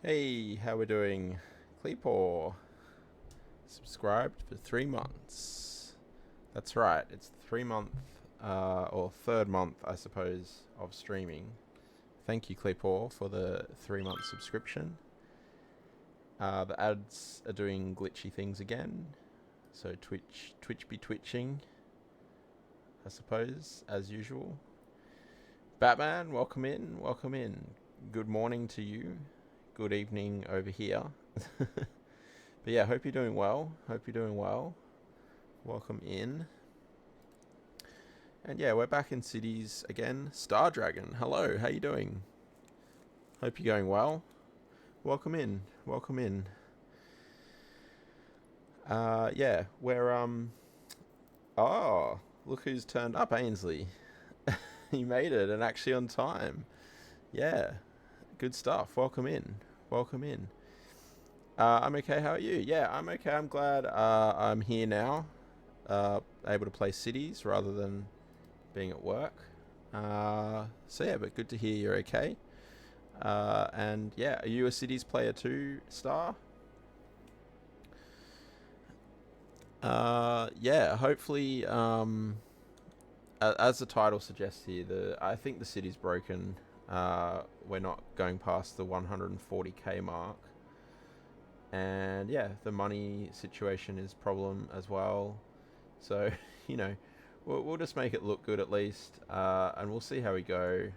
Hey, how we doing? Cleepaw subscribed for 3 months. That's right, it's the 3 month, or third month, I suppose, of streaming. Thank you, Cleepaw, for the 3 month subscription. The ads are doing glitchy things again, so Twitch be twitching, I suppose, as usual. Batman, welcome in, welcome in. Good morning to you. Good evening over here. But yeah, hope you're doing well. Hope you're doing well. Welcome in. And yeah, we're back in cities again. Star Dragon, hello, how you doing? Hope you're going well. Welcome in. Welcome in. Yeah, we're oh, look who's turned up, Ainsley. You made it, and actually on time. Yeah, good stuff. Welcome in. Welcome in. I'm okay. How are you? Yeah, I'm okay. I'm glad I'm here now, able to play cities rather than being at work. So yeah, but good to hear you're okay. And yeah, are you a cities player too, Star? Yeah, hopefully, as the title suggests here, I think the city's broken. We're not going past the 140k mark. And yeah, the money situation is a problem as well. So, you know, we'll just make it look good at least. And we'll see how we go.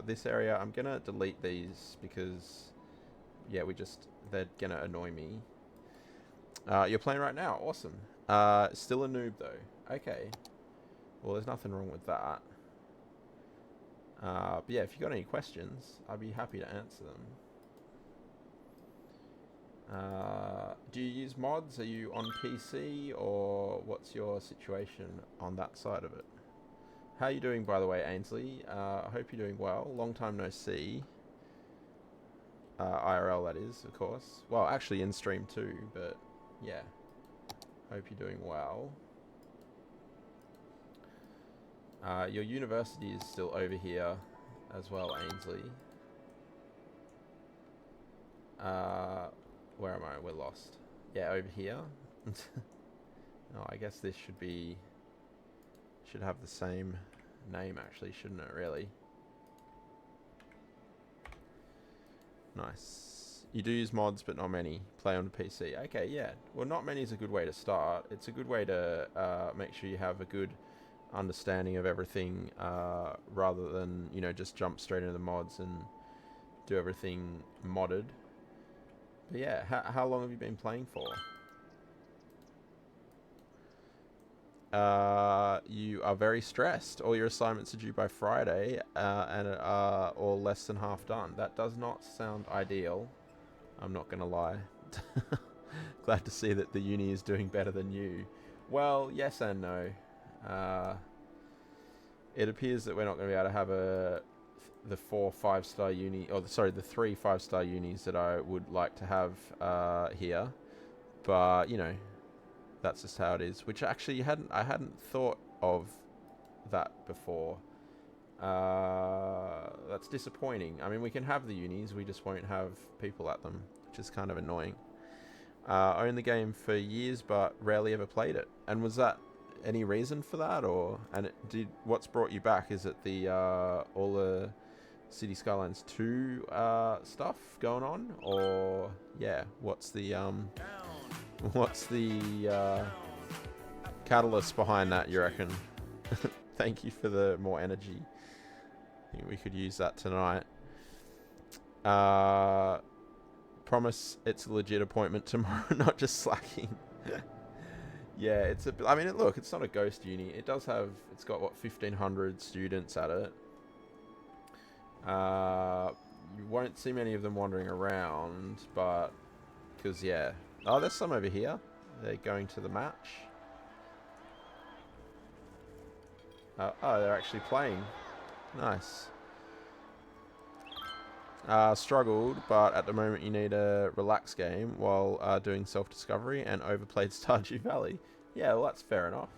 This area, I'm going to delete these because, yeah, they're going to annoy me. You're playing right now. Awesome. Still a noob though. Okay. Well, there's nothing wrong with that. But yeah, if you got any questions, I'd be happy to answer them. Do you use mods? Are you on PC, or what's your situation on that side of it? How are you doing, by the way, Ainsley? I hope you're doing well. Long time no see. IRL, that is, of course. Well, actually in stream too, but yeah. Hope you're doing well. Your university is still over here as well, Ainsley. Where am I? We're lost. Yeah, over here. Oh, I guess this should have the same name actually, shouldn't it, really? Nice. You do use mods, but not many. Play on the PC. Okay, yeah. Well, not many is a good way to start. It's a good way to make sure you have a good understanding of everything, rather than, you know, just jump straight into the mods and do everything modded. But yeah, how long have you been playing for? You are very stressed. All your assignments are due by Friday, and are all less than half done. That does not sound ideal. I'm not going to lie. Glad to see that the uni is doing better than you. Well, yes and no. It appears that we're not going to be able to have the 4 5-star uni, or the 3 5-star unis that I would like to have here, but you know, that's just how it is. Which actually I hadn't thought of that before. That's disappointing. I mean, we can have the unis, we just won't have people at them, which is kind of annoying. I owned the game for years, but rarely ever played it. And was that any reason for that, or what's brought you back? Is it the all the City Skylines 2 stuff going on, or yeah, what's the catalyst behind that, you reckon? Thank you for the more energy. I think we could use that tonight. Promise it's a legit appointment tomorrow, not just slacking. Yeah, I mean, look, it's not a ghost uni. It's got what, 1,500 students at it. You won't see many of them wandering around, but because yeah. Oh, there's some over here. They're going to the match. Oh, they're actually playing. Nice. Struggled, but at the moment you need a relaxed game while doing self-discovery, and overplayed Stardew Valley. Yeah, well, that's fair enough.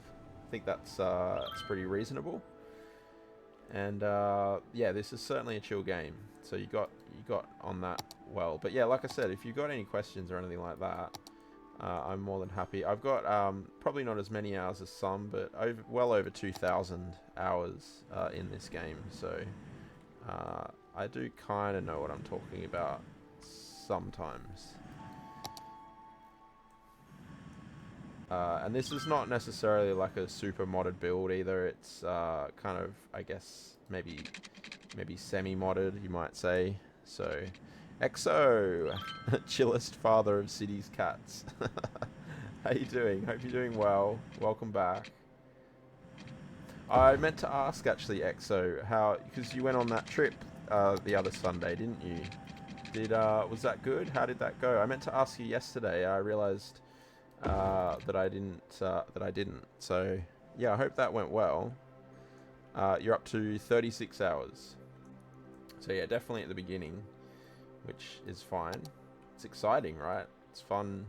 I think that's pretty reasonable. And yeah, this is certainly a chill game. So you got on that well. But yeah, like I said, if you've got any questions or anything like that, I'm more than happy. I've got probably not as many hours as some, but well over 2,000 hours in this game. So I do kind of know what I'm talking about sometimes. And this is not necessarily like a super modded build either. It's kind of, I guess, maybe semi-modded, you might say. So, EXO, chillest father of cities cats. How you doing? Hope you're doing well. Welcome back. I meant to ask actually, EXO, how, because you went on that trip the other Sunday, didn't you? Was that good? How did that go? I meant to ask you yesterday. I realized that I didn't. So yeah, I hope that went well. You're up to 36 hours. So yeah, definitely at the beginning, which is fine. It's exciting, right? It's fun.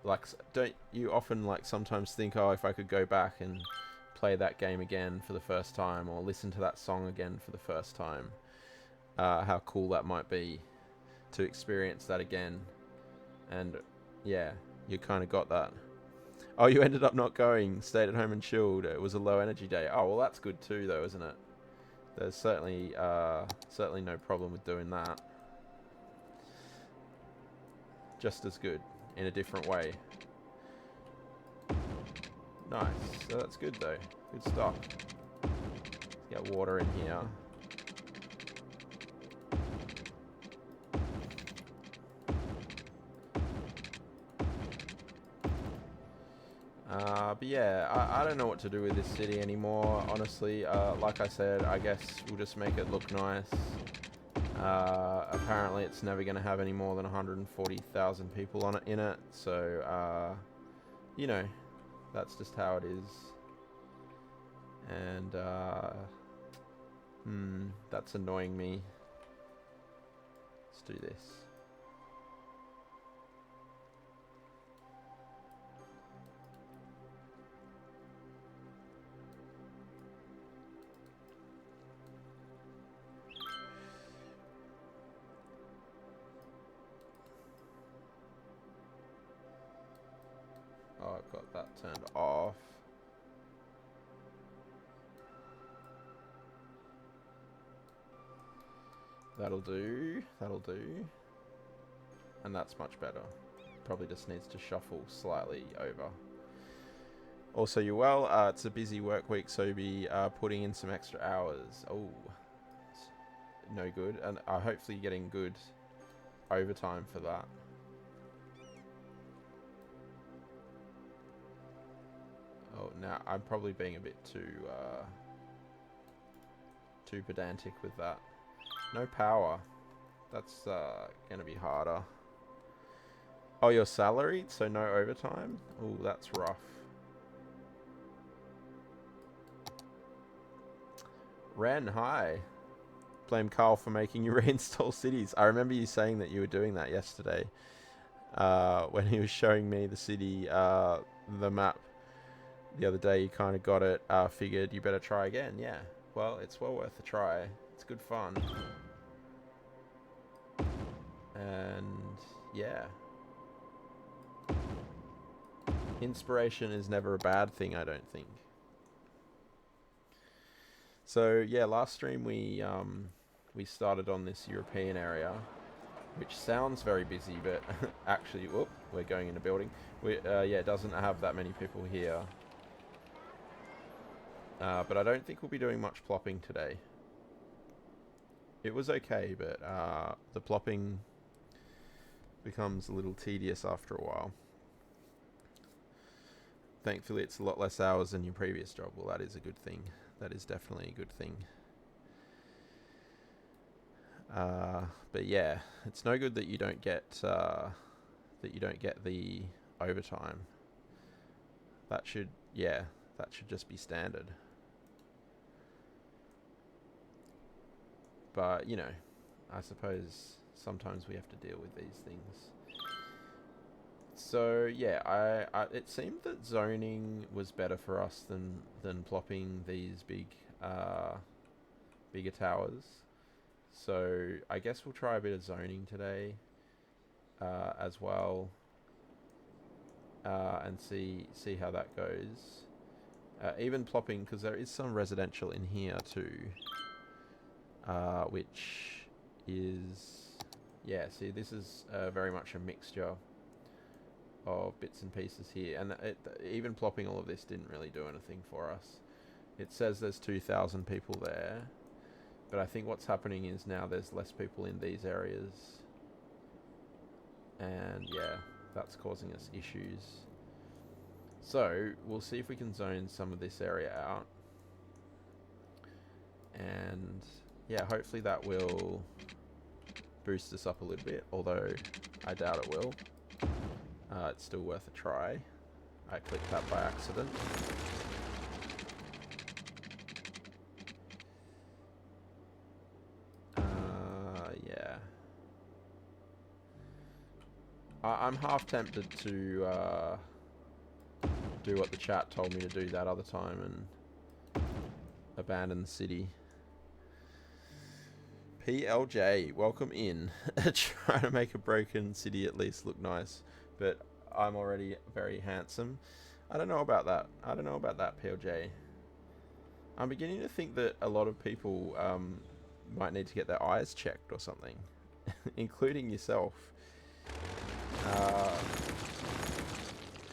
Like, don't you often like sometimes think, oh, if I could go back and play that game again for the first time, or listen to that song again for the first time, how cool that might be to experience that again. And yeah, you kind of got that. Oh, you ended up not going, stayed at home and chilled. It was a low energy day. Oh, well, that's good too, though, isn't it? There's certainly no problem with doing that. Just as good, in a different way. Nice. So that's good, though. Good stuff. Let's get water in here. But yeah, I don't know what to do with this city anymore, honestly. Like I said, I guess we'll just make it look nice. Apparently it's never going to have any more than 140,000 people on it in it, so, you know, that's just how it is. And, that's annoying me. Let's do this. Oh, I've got that turned off. That'll do. That'll do. And that's much better. Probably just needs to shuffle slightly over. Also, you're well. It's a busy work week, so you'll be putting in some extra hours. Oh, no good. And hopefully getting good overtime for that. Oh, now I'm probably being a bit too pedantic with that. No power. That's gonna be harder. Oh, you're salaried, so no overtime? Oh, that's rough. Ren, hi. Blame Carl for making you reinstall cities. I remember you saying that you were doing that yesterday. When he was showing me the city, the map the other day, you kind of got it. Figured you better try again. Yeah. Well, it's well worth a try. It's good fun. And yeah. Inspiration is never a bad thing, I don't think. So yeah, last stream we started on this European area, which sounds very busy, but actually, whoop, we're going in a building. Yeah, it doesn't have that many people here. But I don't think we'll be doing much plopping today. It was okay, but the plopping becomes a little tedious after a while. Thankfully, it's a lot less hours than your previous job. Well, that is a good thing. That is definitely a good thing. But yeah, it's no good that you don't get the overtime. That should just be standard. But you know, I suppose sometimes we have to deal with these things. So yeah, it seemed that zoning was better for us than plopping these bigger towers. So I guess we'll try a bit of zoning today as well, and see how that goes. Even plopping, because there is some residential in here too, which is, yeah, see, this is very much a mixture of bits and pieces here, and even plopping all of this didn't really do anything for us. It says there's 2,000 people there, but I think what's happening is now there's less people in these areas, and yeah, that's causing us issues. So we'll see if we can zone some of this area out, and yeah, hopefully that will boost us up a little bit, although I doubt it will. It's still worth a try. I clicked that by accident. Yeah. I'm half tempted to do what the chat told me to do that other time and abandon the city. PLJ, welcome in. Trying to make a broken city at least look nice, but I'm already very handsome. I don't know about that. I don't know about that, PLJ. I'm beginning to think that a lot of people might need to get their eyes checked or something, including yourself.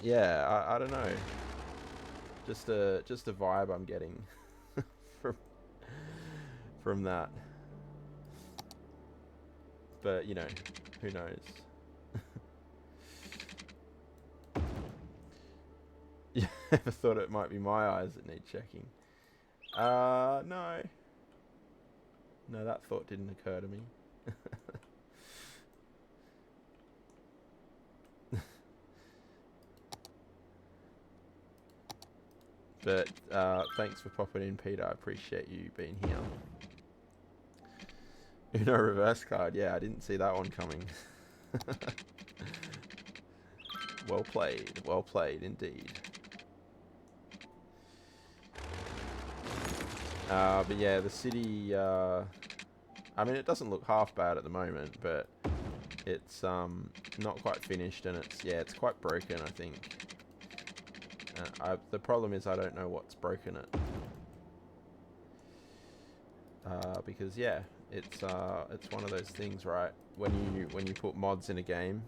Yeah, I don't know. Just a vibe I'm getting from that. But you know, who knows? You ever thought it might be my eyes that need checking? No. No, that thought didn't occur to me. But thanks for popping in, Peter. I appreciate you being here. Uno reverse card. Yeah, I didn't see that one coming. Well played indeed. But yeah, the city, I mean, it doesn't look half bad at the moment, but it's not quite finished, and it's quite broken, I think. The problem is I don't know what's broken it. Because yeah, it's one of those things, right? When you put mods in a game,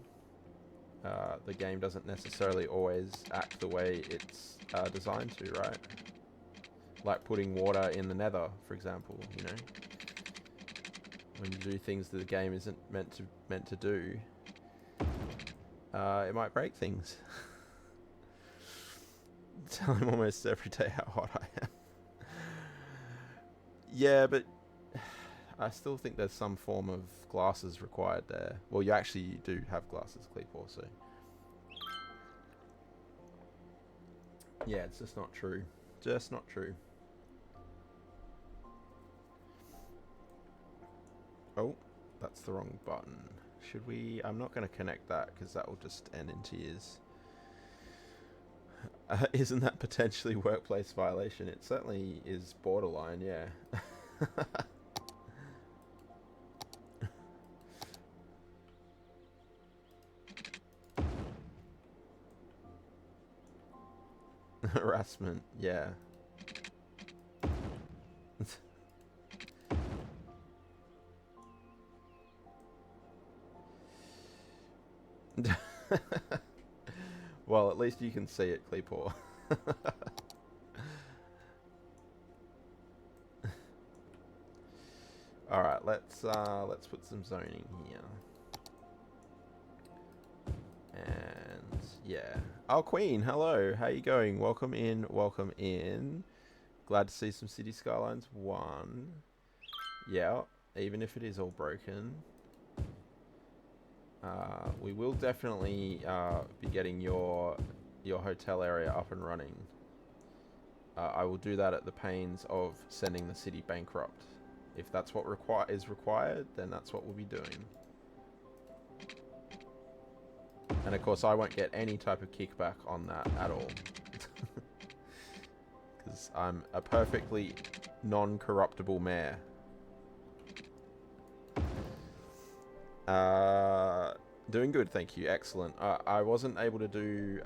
the game doesn't necessarily always act the way it's designed to, right? Like putting water in the nether, for example, you know? When you do things that the game isn't meant to do, it might break things. Tell him almost every day how hot I am. Yeah, but I still think there's some form of glasses required there. Well, you actually do have glasses, Cleepor, so... Yeah, it's just not true. Just not true. Oh, that's the wrong button. Should we... I'm not going to connect that, because that will just end in tears. Isn't that potentially workplace violation? It certainly is borderline, yeah. Harassment, yeah. Well, at least you can see it, Cleepor. All right, let's put some zoning here. And yeah. Oh, Queen, hello. How you going? Welcome in. Welcome in. Glad to see some City Skylines 1. Yeah, even if it is all broken. We will definitely be getting your hotel area up and running. I will do that at the pains of sending the city bankrupt. If that's what is required, then that's what we'll be doing. And of course I won't get any type of kickback on that at all. Because I'm a perfectly non-corruptible mayor. Doing good, thank you. Excellent. I wasn't able to do...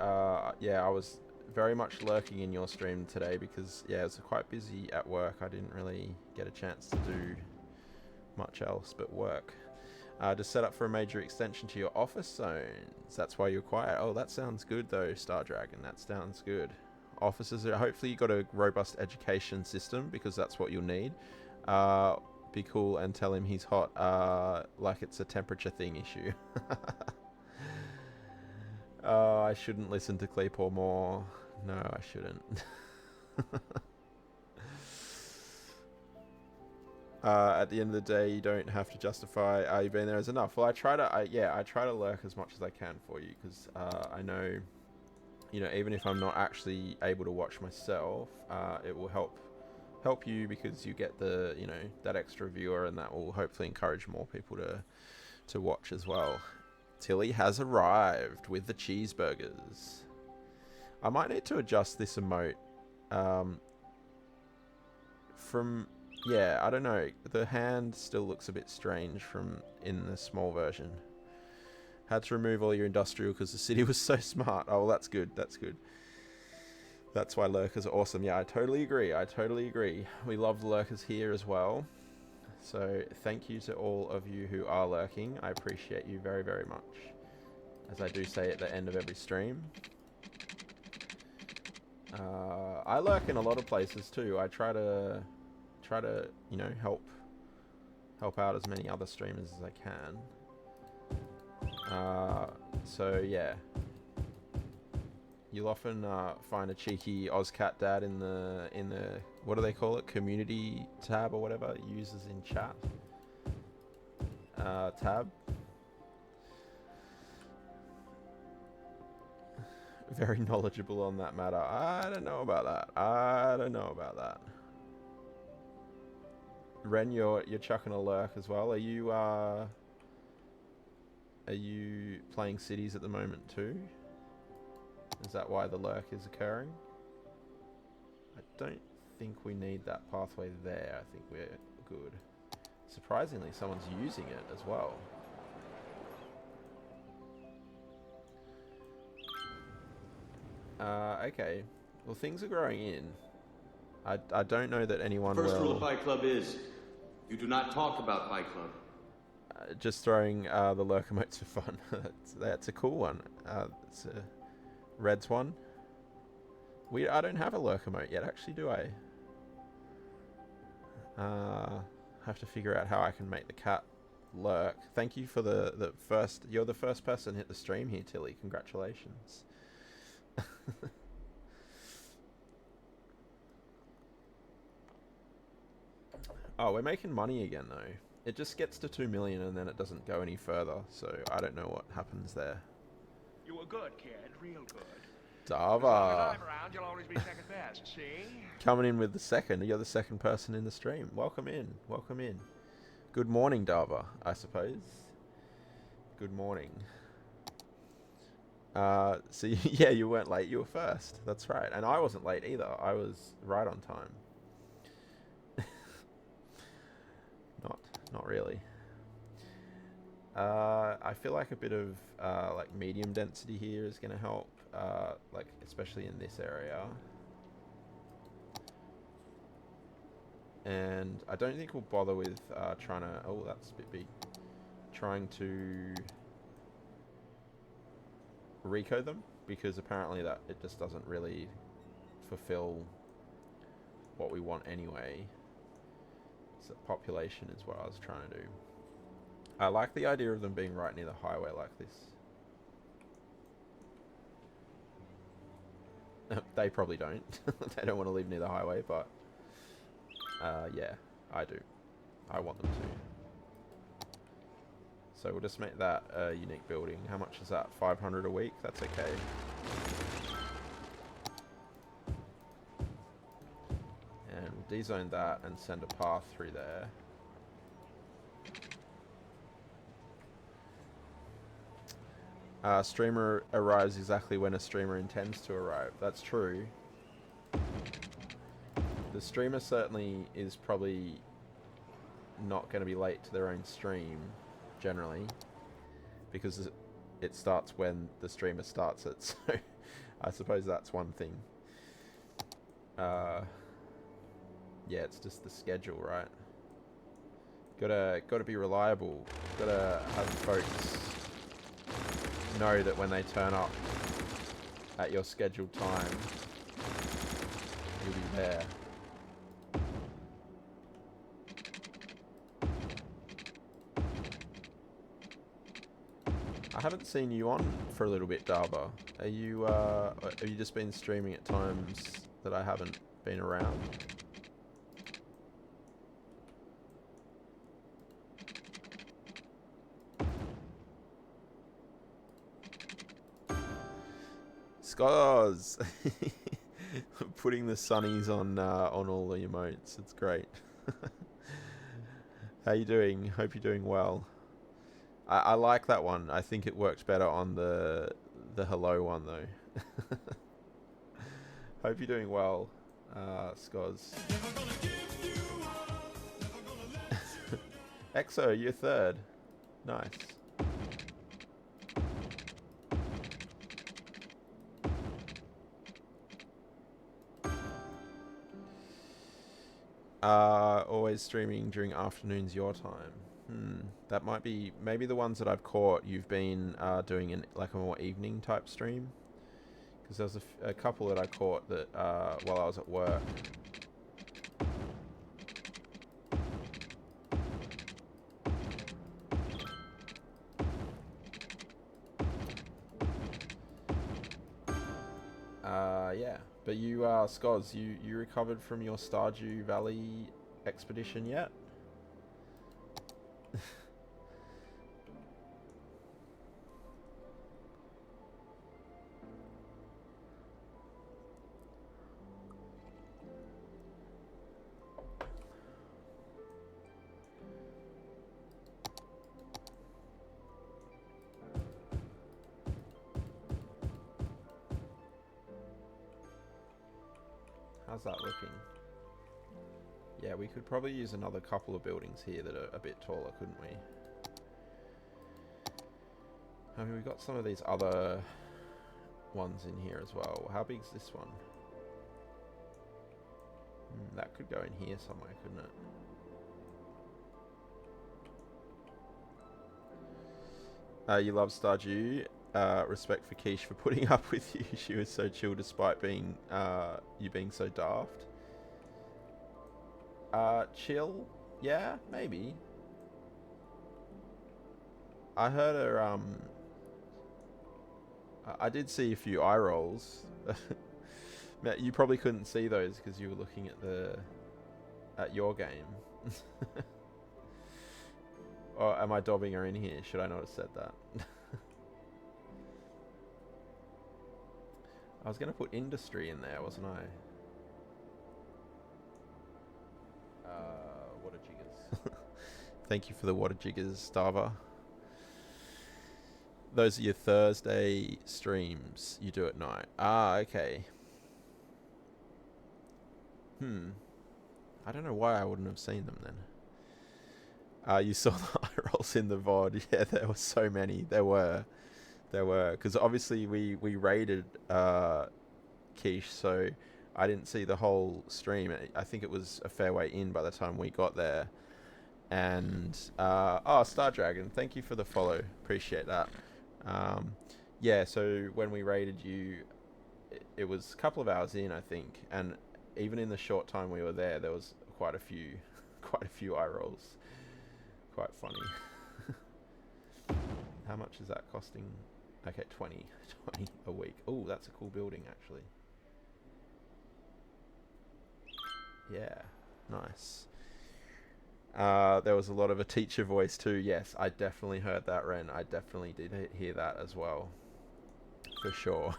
yeah, I was very much lurking in your stream today because, yeah, I was quite busy at work. I didn't really get a chance to do much else but work. Just set up for a major extension to your office zones. That's why you're quiet. Oh, that sounds good though, Star Dragon. That sounds good. Officers, hopefully you got a robust education system because that's what you'll need. Be cool and tell him he's hot, like it's a temperature thing issue. I shouldn't listen to Kleepor more. No, I shouldn't. At the end of the day, you don't have to justify you being there as enough. Well, I try to lurk as much as I can for you because I know, you know, even if I'm not actually able to watch myself, it will help you because you get the, you know, that extra viewer, and that will hopefully encourage more people to watch as well. Tilly has arrived with the cheeseburgers. I might need to adjust this emote from... Yeah, I don't know. The hand still looks a bit strange from in the small version. Had to remove all your industrial because the city was so smart. Oh, well, that's good. That's good. That's why lurkers are awesome. Yeah, I totally agree. I totally agree. We love lurkers here as well. So thank you to all of you who are lurking. I appreciate you very, very much. As I do say at the end of every stream. I lurk in a lot of places too. I try to you know, help out as many other streamers as I can. So yeah, you'll often find a cheeky Ozcat dad in the what do they call it, community tab or whatever it uses in chat tab. Very knowledgeable on that matter. I don't know about that. Ren, you're chucking a lurk as well. Are you playing cities at the moment too? Is that why the lurk is occurring? I don't think we need that pathway there. I think we're good. Surprisingly, someone's using it as well. Okay. Well, things are growing in. I don't know that anyone will... First rule of Fight Club is, you do not talk about Fight Club. Just throwing the lurk emotes for fun. That's a cool one. It's a Red's one. I don't have a lurk emote yet, actually, do I? Have to figure out how I can make the cat lurk. Thank you for the first... You're the first person to hit the stream here, Tilly. Congratulations. Oh, we're making money again, though. It just gets to 2 million and then it doesn't go any further, so I don't know what happens there. You were good, kid. Real good. Dava. I'm around, you'll always be second best, see? Coming in with the second. You're the second person in the stream. Welcome in. Welcome in. Good morning, Dava, I suppose. Good morning. So, yeah, you weren't late. You were first. That's right. And I wasn't late either. I was right on time. Not really. I feel like a bit of like medium density here is going to help, like especially in this area. And I don't think we'll bother with trying to... Oh, that's a bit big. Trying to recode them, because apparently that it just doesn't really fulfill what we want anyway. So population is what I was trying to do. I like the idea of them being right near the highway like this. They probably don't. They don't want to live near the highway, but yeah, I do. I want them to. So we'll just make that a unique building. How much is that? 500 a week? That's okay. And we'll dezone that and send a path through there. Streamer arrives exactly when a streamer intends to arrive. That's true. The streamer certainly is probably not going to be late to their own stream, generally, because it starts when the streamer starts it. So I suppose that's one thing. Yeah, it's just the schedule, right? Gotta be reliable. Gotta have folks know that when they turn up at your scheduled time, you'll be there. I haven't seen you on for a little bit, Dava. Are you have you just been streaming at times that I haven't been around? Scars! Putting the sunnies on all the emotes. It's great. How you doing? Hope you're doing well. I like that one. I think it worked better on the hello one though. Hope you're doing well, Scars. Exo, you're third. Nice. Always streaming during afternoons your time. That might be maybe the ones that I've caught. You've been doing like a more evening type stream, because there's a couple that I caught that while I was at work. Yeah, but you, Skoz, you recovered from your Stardew Valley expedition yet? How's that looking? Yeah, we could probably use another couple of buildings here that are a bit taller, couldn't we? I mean, we've got some of these other ones in here as well. How big's this one? That could go in here somewhere, couldn't it? You love Stardew. Respect for Quiche for putting up with you. She was so chill despite being you being so daft. Chill? Yeah, maybe. I heard her. I did see a few eye rolls. You probably couldn't see those because you were looking at your game. Or am I dobbing her in here? Should I not have said that? I was going to put industry in there, wasn't I? Water jiggers. Thank you for the water jiggers, Stava. Those are your Thursday streams you do at night. Ah, okay. I don't know why I wouldn't have seen them then. You saw the eye rolls in the VOD. Yeah, there were so many. There were. Because obviously we raided Quiche, so I didn't see the whole stream. I think it was a fair way in by the time we got there. And, oh, Star Dragon, thank you for the follow. Appreciate that. Yeah, so when we raided you, it was a couple of hours in, I think. And even in the short time we were there was quite a few eye rolls. Quite funny. How much is that costing? Okay, 20 a week. Oh, that's a cool building, actually. Yeah, nice. There was a lot of a teacher voice too. Yes, I definitely heard that, Ren. I definitely did hear that as well. For sure.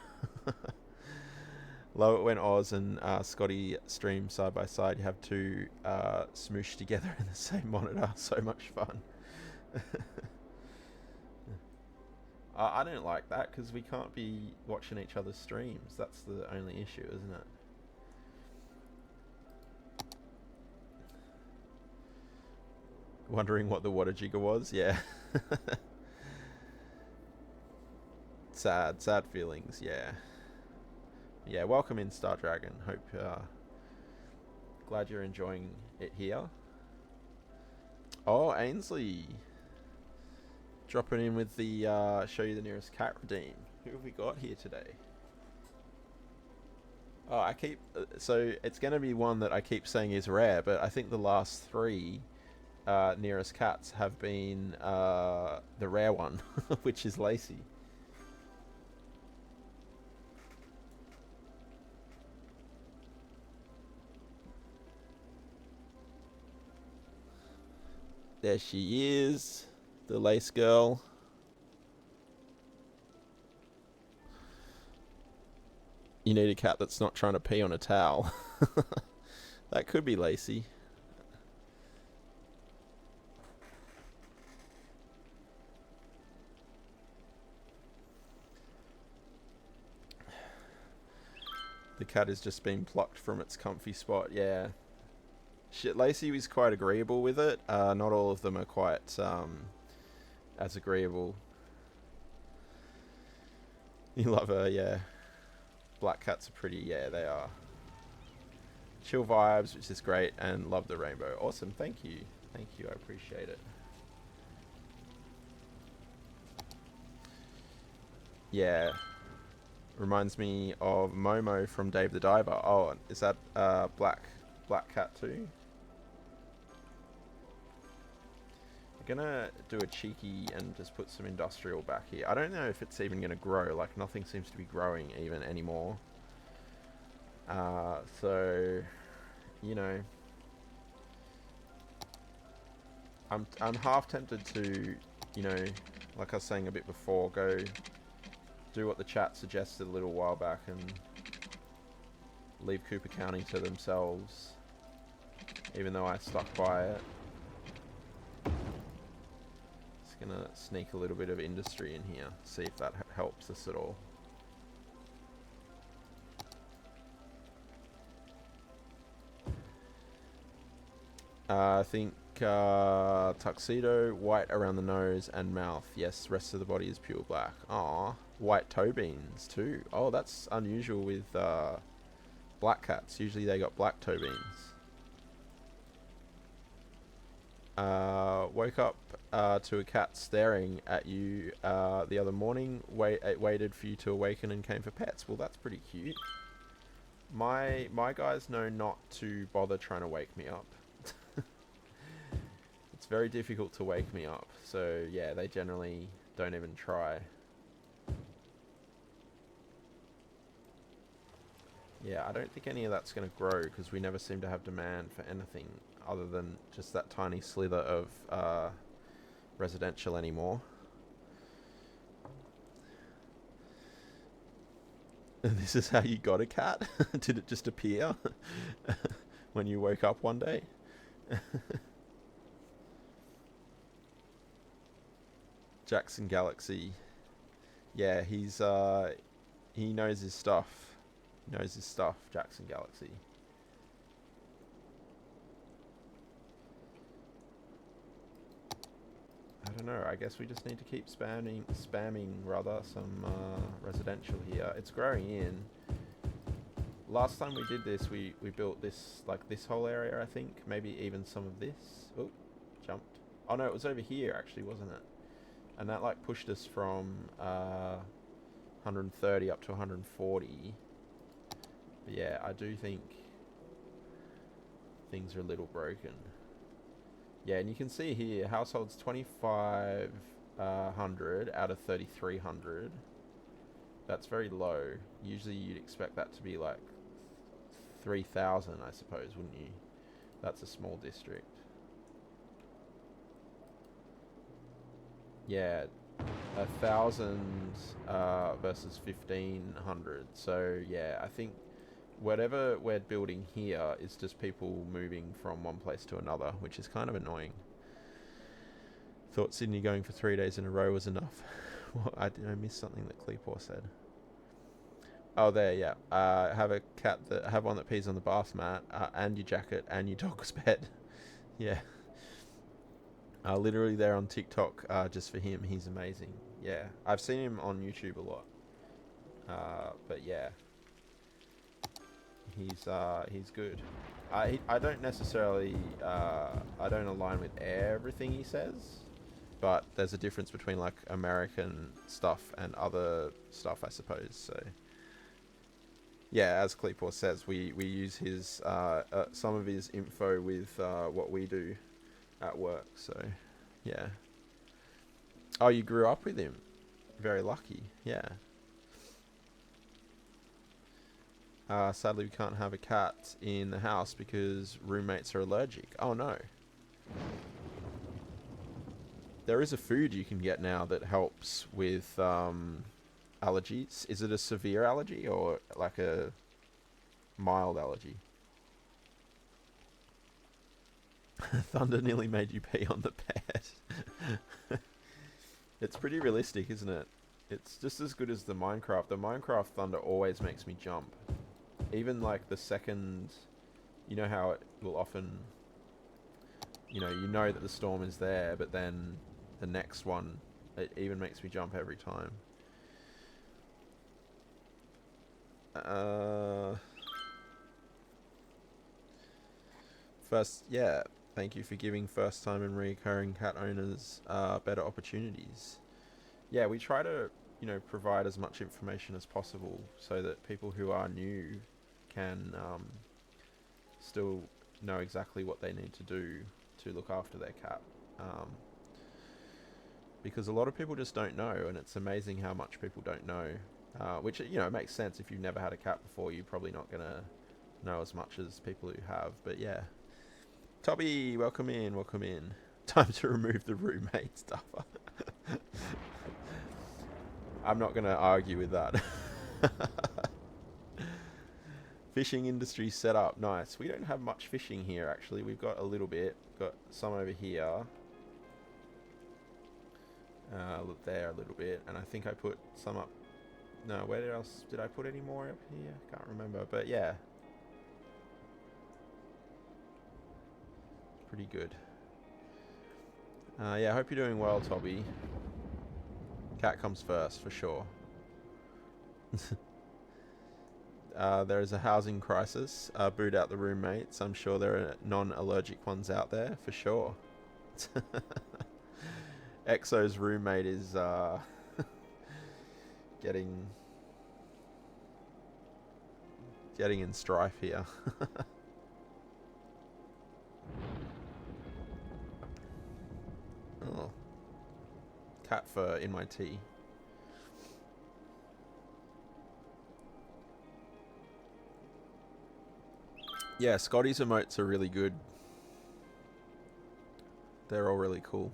Love it when Oz and Scotty stream side by side. You have two smoosh together in the same monitor. So much fun. I don't like that because we can't be watching each other's streams. That's the only issue, isn't it? Wondering what the water jigger was? Yeah. Sad feelings, yeah. Yeah, welcome in, Star Dragon. Hope, glad you're enjoying it here. Oh, Ainsley. Dropping in with the, show you the nearest cat redeem. Who have we got here today? Oh, I keep, so it's going to be one that I keep saying is rare, but I think the last three nearest cats have been the rare one, which is Lacey. There she is, the lace girl. You need a cat that's not trying to pee on a towel. That could be Lacey. The cat is just being plucked from its comfy spot, yeah. Shit, Lacey was quite agreeable with it. Not all of them are quite as agreeable. You love her, yeah. Black cats are pretty, yeah, they are. Chill vibes, which is great, and love the rainbow. Awesome, thank you. Thank you, I appreciate it. Yeah. Reminds me of Momo from Dave the Diver. Oh, is that black cat too? I'm gonna do a cheeky and just put some industrial back here. I don't know if it's even gonna grow. Like, nothing seems to be growing even anymore. So, you know, I'm half tempted to, you know, like I was saying a bit before, go do what the chat suggested a little while back and leave Cooper County to themselves, even though I stuck by it. Just gonna sneak a little bit of industry in here, see if that helps us at all. I think tuxedo, white around the nose and mouth. Yes, rest of the body is pure black. Aw, white toe beans too. Oh, that's unusual with black cats. Usually they got black toe beans. Woke up to a cat staring at you the other morning. It waited for you to awaken and came for pets. Well, that's pretty cute. My guys know not to bother trying to wake me up. It's very difficult to wake me up, so yeah, they generally don't even try. Yeah, I don't think any of that's going to grow because we never seem to have demand for anything other than just that tiny slither of residential anymore. This is how you got a cat? Did it just appear when you woke up one day? Jackson Galaxy. Yeah, he's he knows his stuff. He knows his stuff, Jackson Galaxy. I don't know, I guess we just need to keep spamming rather some residential here. It's growing in. Last time we did this, we built this, like this whole area, I think. Maybe even some of this. Oh, jumped. Oh no, it was over here actually, wasn't it? And that like pushed us from 130 up to 140. But yeah, I do think things are a little broken. Yeah, and you can see here, households 2,500 out of 3,300. That's very low. Usually you'd expect that to be like 3,000, I suppose, wouldn't you? That's a small district. Yeah, 1,000 versus 1,500. So yeah, I think whatever we're building here is just people moving from one place to another, which is kind of annoying. Thought Sydney going for 3 days in a row was enough. I missed something that Kleepor said. Oh, there, yeah. Have a cat have one that pees on the bath mat, and your jacket, and your dog's bed. Yeah. Literally there on TikTok, just for him. He's amazing. Yeah, I've seen him on YouTube a lot. But yeah, he's good. I don't necessarily I don't align with everything he says, but there's a difference between like American stuff and other stuff, I suppose. So yeah, as Kleepor says, we use his some of his info with what we do at work. So yeah. Oh, you grew up with him. Very lucky. Yeah. Sadly, we can't have a cat in the house because roommates are allergic. Oh no. There is a food you can get now that helps with allergies. Is it a severe allergy or like a mild allergy? Thunder nearly made you pee on the bed. It's pretty realistic, isn't it? It's just as good as the Minecraft. The Minecraft thunder always makes me jump. Even like the second, you know how it will often, you know that the storm is there, but then the next one, it even makes me jump every time. First, yeah, thank you for giving first time and recurring cat owners better opportunities. Yeah, we try to, provide as much information as possible so that people who are new can still know exactly what they need to do to look after their cat. Because a lot of people just don't know, and it's amazing how much people don't know. Which, it makes sense. If you've never had a cat before, you're probably not going to know as much as people who have. But yeah. Toby, welcome in, welcome in. Time to remove the roommate stuffer. I'm not going to argue with that. Fishing industry set up. Nice. We don't have much fishing here, actually. We've got a little bit. Got some over here. Look there a little bit. And I think I put some up. No, where else did I put any more up here? Can't remember. But yeah. Pretty good. Yeah, I hope you're doing well, Toby. Cat comes first, for sure. There is a housing crisis. Boot out the roommates. I'm sure there are non-allergic ones out there, for sure. Exo's roommate is getting in strife here. Oh. Cat fur in my tea. Yeah, Scotty's emotes are really good. They're all really cool.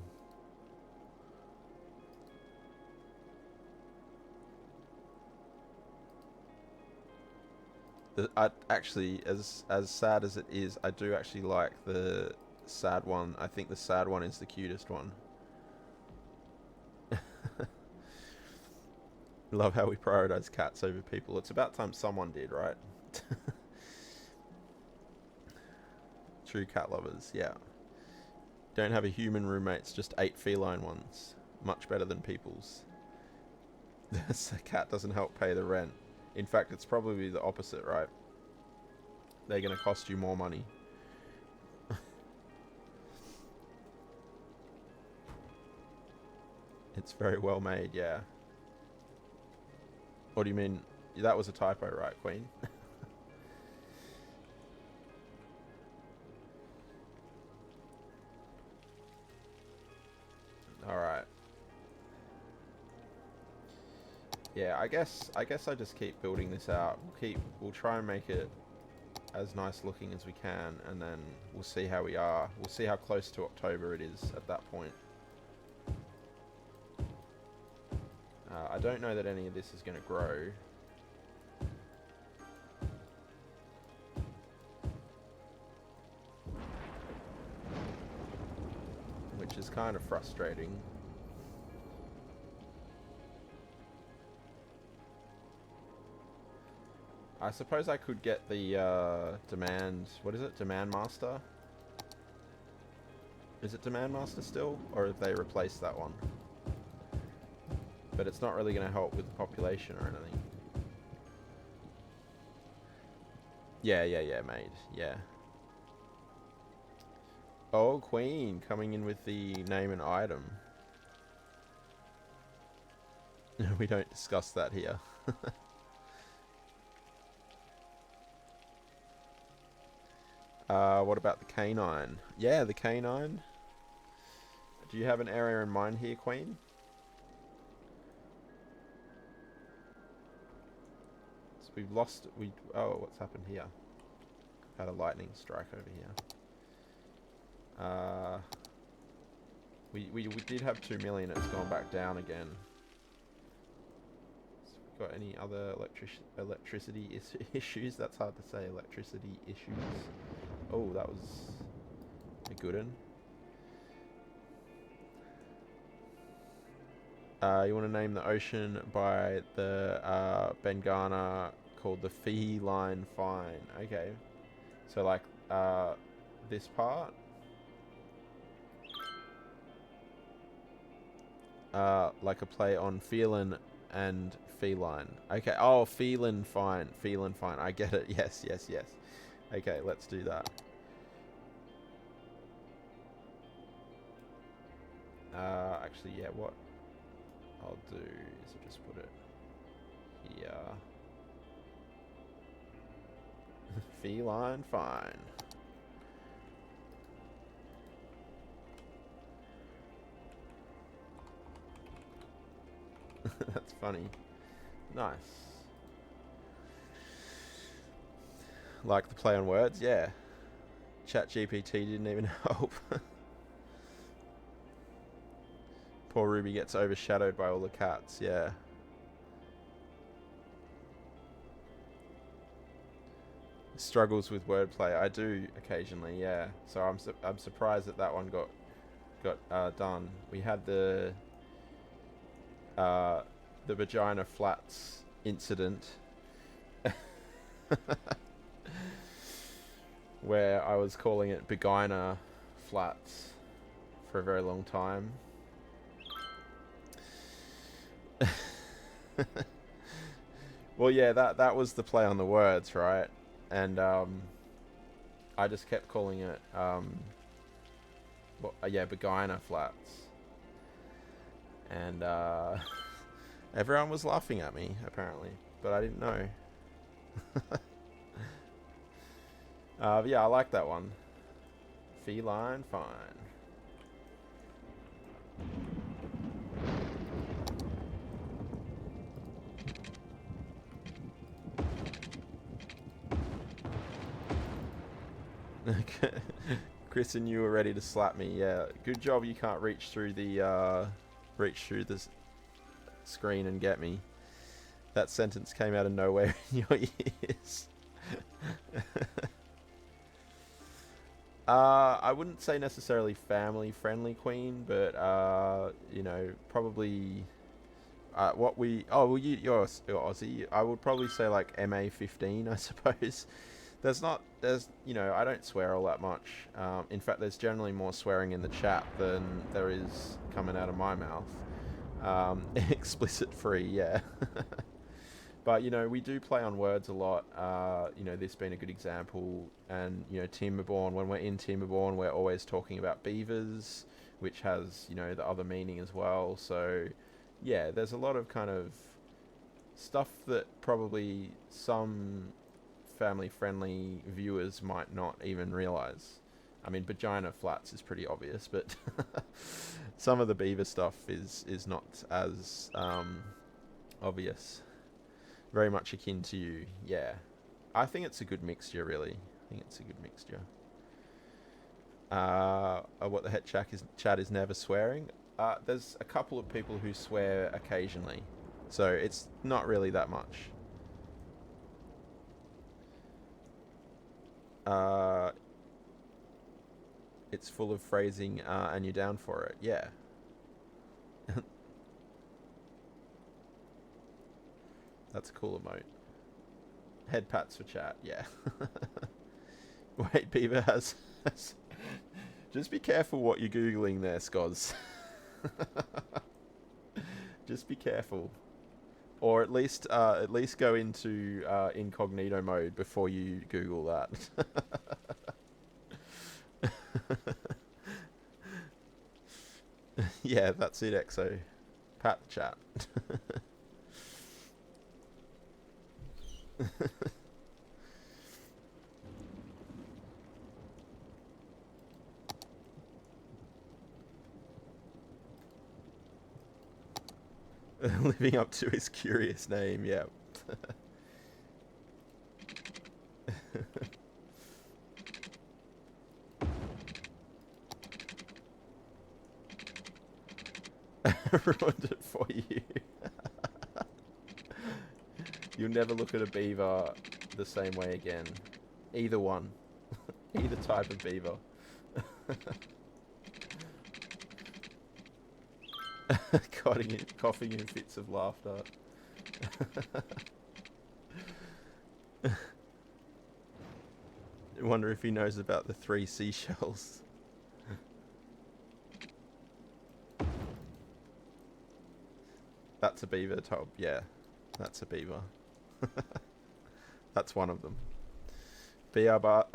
Actually, as sad as it is, I do actually like the sad one. I think the sad one is the cutest one. Love how we prioritize cats over people. It's about time someone did, right? True cat lovers, yeah. Don't have a human roommates, just 8 feline ones. Much better than people's. The cat doesn't help pay the rent. In fact, it's probably the opposite, right? They're going to cost you more money. It's very well made, yeah. What do you mean? That was a typo, right, Queen? Alright. Yeah, I guess I just keep building this out. We'll try and make it as nice looking as we can, and then we'll see how we are. We'll see how close to October it is at that point. I don't know that any of this is going to grow. Which is kind of frustrating. I suppose I could get the demand. What is it? Demand Master. Is it Demand Master still, or have they replaced that one? But it's not really going to help with the population or anything. Yeah, mate. Yeah. Oh, Queen coming in with the name and item. We don't discuss that here. What about the canine? Yeah, the canine. Do you have an area in mind here, Queen? So we've lost. Oh, what's happened here? Had a lightning strike over here. We did have 2 million. It's gone back down again. So we got any other electricity issues? That's hard to say. Electricity issues. Oh, that was a good one. You want to name the ocean by the Bengana called the Feline Fine. Okay. So like this part. Like a play on feline and feline. Okay. Oh, feline fine. Feline fine. I get it. Yes. Okay, let's do that. Actually, yeah, what I'll do is I'll just put it here. Feline fine. That's funny. Nice. Like the play on words? Yeah. ChatGPT didn't even help. Poor Ruby gets overshadowed by all the cats, yeah. Struggles with wordplay. I do occasionally, yeah. So I'm surprised that that one got done. We had the vagina flats incident where I was calling it Begina flats for a very long time. Well, yeah, that was the play on the words, right? And I just kept calling it Begina flats. And everyone was laughing at me, apparently, but I didn't know. But yeah, I like that one. Feline fine. Chris and you were ready to slap me. Yeah, good job. You can't reach through the screen and get me. That sentence came out of nowhere in your ears. I wouldn't say necessarily family friendly, Queen, but you know, probably you're Aussie. I would probably say like MA15, I suppose. There's you know, I don't swear all that much. In fact, there's generally more swearing in the chat than there is coming out of my mouth. Explicit free, yeah. But, you know, we do play on words a lot. You know, this being a good example. And, you know, Timberborn, when we're in Timberborn, we're always talking about beavers, which has, you know, the other meaning as well. So, yeah, there's a lot of kind of stuff that probably some family-friendly viewers might not even realize. I mean, vagina flats is pretty obvious, but some of the beaver stuff is not as obvious. Very much akin to you, yeah. I think it's a good mixture, really. I think it's a good mixture. What the heck chat is never swearing. There's a couple of people who swear occasionally, so it's not really that much. It's full of phrasing, and you're down for it, yeah. That's a cool emote. Head pats for chat, yeah. Wait, Beaver has... Just be careful what you're Googling there, Scoz. Just be careful. Or at least go into incognito mode before you Google that. Yeah, that's it, Exo. Pat the chat. Living up to his curious name, yeah. Ruined it for you. You'll never look at a beaver the same way again. Either one. Either type of beaver. Coughing in fits of laughter. I wonder if he knows about the 3 seashells. That's a beaver top, yeah. That's a beaver. That's one of them. BR bar.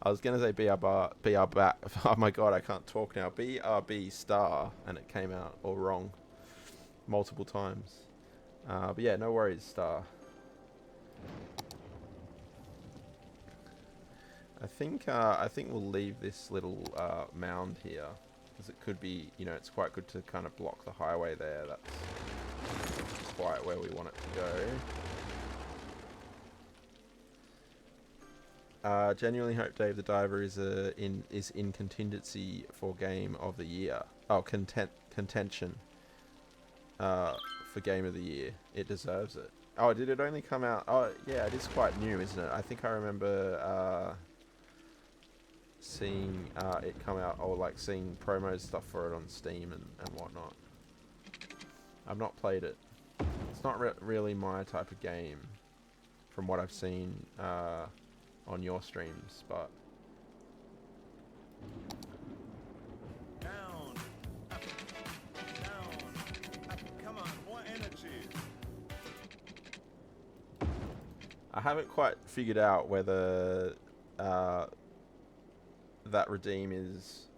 I was gonna say BR bar. Oh my god, I can't talk now. BRB star, and it came out all wrong, multiple times. But yeah, no worries, star. I think we'll leave this little mound here, because it could be, you know, it's quite good to kind of block the highway there. That's quite where we want it to go. Genuinely hope Dave the Diver is in contingency for Game of the Year. Oh, contention. For Game of the Year. It deserves it. Oh, did it only come out? Oh, yeah, it is quite new, isn't it? I think I remember seeing it come out, or like seeing promo stuff for it on Steam and whatnot. I've not played it. It's not really my type of game, from what I've seen on your streams, but down, up, come on, more energy. I haven't quite figured out whether that redeem is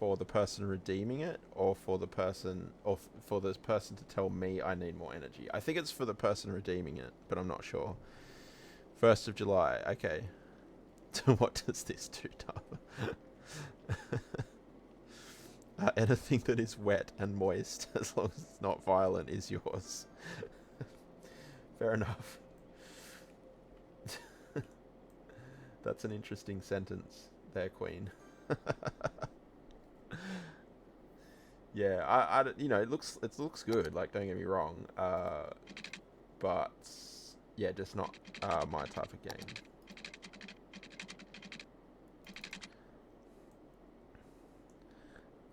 for the person redeeming it, or for the person, or for this person to tell me I need more energy. I think it's for the person redeeming it, but I'm not sure. 1st of July, okay. So what does this do, Dava? Anything that is wet and moist, as long as it's not violent, is yours. Fair enough. That's an interesting sentence there, Queen. Yeah, I you know, it looks good. Like, don't get me wrong, but yeah, just not my type of game.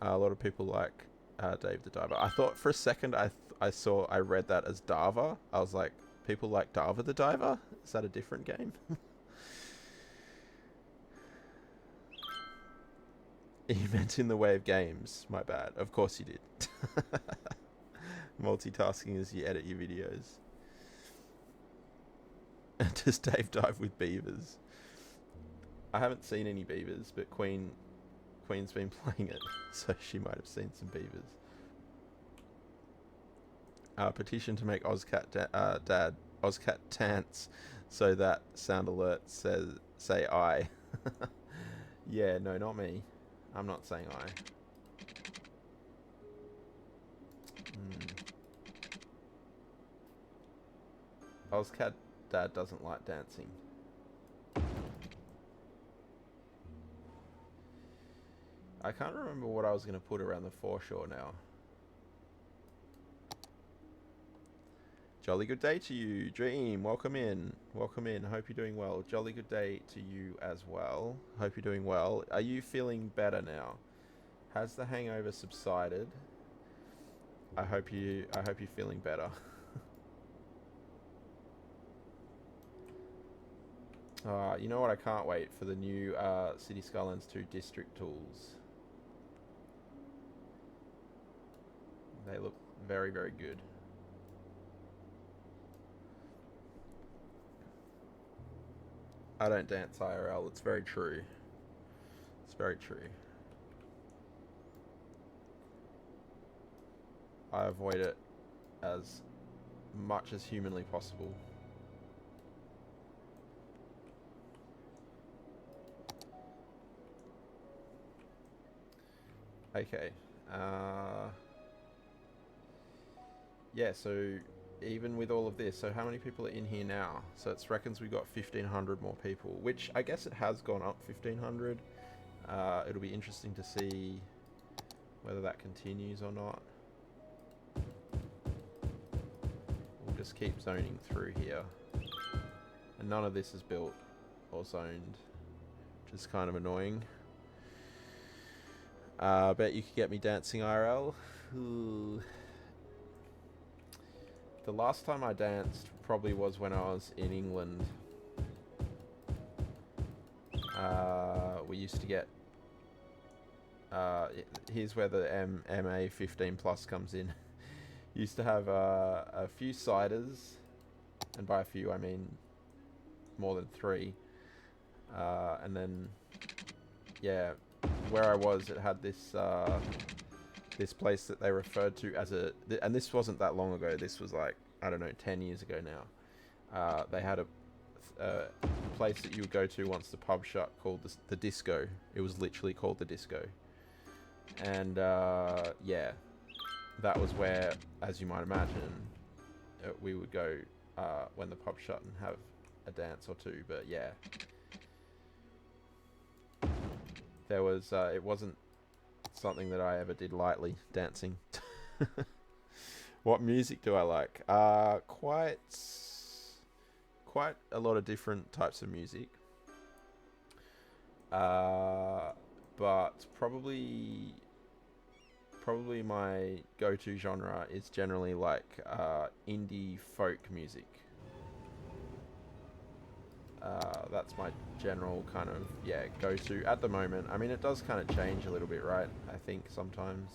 A lot of people like Dave the Diver. I thought for a second I read that as Dava. I was like, people like Dava the Diver? Is that a different game? You meant in the way of games. My bad. Of course you did. Multitasking as you edit your videos. Does Dave dive with beavers? I haven't seen any beavers, but Queen's been playing it, so she might have seen some beavers. Petition to make Ozcat Ozcat dance, so that sound alert say I. Yeah, no, not me. I'm not saying I. Ozcat Dad doesn't like dancing. I can't remember what I was going to put around the foreshore now. Jolly good day to you, Dream. Welcome in. Welcome in. Hope you're doing well. Jolly good day to you as well. Hope you're doing well. Are you feeling better now? Has the hangover subsided? I hope you're feeling better. You know what? I can't wait for the new City Skylines 2 district tools. They look very, very good. I don't dance IRL. It's very true. It's very true. I avoid it as much as humanly possible. Okay. Yeah, so even with all of this, so how many people are in here now? So it reckons we got 1,500 more people, which I guess it has gone up 1,500. It'll be interesting to see whether that continues or not. We'll just keep zoning through here. And none of this is built or zoned, which is kind of annoying. Bet you could get me dancing IRL. Ooh. The last time I danced probably was when I was in England. We used to get... here's where the MA 15 plus comes in. Used to have a few ciders, and by a few I mean more than 3. And then, yeah, where I was, it had this this place that they referred to as a... and this wasn't that long ago. This was like, I don't know, 10 years ago now. They had a place that you would go to once the pub shut called the Disco. It was literally called the Disco. And yeah, that was where, as you might imagine, we would go when the pub shut and have a dance or two. But yeah, there was it wasn't something that I ever did lightly, dancing. What music do I like? Quite a lot of different types of music. But probably my go-to genre is generally like indie folk music. That's my general kind of, yeah, go-to at the moment. I mean, it does kind of change a little bit, right? I think sometimes.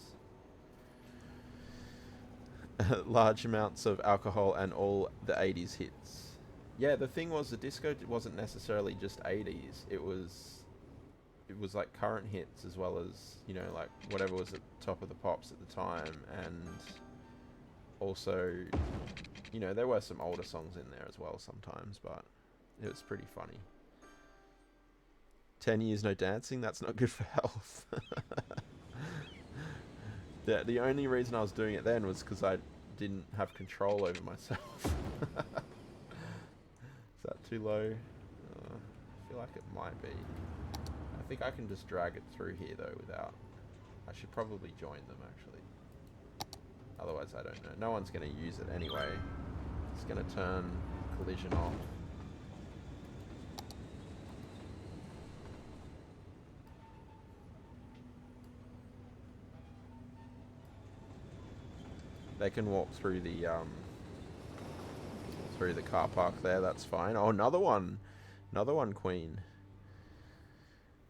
Large amounts of alcohol and all the 80s hits. Yeah, the thing was, the disco wasn't necessarily just 80s. It was like current hits as well as, you know, like whatever was at the top of the pops at the time. And also, you know, there were some older songs in there as well sometimes, but it was pretty funny. 10 years no dancing, that's not good for health. The only reason I was doing it then was because I didn't have control over myself. Is that too low? I feel like it might be. I think I can just drag it through here though without... I should probably join them actually. Otherwise I don't know. No one's going to use it anyway. It's going to turn collision off. They can walk through the car park there. That's fine. Oh, another one, Queen.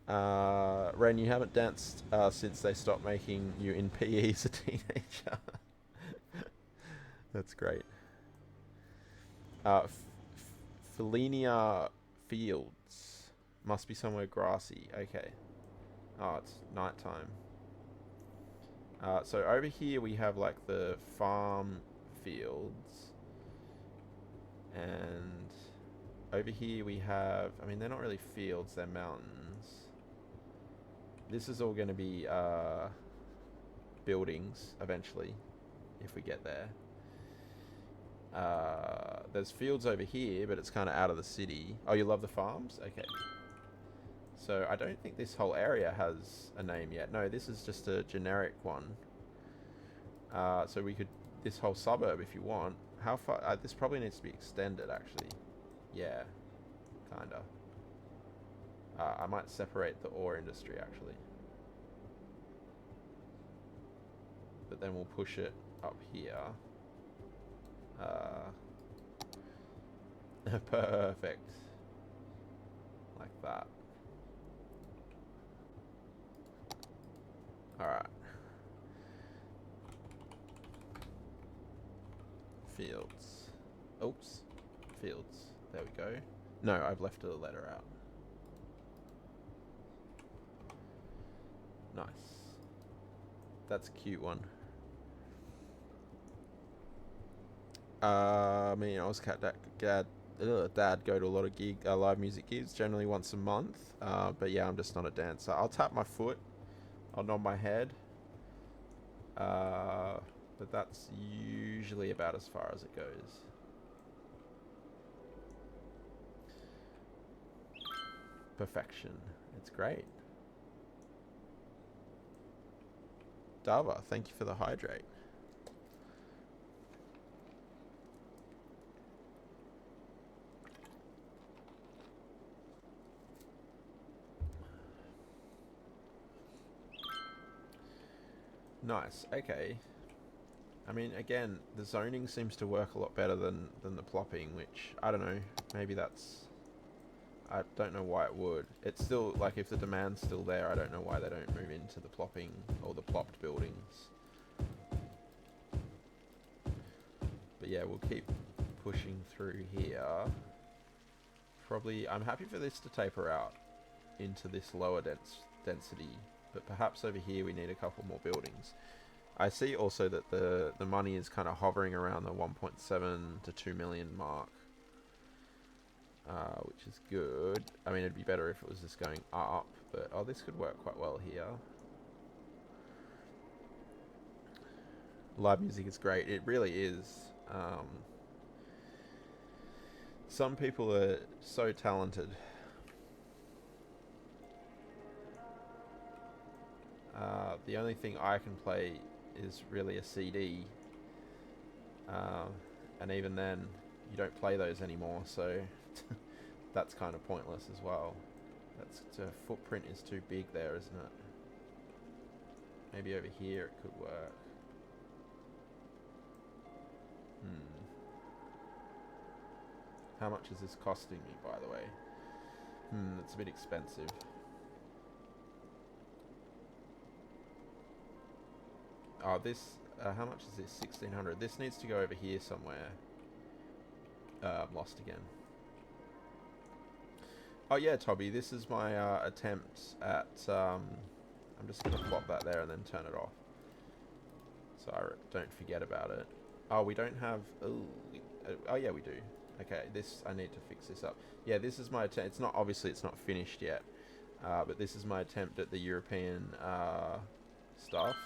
Ren, you haven't danced since they stopped making you in PE as a teenager. That's great. Felinia Fields must be somewhere grassy. Okay. Oh, it's nighttime. So over here we have like the farm fields, and over here we have, I mean, they're not really fields, they're mountains. This is all going to be buildings eventually, if we get there. There's fields over here, but it's kind of out of the city. Oh, you love the farms? Okay. So I don't think this whole area has a name yet. No, this is just a generic one. So we could, this whole suburb if you want. How far, this probably needs to be extended actually. Yeah, kinda. I might separate the ore industry actually. But then we'll push it up here. Perfect. that. Alright. Fields. Oops. Fields. There we go. No, I've left a letter out. Nice. That's a cute one. Me and Oscar Dad go to a lot of live music gigs, generally once a month. But yeah, I'm just not a dancer. I'll tap my foot. I'll nod my head. But that's usually about as far as it goes. Perfection. It's great. Dava, thank you for the hydrate. Nice. Okay. I mean, again, the zoning seems to work a lot better than the plopping, which, I don't know, maybe that's... I don't know why it would. It's still, like, if the demand's still there, I don't know why they don't move into the plopping or the plopped buildings. But yeah, we'll keep pushing through here. Probably, I'm happy for this to taper out into this lower density, but perhaps over here we need a couple more buildings. I see also that the money is kind of hovering around the 1.7 to 2 million mark. Which is good. I mean, it'd be better if it was just going up, but oh, this could work quite well here. Live music is great. It really is. Some people are so talented. The only thing I can play is really a CD. And even then, you don't play those anymore, so... That's kind of pointless as well. The footprint is too big there, isn't it? Maybe over here it could work. How much is this costing me, by the way? It's a bit expensive. Oh, this... how much is this? 1,600. This needs to go over here somewhere. I'm lost again. Oh yeah, Toby, this is my attempt at... I'm just going to plop that there and then turn it off. So I don't forget about it. Oh, we don't have... Oh yeah, we do. Okay, this... I need to fix this up. Yeah, this is my attempt. It's not... Obviously, it's not finished yet. But this is my attempt at the European stuff.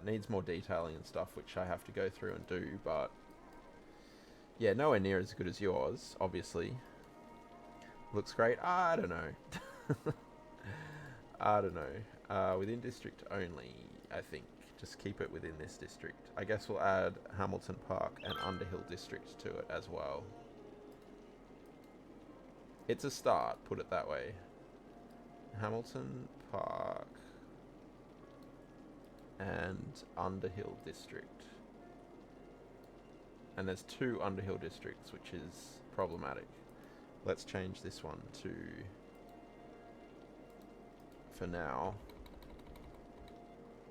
Needs more detailing and stuff, which I have to go through and do, but... Yeah, nowhere near as good as yours, obviously. Looks great. I don't know. I don't know. Within district only, I think. Just keep it within this district. I guess we'll add Hamilton Park and Underhill district to it as well. It's a start, put it that way. Hamilton Park and Underhill district. And there's 2 Underhill districts, which is problematic. Let's change this one to, for now,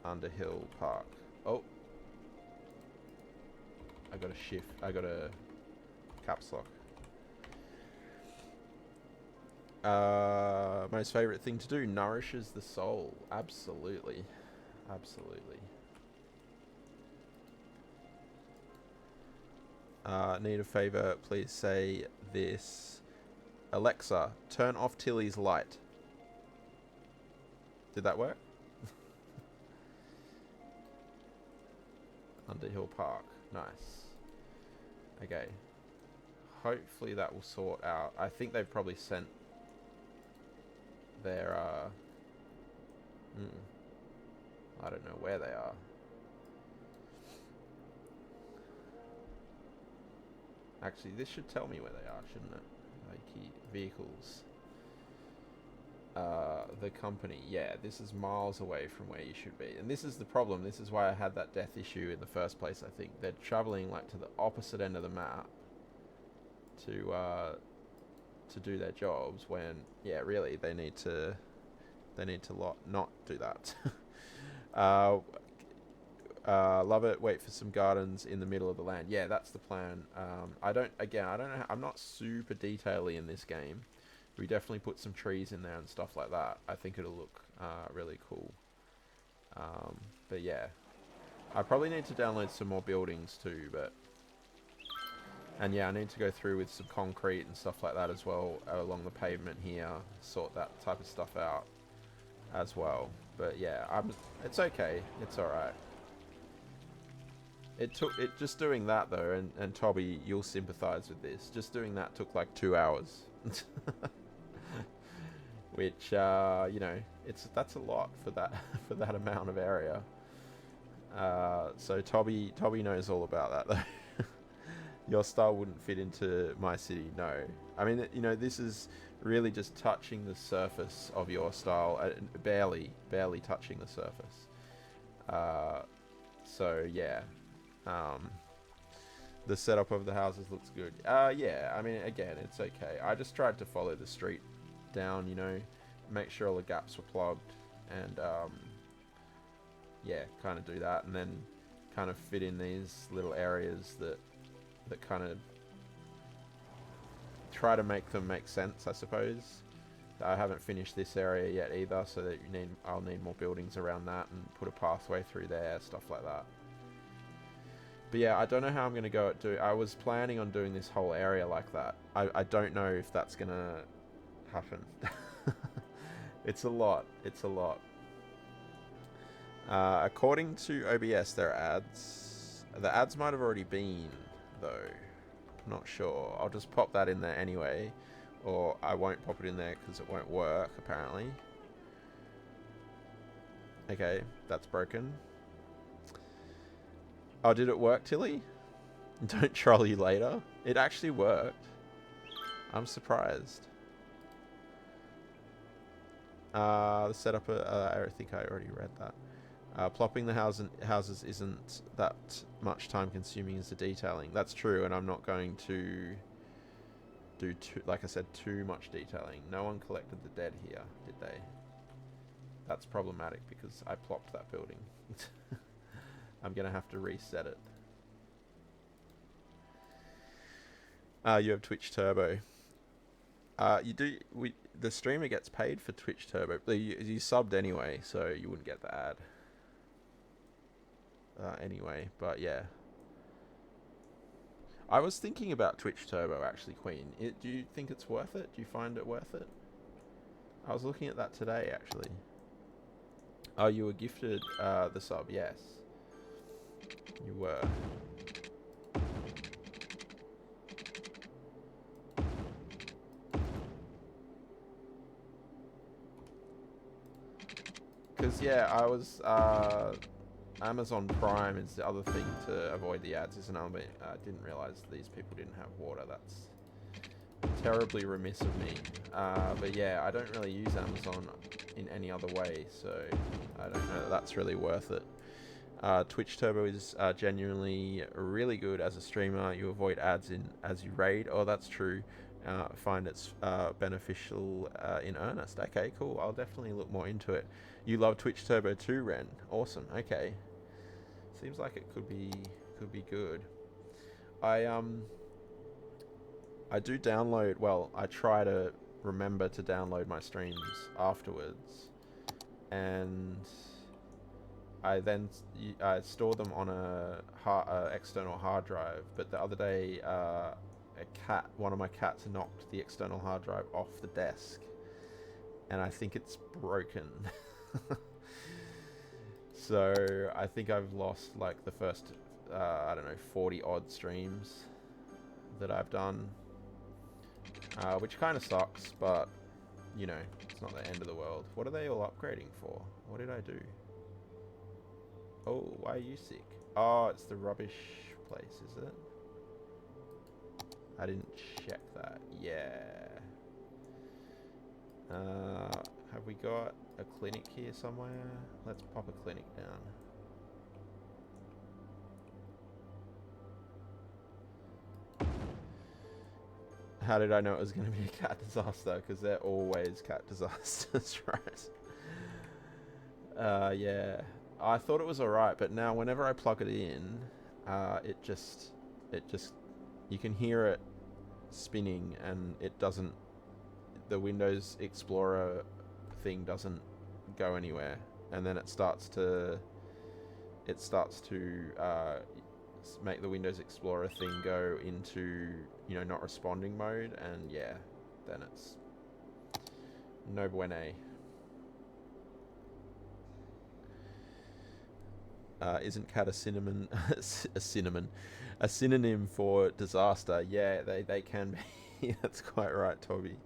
Underhill Park. Oh, I got a shift. I got a caps lock. Most favorite thing to do, nourishes the soul. Absolutely, absolutely. Need a favor? Please say this. Alexa, turn off Tilly's light. Did that work? Underhill Park. Nice. Okay. Hopefully that will sort out. I think they've probably sent their... I don't know where they are. Actually, this should tell me where they are, shouldn't it? Vehicles. The company. Yeah, this is miles away from where you should be. And this is the problem. This is why I had that death issue in the first place, I think. They're traveling, like, to the opposite end of the map to to do their jobs when, yeah, really they need to not do that. Love it. Wait for some gardens in the middle of the land. Yeah, that's the plan. I don't know. I'm not super detaily in this game. We definitely put some trees in there and stuff like that. I think it'll look really cool. But yeah, I probably need to download some more buildings too. And yeah, I need to go through with some concrete and stuff like that as well along the pavement here. Sort that type of stuff out as well. But yeah, it's okay. It's all right. It just doing that though, and Toby, you'll sympathize with this. Just doing that took like 2 hours, which you know, that's a lot for that for that amount of area. So Toby knows all about that though. Your style wouldn't fit into my city, no. I mean, you know, this is really just touching the surface of your style, barely touching the surface. So yeah. The setup of the houses looks good. Yeah, I mean, again, it's okay. I just tried to follow the street down, you know, make sure all the gaps were plugged, and yeah, kind of do that, and then kind of fit in these little areas that kind of try to make them make sense, I suppose. I haven't finished this area yet either, so that I'll need more buildings around that and put a pathway through there, stuff like that. But yeah, I don't know how I'm going to I was planning on doing this whole area like that. I don't know if that's going to happen. It's a lot. It's a lot. According to OBS, there are ads. The ads might have already been, though. I'm not sure. I'll just pop that in there anyway. Or I won't pop it in there because it won't work, apparently. Okay, that's broken. Oh, did it work, Tilly? Don't troll you later. It actually worked. I'm surprised. The setup, I think I already read that. Plopping the houses isn't that much time consuming as the detailing. That's true, and I'm not going to do, like I said, too much detailing. No one collected the dead here, did they? That's problematic because I plopped that building. I'm going to have to reset it. You have Twitch Turbo. You do. The streamer gets paid for Twitch Turbo. You subbed anyway, so you wouldn't get the ad. Anyway, but yeah. I was thinking about Twitch Turbo actually, Queen. Do you think it's worth it? Do you find it worth it? I was looking at that today actually. Oh, you were gifted the sub, yes. You were. Because, yeah, I was, Amazon Prime is the other thing to avoid the ads, isn't it? I didn't realize these people didn't have water. That's terribly remiss of me. But yeah, I don't really use Amazon in any other way, so I don't know that that's really worth it. Twitch Turbo is genuinely really good as a streamer. You avoid ads as you raid. Oh, that's true. Find it's beneficial in earnest. Okay, cool. I'll definitely look more into it. You love Twitch Turbo too, Ren. Awesome. Okay. Seems like it could be good. I do download. Well, I try to remember to download my streams afterwards, and I then store them on a external hard drive. But the other day, one of my cats knocked the external hard drive off the desk, and I think it's broken. So I think I've lost like the first, I don't know, 40 odd streams that I've done, which kind of sucks, but you know, it's not the end of the world. What are they all upgrading for? What did I do? Oh, why are you sick? Oh, it's the rubbish place, is it? I didn't check that. Yeah. Have we got a clinic here somewhere? Let's pop a clinic down. How did I know it was going to be a cat disaster? Because they're always cat disasters, right? Yeah. I thought it was alright, but now whenever I plug it in, it just, you can hear it spinning, and it doesn't, the Windows Explorer thing doesn't go anywhere, and then it starts to make the Windows Explorer thing go into, you know, not responding mode, and yeah, then it's no bueno. Isn't cat a cinnamon a synonym for disaster? Yeah, they can be. That's quite right, Toby.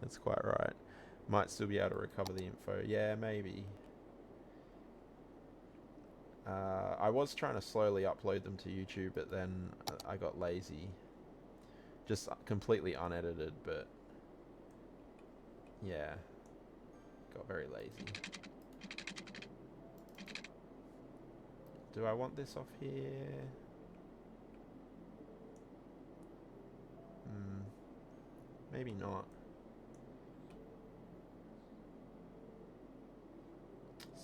That's quite right. Might still be able to recover the info. Yeah, maybe. I was trying to slowly upload them to YouTube, but then I got lazy. Just completely unedited, but yeah, got very lazy. Do I want this off here? Maybe not.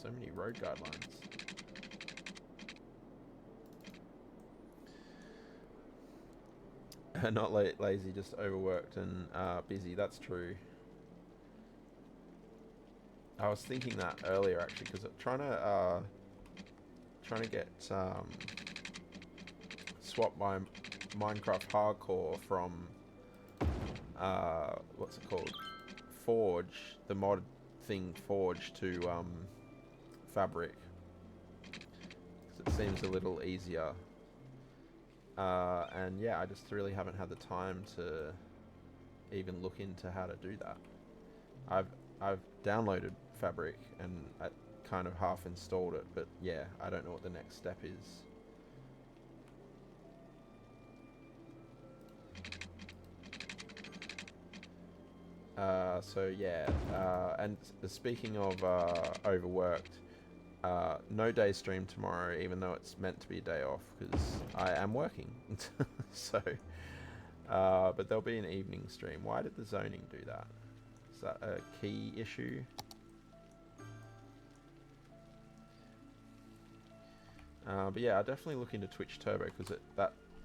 So many road guidelines. Not lazy, just overworked and busy. That's true. I was thinking that earlier actually, because trying to get swap my Minecraft Hardcore from what's it called, Forge, the mod thing Forge, to Fabric, because it seems a little easier. And yeah, I just really haven't had the time to even look into how to do that. I've downloaded Fabric and I kind of half installed it, but yeah, I don't know what the next step is. So yeah, and speaking of overworked, no day stream tomorrow, even though it's meant to be a day off, because I am working. So, but there'll be an evening stream. Why did the zoning do that? Is that a key issue? But yeah, I'll definitely look into Twitch Turbo, because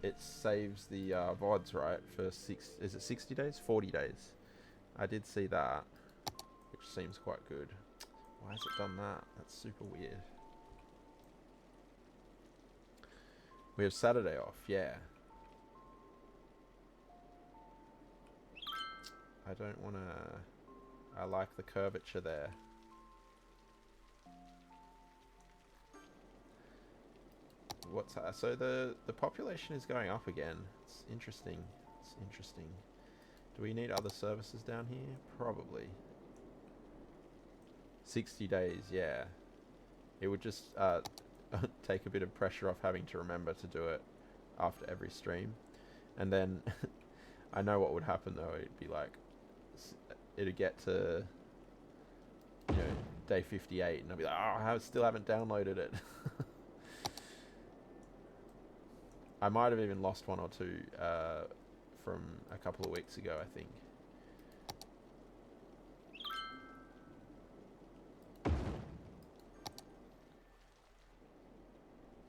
it saves the VODs, right, for is it 60 days? 40 days. I did see that, which seems quite good. Why has it done that? That's super weird. We have Saturday off, yeah. I don't want to... I like the curvature there. What's that? So the population is going up again. It's interesting. It's interesting. Do we need other services down here? Probably. 60 days, yeah. It would just take a bit of pressure off having to remember to do it after every stream. And then I know what would happen though. It'd be like, it'd get to, you know, day 58 and I'd be like, oh, I still haven't downloaded it. I might have even lost one or two from a couple of weeks ago, I think.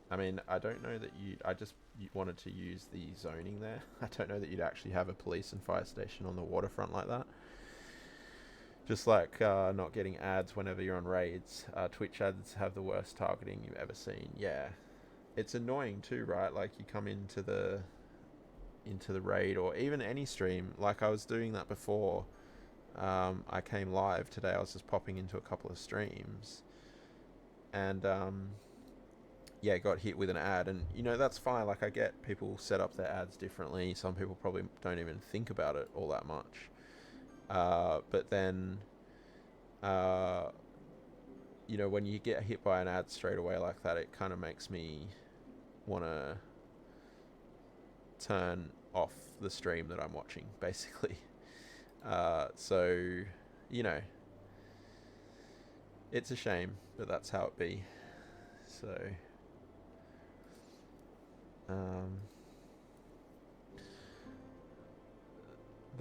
I mean, I don't know that I just wanted to use the zoning there. I don't know that you'd actually have a police and fire station on the waterfront like that. Just like not getting ads whenever you're on raids. Twitch ads have the worst targeting you've ever seen. Yeah. It's annoying too, right? Like you come into the raid or even any stream. Like I was doing that before I came live today. I was just popping into a couple of streams. And yeah, got hit with an ad, and you know, that's fine. Like I get people set up their ads differently. Some people probably don't even think about it all that much. But then, you know, when you get hit by an ad straight away like that, it kind of makes me want to turn off the stream that I'm watching, basically. So, you know, it's a shame, but that's how it be. So...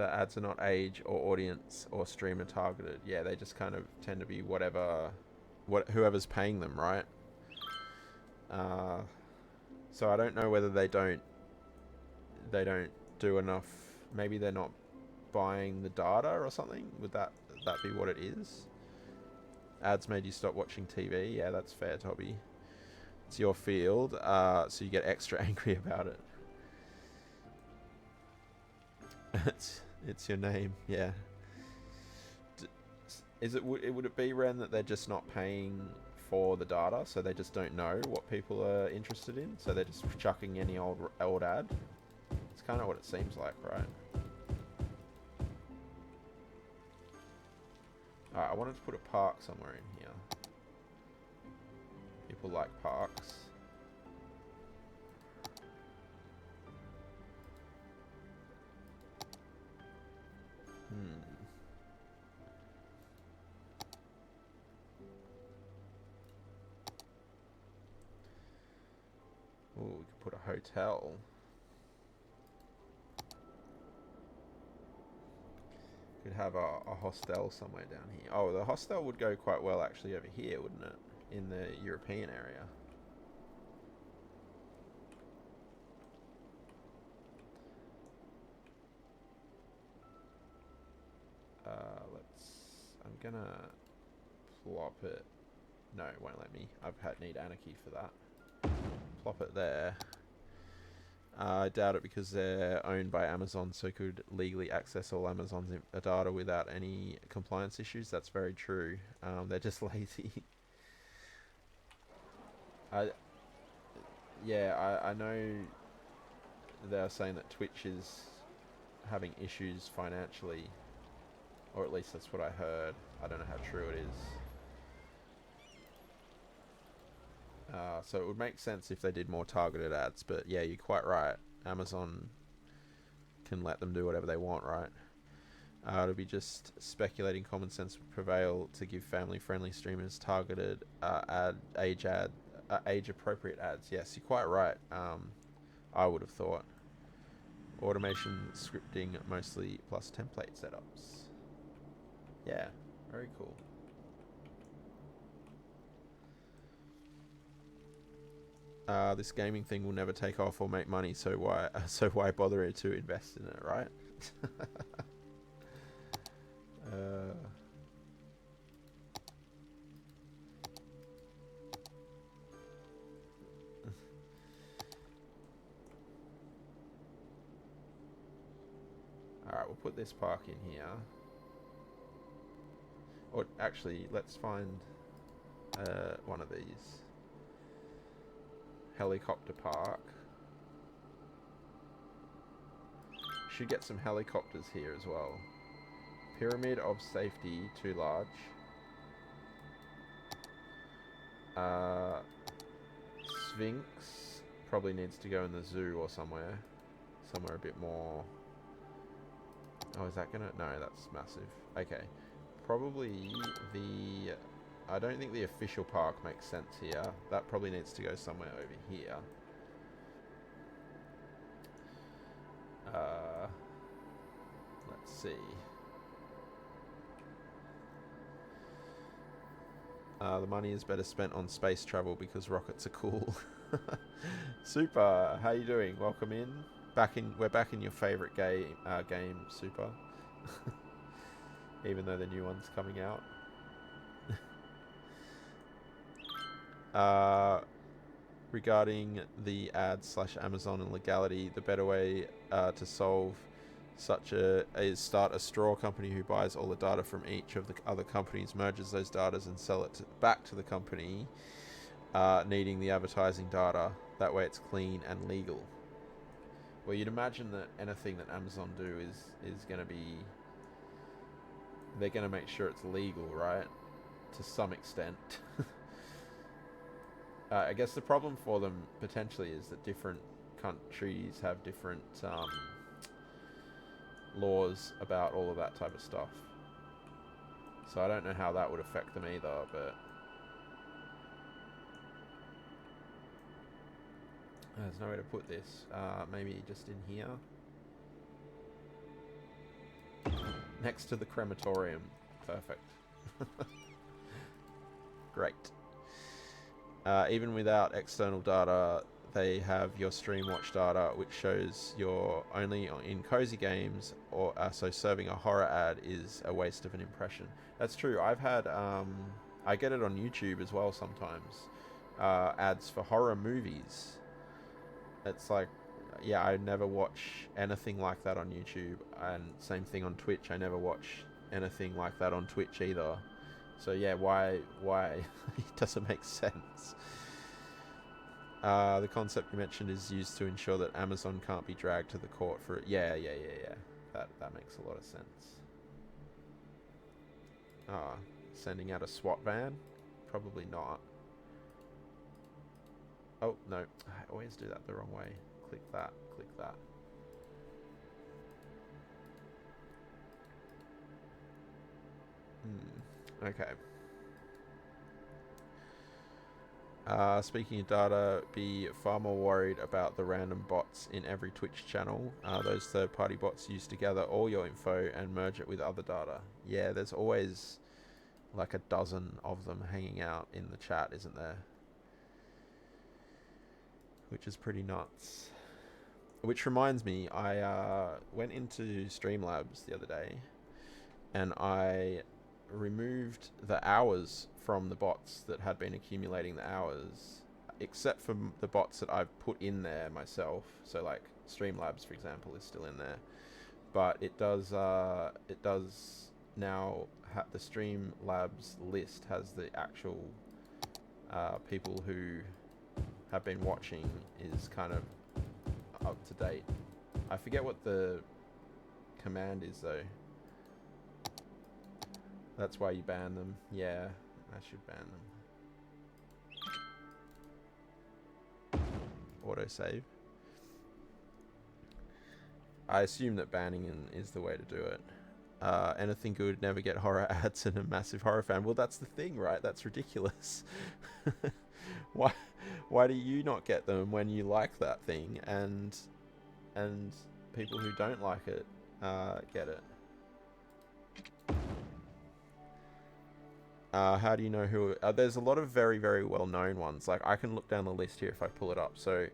the ads are not age or audience or streamer targeted. Yeah, they just kind of tend to be whoever's paying them, right? So I don't know whether they don't do enough. Maybe they're not buying the data or something. Would that be what it is? Ads made you stop watching TV. Yeah, that's fair, Toby. It's your field, so you get extra angry about it. It's your name. Yeah. Would it be, Ren, that they're just not paying for the data, so they just don't know what people are interested in, so they're just chucking any old ad? It's kind of what it seems like, right? Alright, I wanted to put a park somewhere in here. People like parks. Oh, we could put a hotel. Could have a hostel somewhere down here. Oh, the hostel would go quite well actually over here, wouldn't it? In the European area. I'm gonna plop it. No, it won't let me. Need anarchy for that. Plop it there. I doubt it because they're owned by Amazon, so could legally access all Amazon's data without any compliance issues. That's very true. They're just lazy. I know they're saying that Twitch is having issues financially, or at least that's what I heard. I don't know how true it is. So it would make sense if they did more targeted ads, but yeah, you're quite right. Amazon can let them do whatever they want, right? It'll be just speculating. Common sense would prevail to give family-friendly streamers targeted age-appropriate ads. Yes, you're quite right. I would have thought. Automation, scripting, mostly, plus template setups. Yeah, very cool. This gaming thing will never take off or make money, so why bother to invest in it, right? Alright, we'll put this park in here. Or actually, let's find one of these. Helicopter park. Should get some helicopters here as well. Pyramid of safety, too large. Sphinx probably needs to go in the zoo or somewhere. Somewhere a bit more... Oh, is that gonna... No, that's massive. Okay. Probably the... I don't think the official park makes sense here. That probably needs to go somewhere over here. Let's see. The money is better spent on space travel because rockets are cool. Super, how you doing? Welcome in. We're back in your favorite game, Super. Even though the new one's coming out. Regarding the ads / Amazon and legality, the better way to solve is start a straw company who buys all the data from each of the other companies, merges those data and sell it back to the company needing the advertising data. That way it's clean and legal. Well, you'd imagine that anything that Amazon do is going to be... They're going to make sure it's legal, right? To some extent. I guess the problem for them potentially is that different countries have different laws about all of that type of stuff. So I don't know how that would affect them either, but... There's no way to put this. Maybe just in here. Next to the crematorium. Perfect. Great. Even without external data, they have your stream watch data, which shows you're only in cozy games, or so serving a horror ad is a waste of an impression. That's true. I've had I get it on YouTube as well sometimes. Ads for horror movies. It's like, yeah, I never watch anything like that on YouTube, and same thing on Twitch. I never watch anything like that on Twitch either. So yeah, why it doesn't make sense. The concept you mentioned is used to ensure that Amazon can't be dragged to the court for it. Yeah. That makes a lot of sense. Sending out a SWAT van? Probably not. Oh, no. I always do that the wrong way. Click that. Click that. Okay. Speaking of data, be far more worried about the random bots in every Twitch channel. Those third-party bots use to gather all your info and merge it with other data. Yeah, there's always like a dozen of them hanging out in the chat, isn't there? Which is pretty nuts. Which reminds me, I went into Streamlabs the other day and I removed the hours from the bots that had been accumulating the hours, except for the bots that I've put in there myself. So like Streamlabs, for example, is still in there, but it does now the Streamlabs list has the actual people who have been watching is kind of up to date. I forget what the command is though. That's why you ban them. Yeah, I should ban them. Autosave. I assume that banning is the way to do it. Anything good, never get horror ads, and a massive horror fan. Well, that's the thing, right? That's ridiculous. Why do you not get them when you like that thing, and people who don't like it get it? How do you know who... there's a lot of very, very well-known ones. Like, I can look down the list here if I pull it up. So,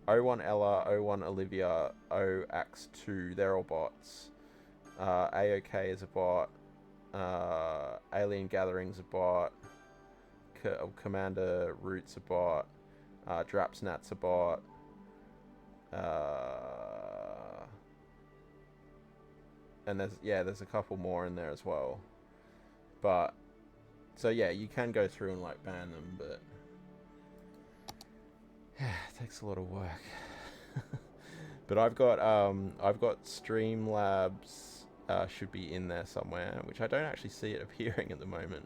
O1 Ella, O1 Olivia, OAX2, they're all bots. AOK is a bot. Alien Gathering's a bot. Commander Root's a bot. Drapsnat's a bot. And there's a couple more in there as well. But... So yeah, you can go through and like ban them, but yeah, it takes a lot of work. But I've got Streamlabs should be in there somewhere, which I don't actually see it appearing at the moment.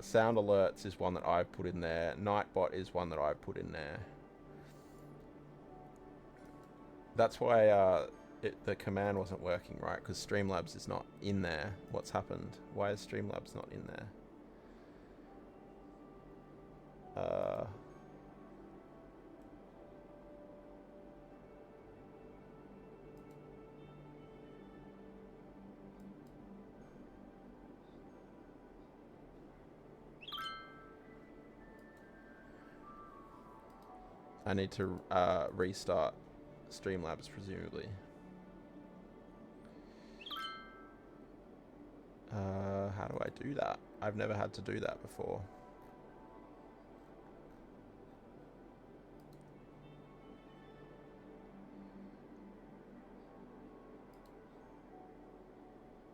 Sound Alerts is one that I've put in there. Nightbot is one that I've put in there. That's why the command wasn't working right, because Streamlabs is not in there. What's happened? Why is Streamlabs not in there? I need to restart Streamlabs, presumably. How do I do that? I've never had to do that before.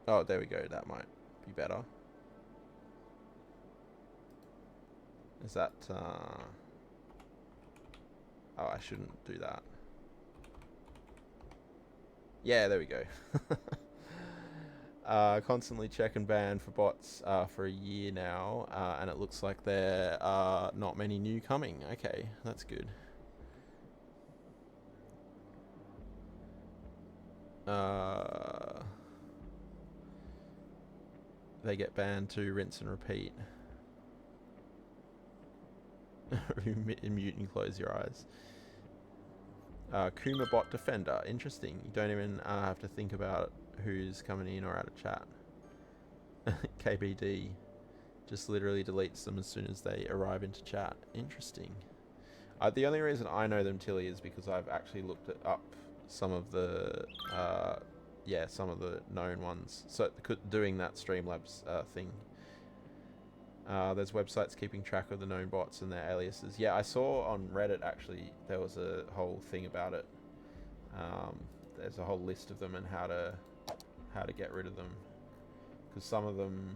Oh, there we go. That might be better. Is that... Oh, I shouldn't do that. Yeah, there we go. Constantly check and ban for bots for a year now, and it looks like there are not many new coming. Okay, that's good. They get banned to rinse and repeat. Mute and close your eyes. Kuma bot defender. Interesting. You don't even have to think about who's coming in or out of chat. KBD just literally deletes them as soon as they arrive into chat. Interesting. The only reason I know them, Tilly, is because I've actually looked up some of the some of the known ones. So doing that Streamlabs thing. There's websites keeping track of the known bots and their aliases. Yeah, I saw on Reddit actually there was a whole thing about it. There's a whole list of them and how to get rid of them. Because some of them,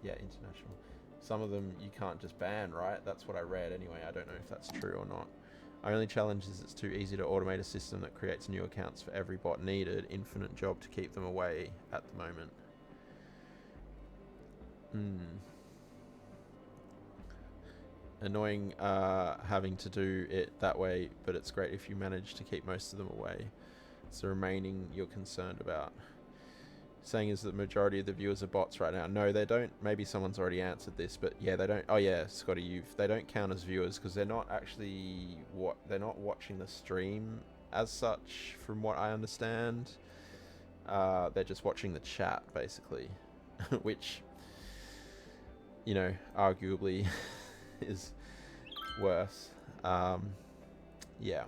international. Some of them you can't just ban, right? That's what I read anyway. I don't know if that's true or not. Our only challenge is it's too easy to automate a system that creates new accounts for every bot needed. Infinite job to keep them away at the moment. Annoying having to do it that way, but it's great if you manage to keep most of them away. It's the remaining you're concerned about. Saying is that the majority of the viewers are bots right now. No, they don't. Maybe someone's already answered this, but yeah, they don't. Oh yeah, Scotty, they don't count as viewers because they're not actually they're not watching the stream as such, from what I understand. They're just watching the chat basically, which, you know, arguably is worse. Yeah.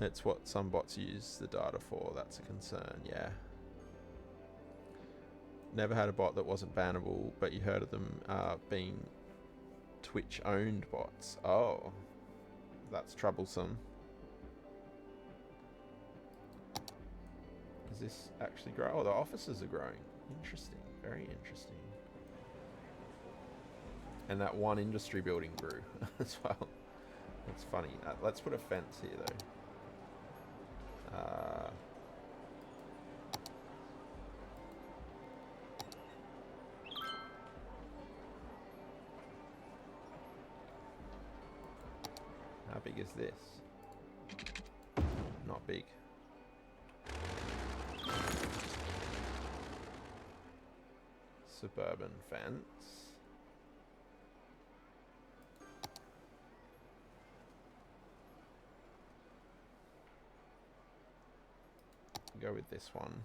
It's what some bots use the data for. That's a concern, yeah. Never had a bot that wasn't bannable, but you heard of them being Twitch-owned bots. Oh, that's troublesome. Is this actually grow? Oh, the offices are growing. Interesting, very interesting. And that one industry building grew as well. That's funny. Let's put a fence here, though. How big is this? Not big. Suburban fence. Go with this one.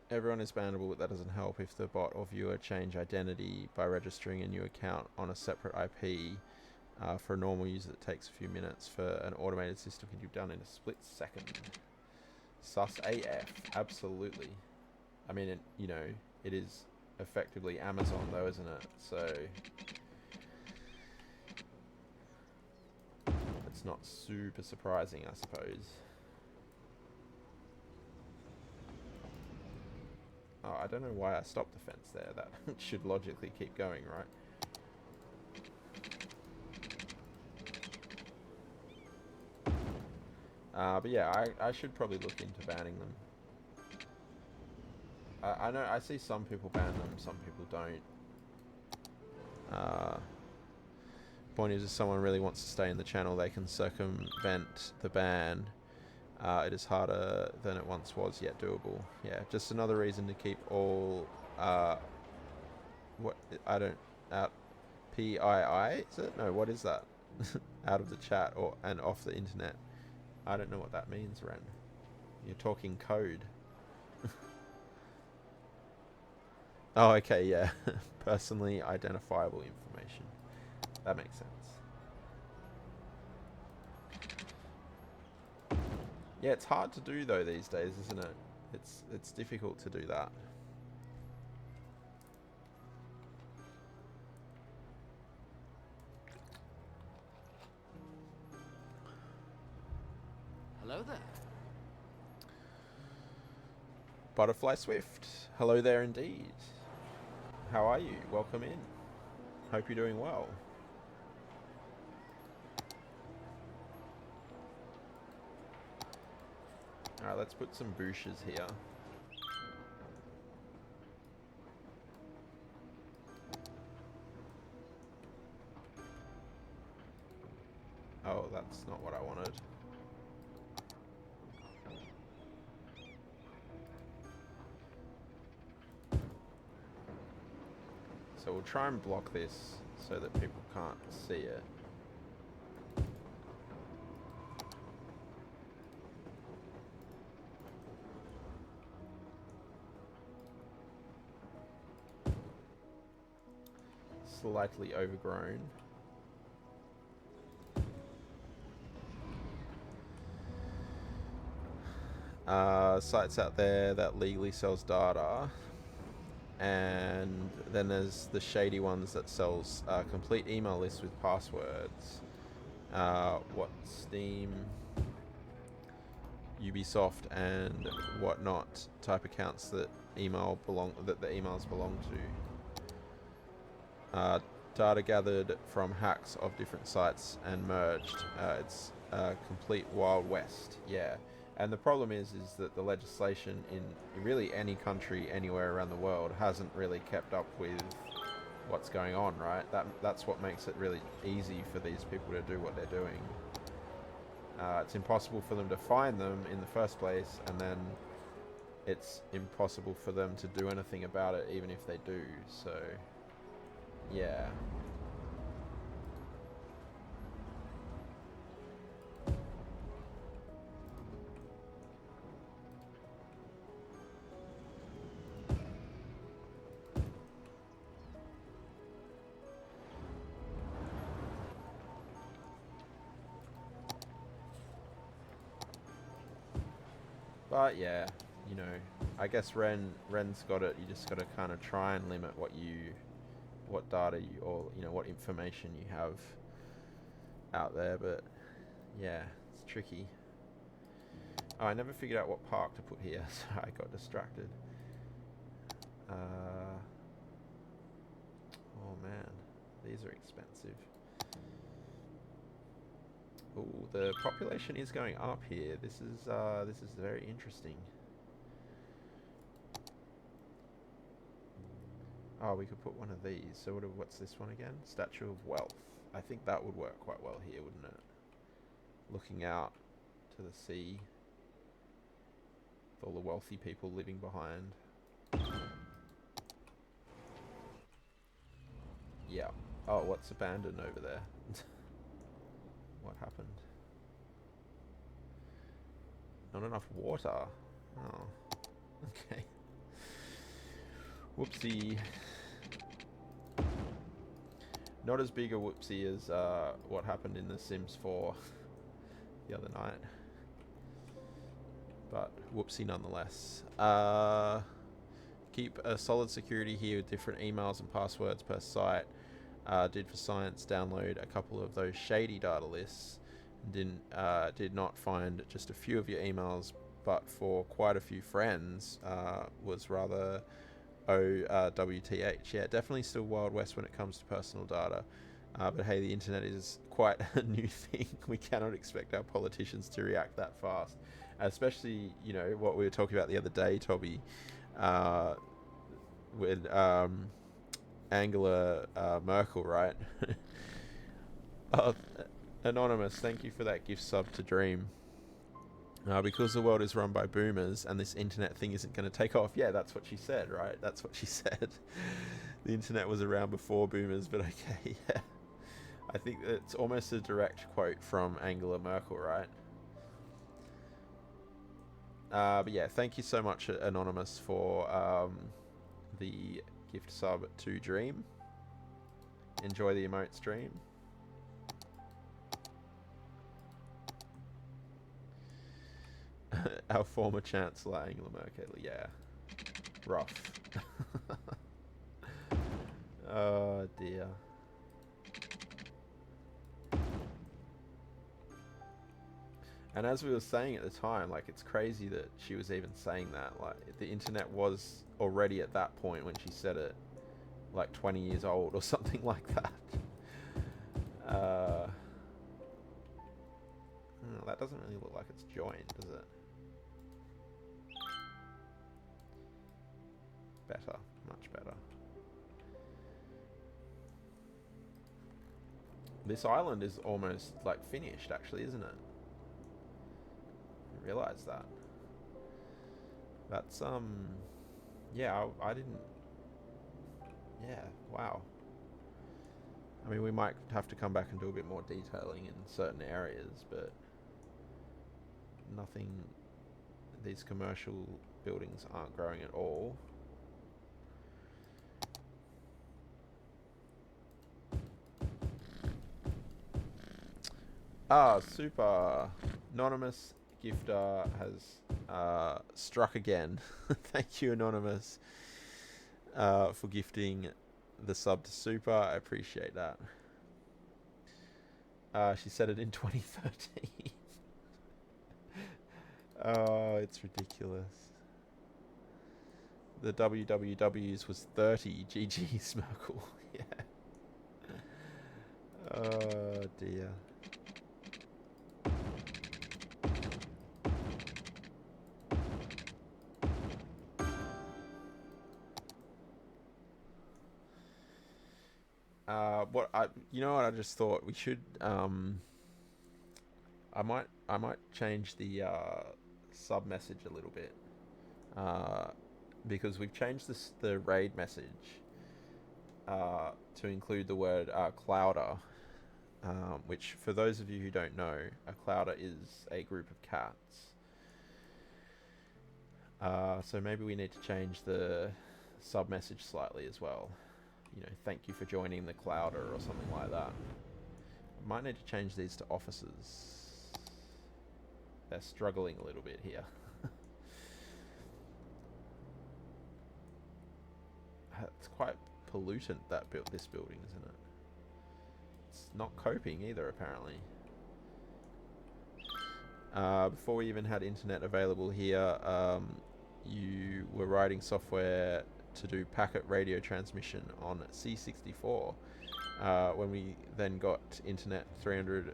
Everyone is bannable, but that doesn't help if the bot or viewer change identity by registering a new account on a separate IP. For a normal user, it takes a few minutes. For an automated system, can be done in a split second. Sus AF, absolutely. I mean, it is effectively Amazon, though, isn't it? So it's not super surprising, I suppose. Oh, I don't know why I stopped the fence there. That should logically keep going, right? But yeah, I should probably look into banning them. I know I see some people ban them, some people don't. Point is, if someone really wants to stay in the channel, they can circumvent the ban. It is harder than it once was, yet doable. Yeah, just another reason to keep all PII, is it? No, what is that? Out of the chat and off the internet. I don't know what that means, Ren. You're talking code. Oh, okay, yeah. Personally identifiable information. That makes sense. Yeah, it's hard to do though these days, isn't it? It's difficult to do that. Hello there. Butterfly Swift. Hello there indeed. How are you? Welcome in. Hope you're doing well. Alright, let's put some bushes here. Oh, that's not what I wanted. So we'll try and block this so that people can't see it. slightly overgrown. Sites out there that legally sells data, and then there's the shady ones that sells complete email lists with passwords. What Steam, Ubisoft, and whatnot type accounts that the emails belong to. Data gathered from hacks of different sites and merged. It's a complete Wild West. Yeah. And the problem is that the legislation in really any country anywhere around the world hasn't really kept up with what's going on, right? That's what makes it really easy for these people to do what they're doing. It's impossible for them to find them in the first place, and then it's impossible for them to do anything about it, even if they do. So, yeah. But yeah, you know, I guess Ren's got it. You just got to kind of try and limit what data you, or you know, what information you have out there. But yeah, it's tricky. Oh, I never figured out what park to put here, so I got distracted. Oh man, these are expensive. Ooh, the population is going up here. This is very interesting. Oh, we could put one of these. So what's this one again? Statue of Wealth. I think that would work quite well here, wouldn't it? Looking out to the sea. With all the wealthy people living behind. Yeah. Oh, what's abandoned over there? What happened? Not enough water. Oh. Okay. Whoopsie. Not as big a whoopsie as what happened in The Sims 4 the other night. But whoopsie nonetheless. Keep a solid security here with different emails and passwords per site. Did for science download a couple of those shady data lists. Did not find just a few of your emails, but for quite a few friends was rather WTH. Yeah, definitely still Wild West when it comes to personal data. But hey, the internet is quite a new thing. We cannot expect our politicians to react that fast. Especially, you know, what we were talking about the other day, Toby, with Angela Merkel, right? Oh, Anonymous, thank you for that gift sub to Dream. Because the world is run by boomers and this internet thing isn't going to take off. Yeah, that's what she said, right? That's what she said. The internet was around before boomers, but okay, yeah. I think it's almost a direct quote from Angela Merkel, right? But yeah, thank you so much, Anonymous, for the gift sub to Dream. Enjoy the emote stream. Our former Chancellor, Angela Merkel. Yeah. Rough. Oh dear. And as we were saying at the time, like, it's crazy that she was even saying that. Like, the internet was already at that point when she said it, like 20 years old or something like that. That doesn't really look like it's joined, does it? Better, much better. This island is almost like finished, actually, isn't it? I realized that. That's yeah, I didn't. Yeah, wow. I mean, we might have to come back and do a bit more detailing in certain areas, but nothing. These commercial buildings aren't growing at all. Ah, super. Anonymous gifter has struck again. Thank you, Anonymous, for gifting the sub to Super. I appreciate that. She said it in 2013. Oh, it's ridiculous. The WWWs was 30. GG Smirkle. Yeah. Oh dear. You know what I just thought we should I might change the sub message a little bit, because we've changed the raid message to include the word clouder, which for those of you who don't know, a clouder is a group of cats. So maybe we need to change the sub message slightly as well. You know, thank you for joining the clouder or something like that. I might need to change these to officers. They're struggling a little bit here. It's quite pollutant, this building, isn't it? It's not coping either, apparently. Before we even had internet available here, you were writing software to do packet radio transmission on C64. When we then got internet 300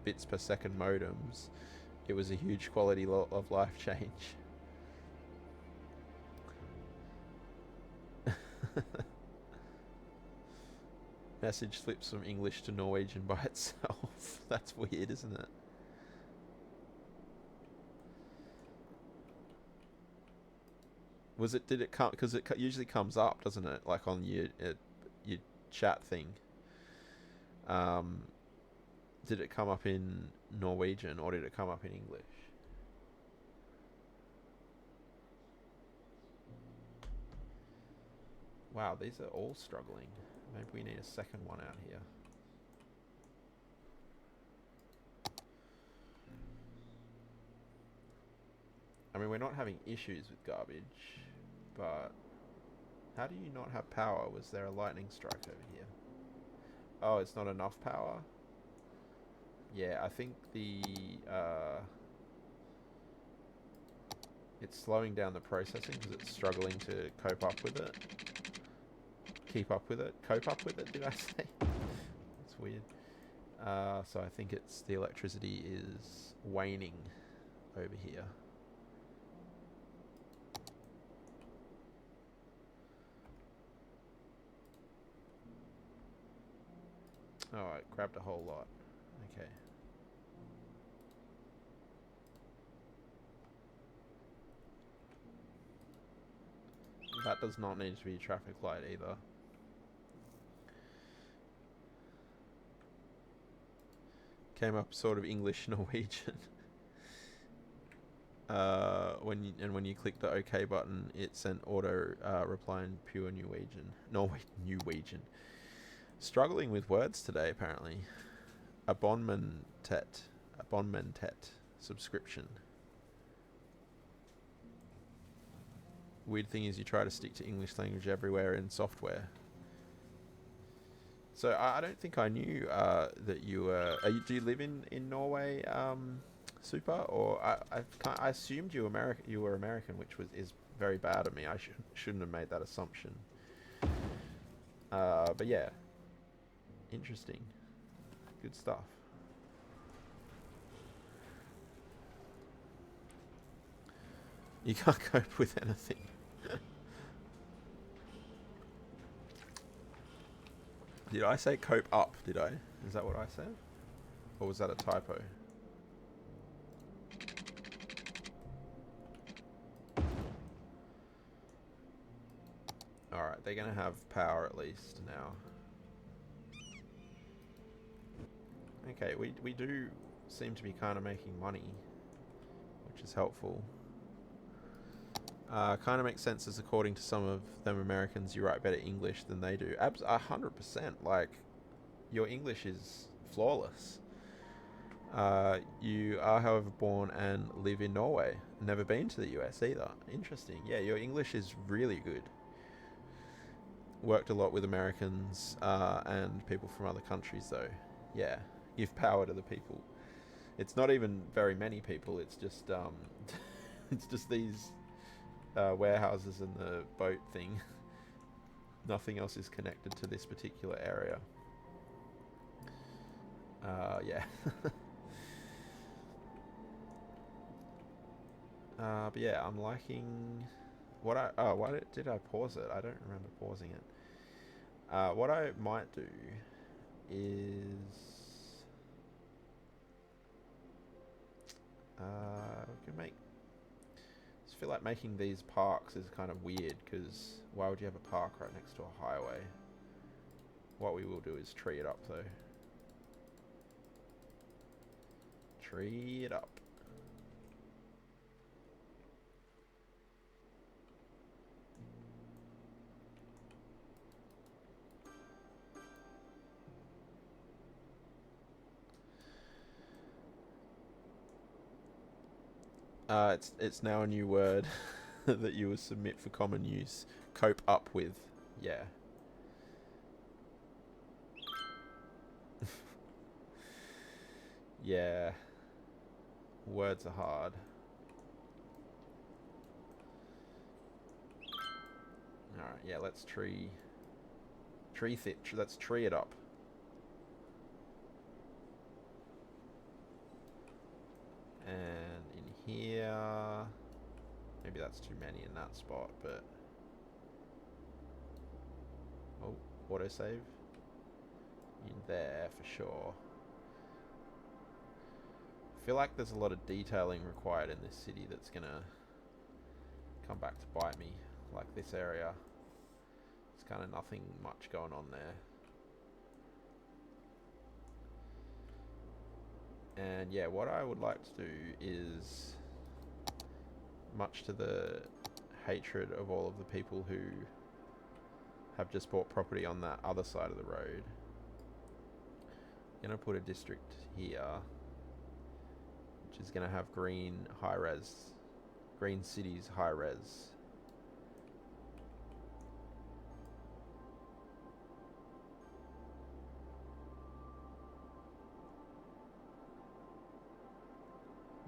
bits per second modems, it was a huge quality of life change. Message flips from English to Norwegian by itself. That's weird, isn't it? Did it come, because it usually comes up, doesn't it, like on your chat thing. Did it come up in Norwegian or did it come up in English? Wow, these are all struggling. Maybe we need a second one out here. I mean, we're not having issues with garbage, but how do you not have power? Was there a lightning strike over here? Oh, it's not enough power? Yeah, I think it's slowing down the processing because it's struggling to cope up with it. Keep up with it? Cope up with it, did I say? That's weird. So I think the electricity is waning over here. Oh, it grabbed a whole lot. Okay. That does not need to be a traffic light either. Came up sort of English Norwegian. When you click the OK button, it sent auto reply in pure Norwegian. Struggling with words today, apparently. Abonnementet subscription. Weird thing is you try to stick to English language everywhere in software. So I don't think I knew that you were... do you live in Norway, Super? Or I assumed you were American, which is very bad of me. I shouldn't have made that assumption. But yeah. Interesting. Good stuff. You can't cope with anything. Did I say cope up, did I? Is that what I said? Or was that a typo? Alright, they're gonna have power at least now. Okay, we do seem to be kind of making money, which is helpful. Kind of makes sense, as according to some of them Americans, you write better English than they do. 100%. Like, your English is flawless. You are, however, born and live in Norway. Never been to the US either. Interesting. Yeah, your English is really good. Worked a lot with Americans and people from other countries, though. Yeah, give power to the people. It's not even very many people. It's just it's just these warehouses and the boat thing. Nothing else is connected to this particular area. Yeah. But yeah, I'm liking what why did I pause it? I don't remember pausing it. What I might do is we can make. I just feel like making these parks is kind of weird because why would you have a park right next to a highway? What we will do is tree it up though. Tree it up. It's now a new word that you will submit for common use. Cope up with. Yeah. Yeah. Words are hard. Alright, yeah, let's let's tree it up. And in here, maybe that's too many in that spot, but oh, autosave in there for sure. I feel like there's a lot of detailing required in this city that's gonna come back to bite me, like this area. There's kind of nothing much going on there. And yeah, what I would like to do is, much to the hatred of all of the people who have just bought property on that other side of the road, I'm going to put a district here, which is going to have green high-res, green cities high-res.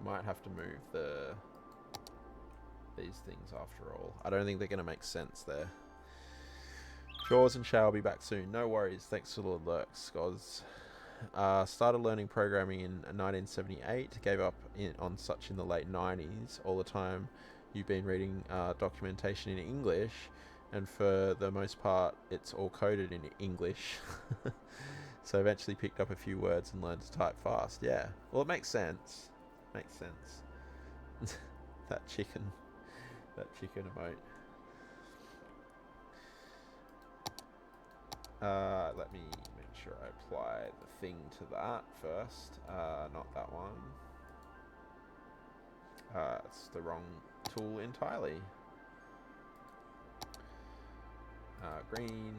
Might have to move these things after all. I don't think they're going to make sense there. Jaws and Shao will be back soon. No worries. Thanks for the alert, Scoz. Started learning programming in 1978. Gave up on such in the late 90s. All the time you've been reading documentation in English, and for the most part it's all coded in English. So eventually picked up a few words and learned to type fast. Yeah. Well, it makes sense. Makes sense. That chicken emote. Let me make sure I apply the thing to that first. Not that one. It's the wrong tool entirely. Green.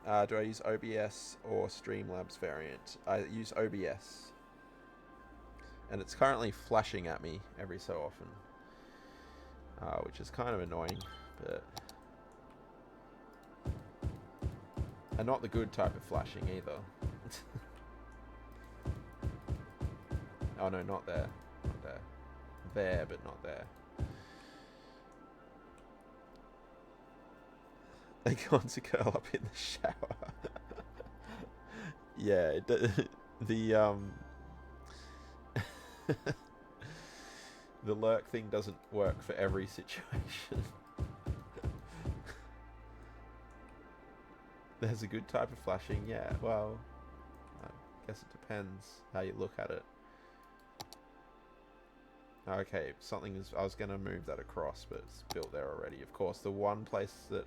Do I use OBS or Streamlabs variant? I use OBS. And it's currently flashing at me every so often. Which is kind of annoying, but... And not the good type of flashing either. Oh no, not there. Not there. There, but not there. They go on to curl up in the shower. Yeah, the lurk thing doesn't work for every situation. There's a good type of flashing, yeah, well, I guess it depends how you look at it. Okay, I was going to move that across, but it's built there already. Of course, the one place that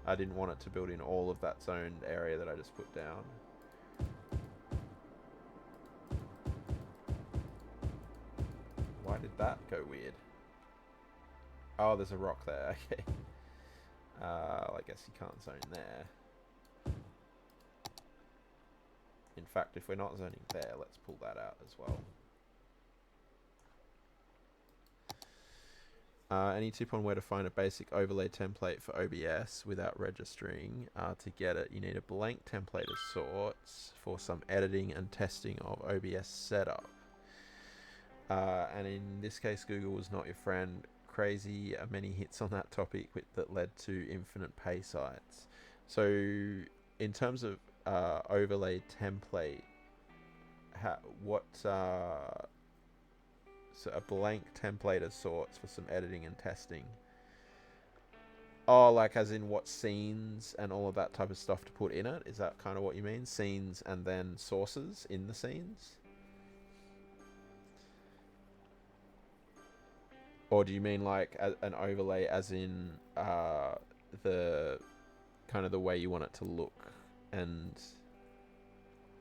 I didn't want it to build in all of that zoned area that I just put down. Why did that go weird? Oh, there's a rock there, okay. I guess you can't zone there. In fact, if we're not zoning there, let's pull that out as well. Any tip on where to find a basic overlay template for OBS without registering? To get it, you need a blank template of sorts for some editing and testing of OBS setup. And in this case, Google was not your friend. Crazy many hits on that topic that led to infinite pay sites. So in terms of overlay template, so a blank template of sorts for some editing and testing. Oh, like as in what scenes and all of that type of stuff to put in it? Is that kind of what you mean? Scenes and then sources in the scenes? Or do you mean like an overlay as in the kind of the way you want it to look, and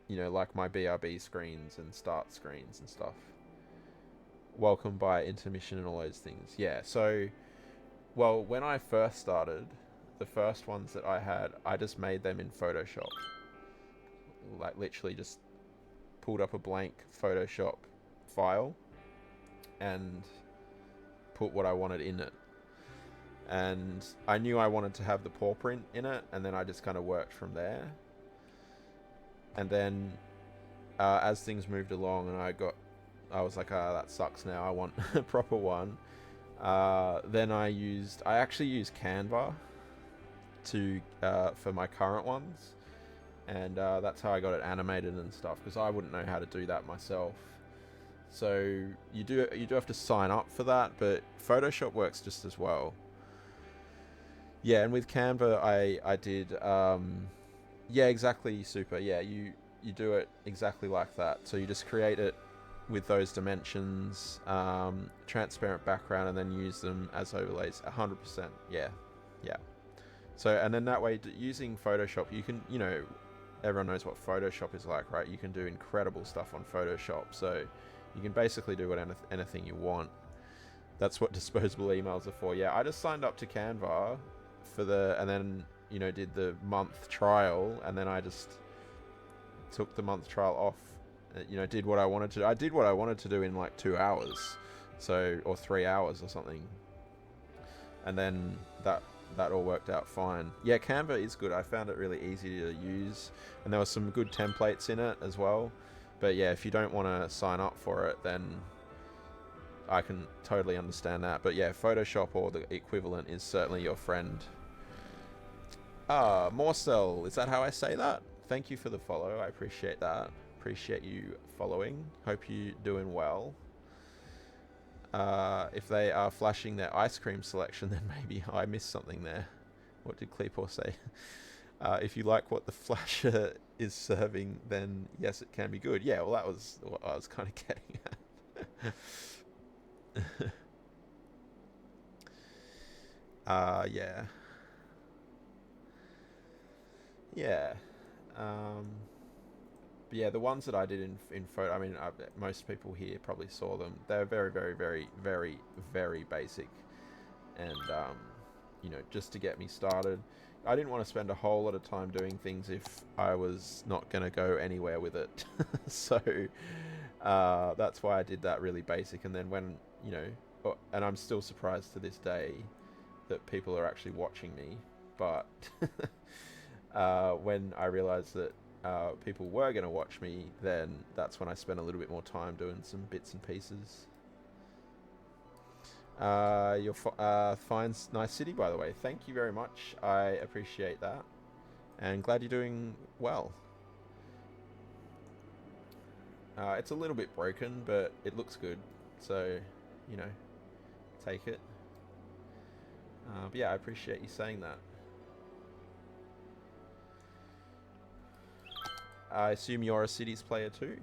you know, like my BRB screens and start screens and stuff? Welcome by intermission and all those things. Yeah, so well, when I first started, the first ones that I had, I just made them in Photoshop. Like literally just pulled up a blank Photoshop file and put what I wanted in it. And I knew I wanted to have the paw print in it, and then I just kind of worked from there. And then as things moved along and I was like, that sucks now, I want a proper one. Then I actually used Canva for my current ones, and that's how I got it animated and stuff, because I wouldn't know how to do that myself. So you do have to sign up for that, but Photoshop works just as well. Yeah, and with Canva I did yeah, exactly, super. Yeah, you do it exactly like that. So you just create it with those dimensions, transparent background, and then use them as overlays. 100%. Yeah. So, and then that way, using Photoshop, you can, you know, everyone knows what Photoshop is like, right? You can do incredible stuff on Photoshop. So you can basically do anything you want. That's what disposable emails are for. Yeah, I just signed up to Canva and then, you know, did the month trial, and then I just took the month trial off. You know, did what I wanted to. I did what I wanted to do in like 2 hours, or 3 hours or something, and then that all worked out fine. Yeah, Canva is good. I found it really easy to use, and there were some good templates in it as well. But yeah, if you don't want to sign up for it, then I can totally understand that. But yeah, Photoshop or the equivalent is certainly your friend. Morcel, is that how I say that? Thank you for the follow. I appreciate that. Appreciate you following. Hope you're doing well. If they are flashing their ice cream selection, then maybe I missed something there. What did Cleepor say? If you like what the flasher is serving, then yes, it can be good. Yeah, well, that was what I was kind of getting at. Yeah. But yeah, the ones that I did in photo, I mean, most people here probably saw them. They're very, very, very, very, very basic. And, you know, just to get me started. I didn't want to spend a whole lot of time doing things if I was not going to go anywhere with it. So, that's why I did that really basic. And then when, you know, and I'm still surprised to this day that people are actually watching me. But when I realized that people were going to watch me, then that's when I spent a little bit more time doing some bits and pieces. You're fine, nice city, by the way. Thank you very much. I appreciate that, and glad you're doing well. It's a little bit broken, but it looks good, so you know, take it. But yeah, I appreciate you saying that. I assume you're a Cities player too?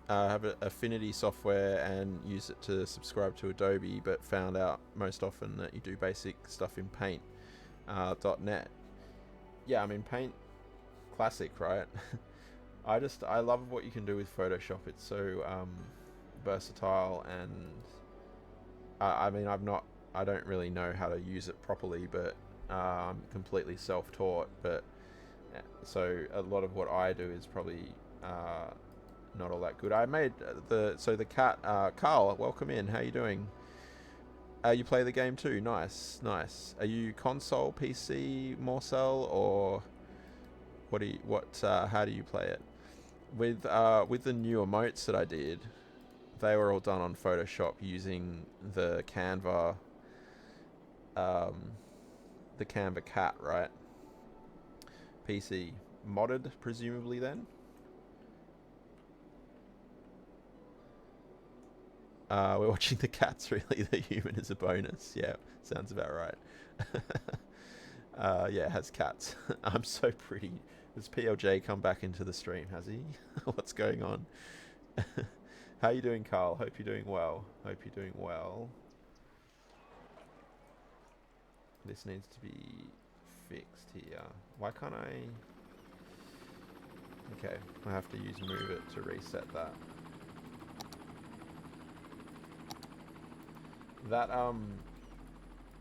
I have Affinity software and use it to subscribe to Adobe, but found out most often that you do basic stuff in Paint. .net. Yeah, I mean, Paint, classic, right? I love what you can do with Photoshop. It's so versatile, and I mean, I don't really know how to use it properly, but I'm completely self-taught. But so a lot of what I do is probably not all that good. I made the cat Carl. Welcome in. How you doing? You play the game too. Nice, nice. Are you console, PC, Morcell, or how do you play it? With the new emotes that I did, they were all done on Photoshop using the Canva cat, right? PC modded, presumably then. We're watching the cats, really. The human is a bonus. Yeah, sounds about right. Yeah, it has cats. I'm so pretty. Has PLJ come back into the stream, has he? What's going on? How you doing, Carl? Hope you're doing well. Hope you're doing well. This needs to be fixed here. Why can't I... Okay, I have to use move it to reset that.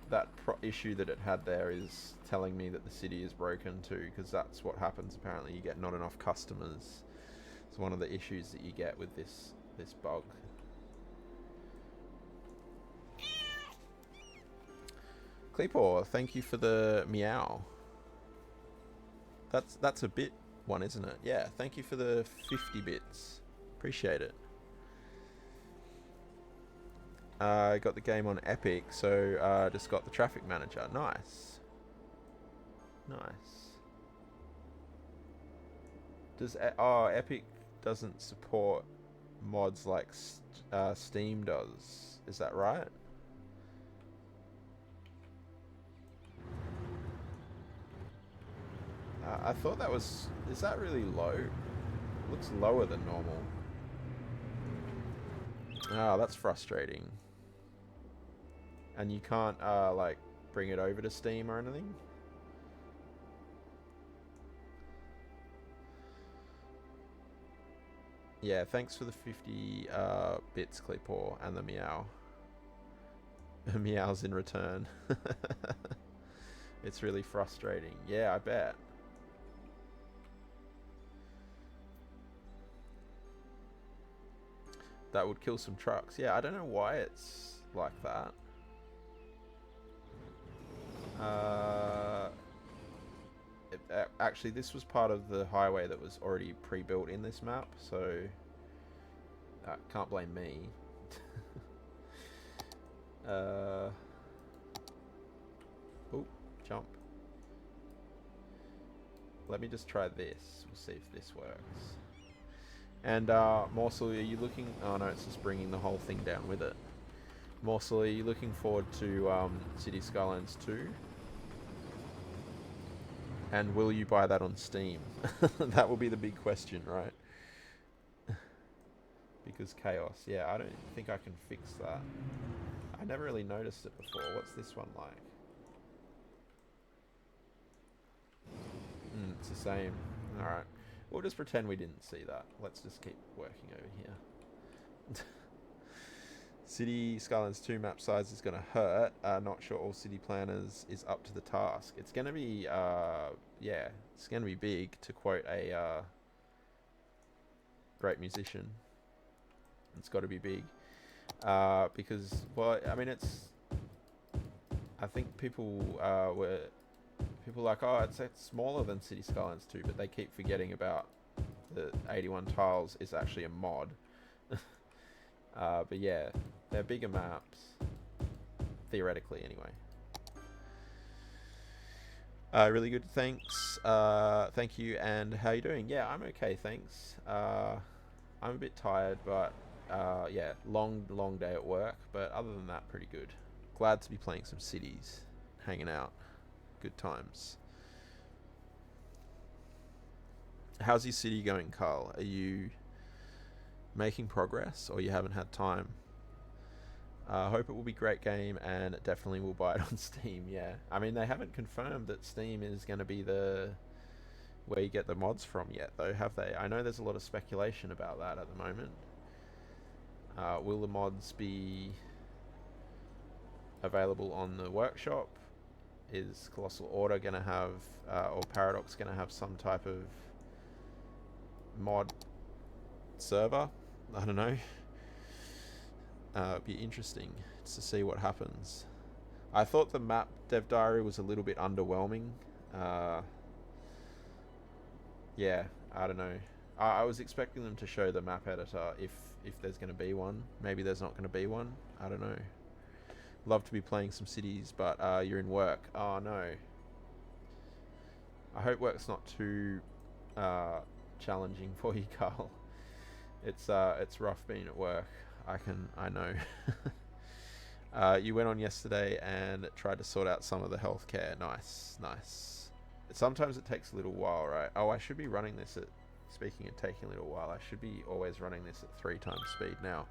That issue that it had there is telling me that the city is broken too, because that's what happens apparently. You get not enough customers. It's one of the issues that you get with this bug. Kleepor, thank you for the meow. That's a bit one, isn't it? Yeah, thank you for the 50 bits. Appreciate it. I got the game on Epic, so just got the traffic manager. Nice. Nice. Does Epic doesn't support mods like Steam does? Is that right? I thought that was... Is that really low? It looks lower than normal. Oh, that's frustrating. And you can't, like, bring it over to Steam or anything? Yeah, thanks for the 50 bits, Kleepor, and the meow. Meows in return. It's really frustrating. Yeah, I bet. That would kill some trucks. Yeah, I don't know why it's like that. Actually, this was part of the highway that was already pre-built in this map, so can't blame me. Oh, jump. Let me just try this. We'll see if this works. And Morsel, are you looking... Oh no, it's just bringing the whole thing down with it. Morsel, are you looking forward to City Skylines 2? And will you buy that on Steam? That will be the big question, right? Because chaos. Yeah, I don't think I can fix that. I never really noticed it before. What's this one like? It's the same. Alright. We'll just pretend we didn't see that. Let's just keep working over here. City Skylines 2 map size is going to hurt. Not sure all city planners is up to the task. It's going to be, yeah, it's going to be big, to quote a great musician. It's got to be big. Because, well, I mean, it's... I think people were... People are like, oh, it's smaller than City Skylines 2, but they keep forgetting about the 81 tiles is actually a mod. But yeah, they're bigger maps. Theoretically, anyway. Really good, thanks. Thank you, and how you doing? Yeah, I'm okay, thanks. I'm a bit tired, but yeah, long day at work. But other than that, pretty good. Glad to be playing some cities, hanging out. Good times. How's your city going, Carl? Are you making progress, or you haven't had time? Hope it will be a great game, and definitely will buy it on Steam. Yeah, I mean, they haven't confirmed that Steam is going to be the where you get the mods from yet, though, have they? I know there's a lot of speculation about that at the moment. Will the mods be available on the workshop? Is Colossal Order going to have, or Paradox going to have some type of mod server? I don't know. It'd be interesting to see what happens. I thought the map dev diary was a little bit underwhelming. Yeah, I don't know. I was expecting them to show the map editor if there's going to be one. Maybe there's not going to be one. I don't know. Love to be playing some cities, but you're in work. Oh no. I hope work's not too challenging for you, Carl. It's rough being at work. I know. You went on yesterday and tried to sort out some of the healthcare. Nice. Sometimes it takes a little while, right? Oh, I should be running this at, speaking of taking a little while, I should be always running this at 3 times speed now.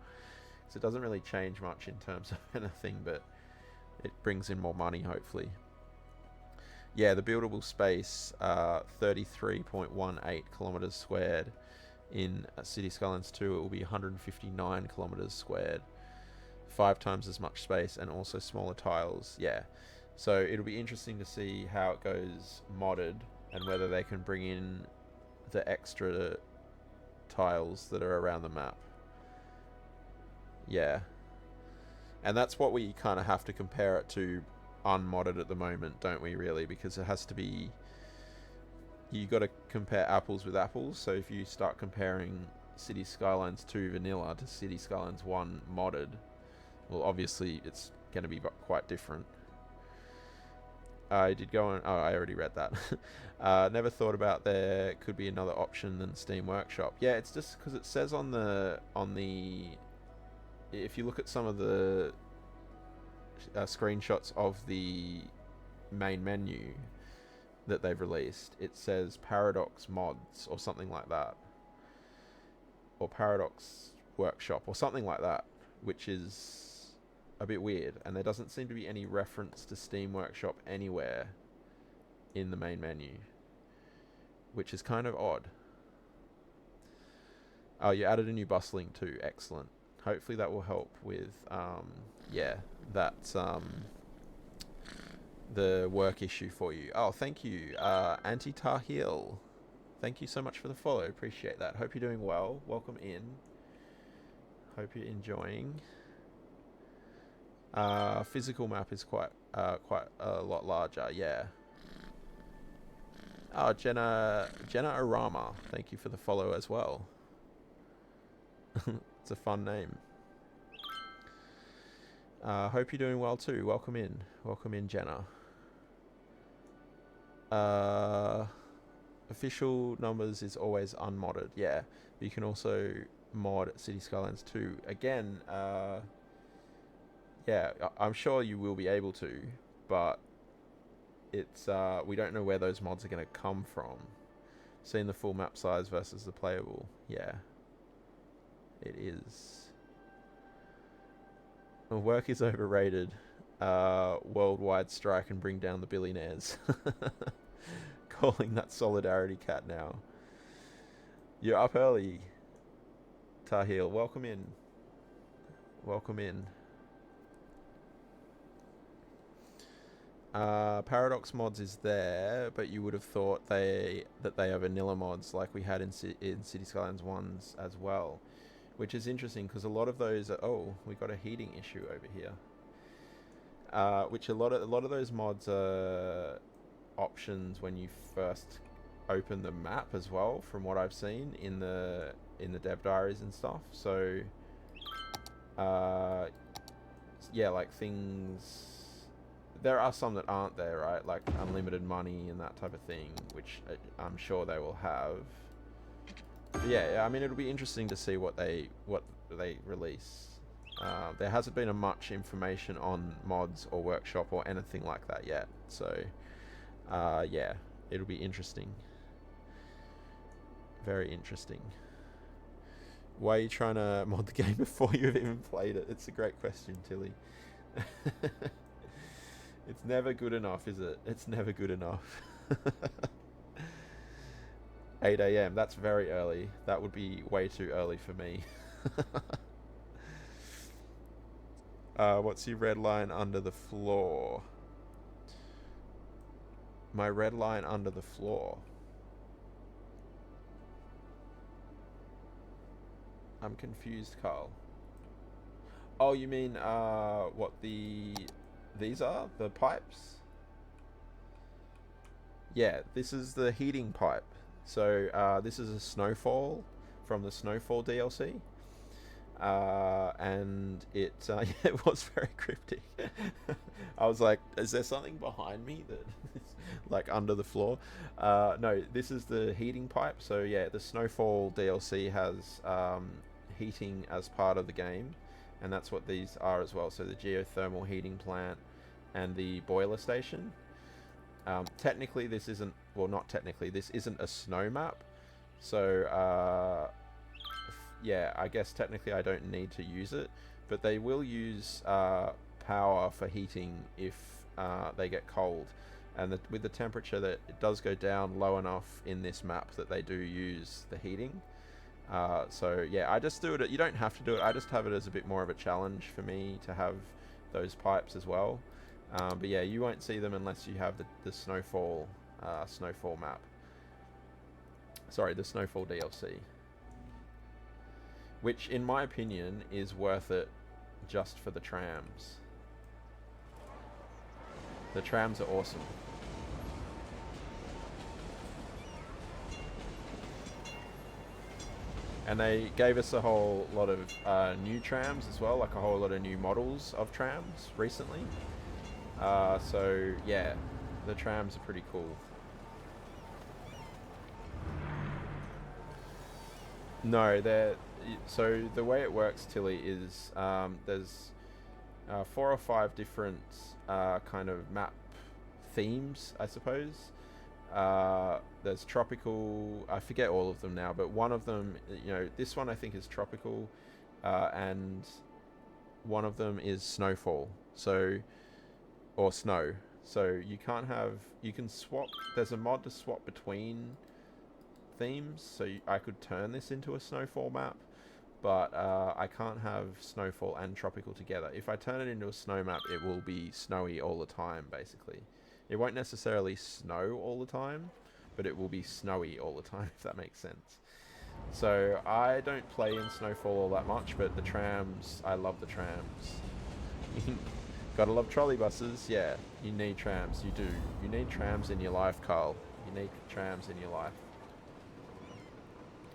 So it doesn't really change much in terms of anything, but it brings in more money, hopefully. Yeah, the buildable space, 33.18 kilometers squared. In City Skylines 2, it will be 159 kilometers squared. 5 times as much space and also smaller tiles. Yeah. So it'll be interesting to see how it goes modded and whether they can bring in the extra tiles that are around the map. Yeah. And that's what we kind of have to compare it to unmodded at the moment, don't we, really? Because it has to be... You got to compare apples with apples. So if you start comparing City Skylines 2 vanilla to City Skylines 1 modded, well, obviously it's going to be quite different. I did go on... Oh, I already read that. Never thought about there could be another option than Steam Workshop. Yeah, it's just because it says on the... If you look at some of the screenshots of the main menu that they've released, it says Paradox Mods or something like that. Or Paradox Workshop or something like that, which is a bit weird, and there doesn't seem to be any reference to Steam Workshop anywhere in the main menu, which is kind of odd. Oh, you added a new bus link too. Excellent. Hopefully that will help with the work issue for you. Oh, thank you, Anti-Tar Heel. Thank you so much for the follow. Appreciate that. Hope you're doing well. Welcome in. Hope you're enjoying. Physical map is quite a lot larger. Yeah. Oh, Jenna Arama. Thank you for the follow as well. It's a fun name. Hope you're doing well too. Welcome in. Welcome in, Jenna. Official numbers is always unmodded. Yeah. But you can also mod City Skylines 2. Again, yeah, I'm sure you will be able to, but it's we don't know where those mods are going to come from. Seeing the full map size versus the playable. Yeah. It is. Work is overrated. Worldwide strike and bring down the billionaires. Calling that Solidarity Cat now. You're up early, Tahil. Welcome in. Welcome in. Paradox mods is there, but you would have thought that they are vanilla mods like we had in City Skylines 1's as well. Which is interesting because a lot of those are... Oh, we got a heating issue over here. Which a lot of those mods are options when you first open the map as well, from what I've seen in the dev diaries and stuff. So, yeah, like things... There are some that aren't there, right? Like unlimited money and that type of thing, which I'm sure they will have. But yeah, I mean, it'll be interesting to see what they release. There hasn't been much information on mods or workshop or anything like that yet. So, yeah, it'll be interesting. Very interesting. Why are you trying to mod the game before you've even played it? It's a great question, Tilly. It's never good enough, is it? It's never good enough. 8 AM, that's very early. That would be way too early for me. What's your red line under the floor? My red line under the floor. I'm confused, Carl. Oh, you mean what these are? The pipes? Yeah, this is the heating pipe. So this is a snowfall from the Snowfall DLC. And it it was very cryptic. I was like, is there something behind me that is like under the floor? No, this is the heating pipe. So yeah, the Snowfall DLC has heating as part of the game, and that's what these are as well. So the geothermal heating plant and the boiler station. Technically this isn't, well, not technically, this isn't a snow map. So yeah, I guess technically I don't need to use it, but they will use power for heating if they get cold. And with the temperature, that it does go down low enough in this map that they do use the heating. So yeah, I just do it. You don't have to do it. I just have it as a bit more of a challenge for me to have those pipes as well. But yeah, you won't see them unless you have the Snowfall map. Sorry, the Snowfall DLC. Which, in my opinion, is worth it just for the trams. The trams are awesome. And they gave us a whole lot of new trams as well, like a whole lot of new models of trams recently. So yeah, the trams are pretty cool. No, they're... So the way it works, Tilly, is there's 4 or 5 different kind of map themes, I suppose. There's tropical, I forget all of them now, but one of them, you know, this one I think is tropical, and one of them is snowfall, so, or snow. So you can't have, you can swap, there's a mod to swap between themes, so I could turn this into a snowfall map, but I can't have snowfall and tropical together. If I turn it into a snow map, it will be snowy all the time, basically. It won't necessarily snow all the time, but it will be snowy all the time, if that makes sense. So I don't play in snowfall all that much, but the trams, I love the trams. Gotta love trolley buses. Yeah, you need trams. You do. You need trams in your life, Carl. You need trams in your life.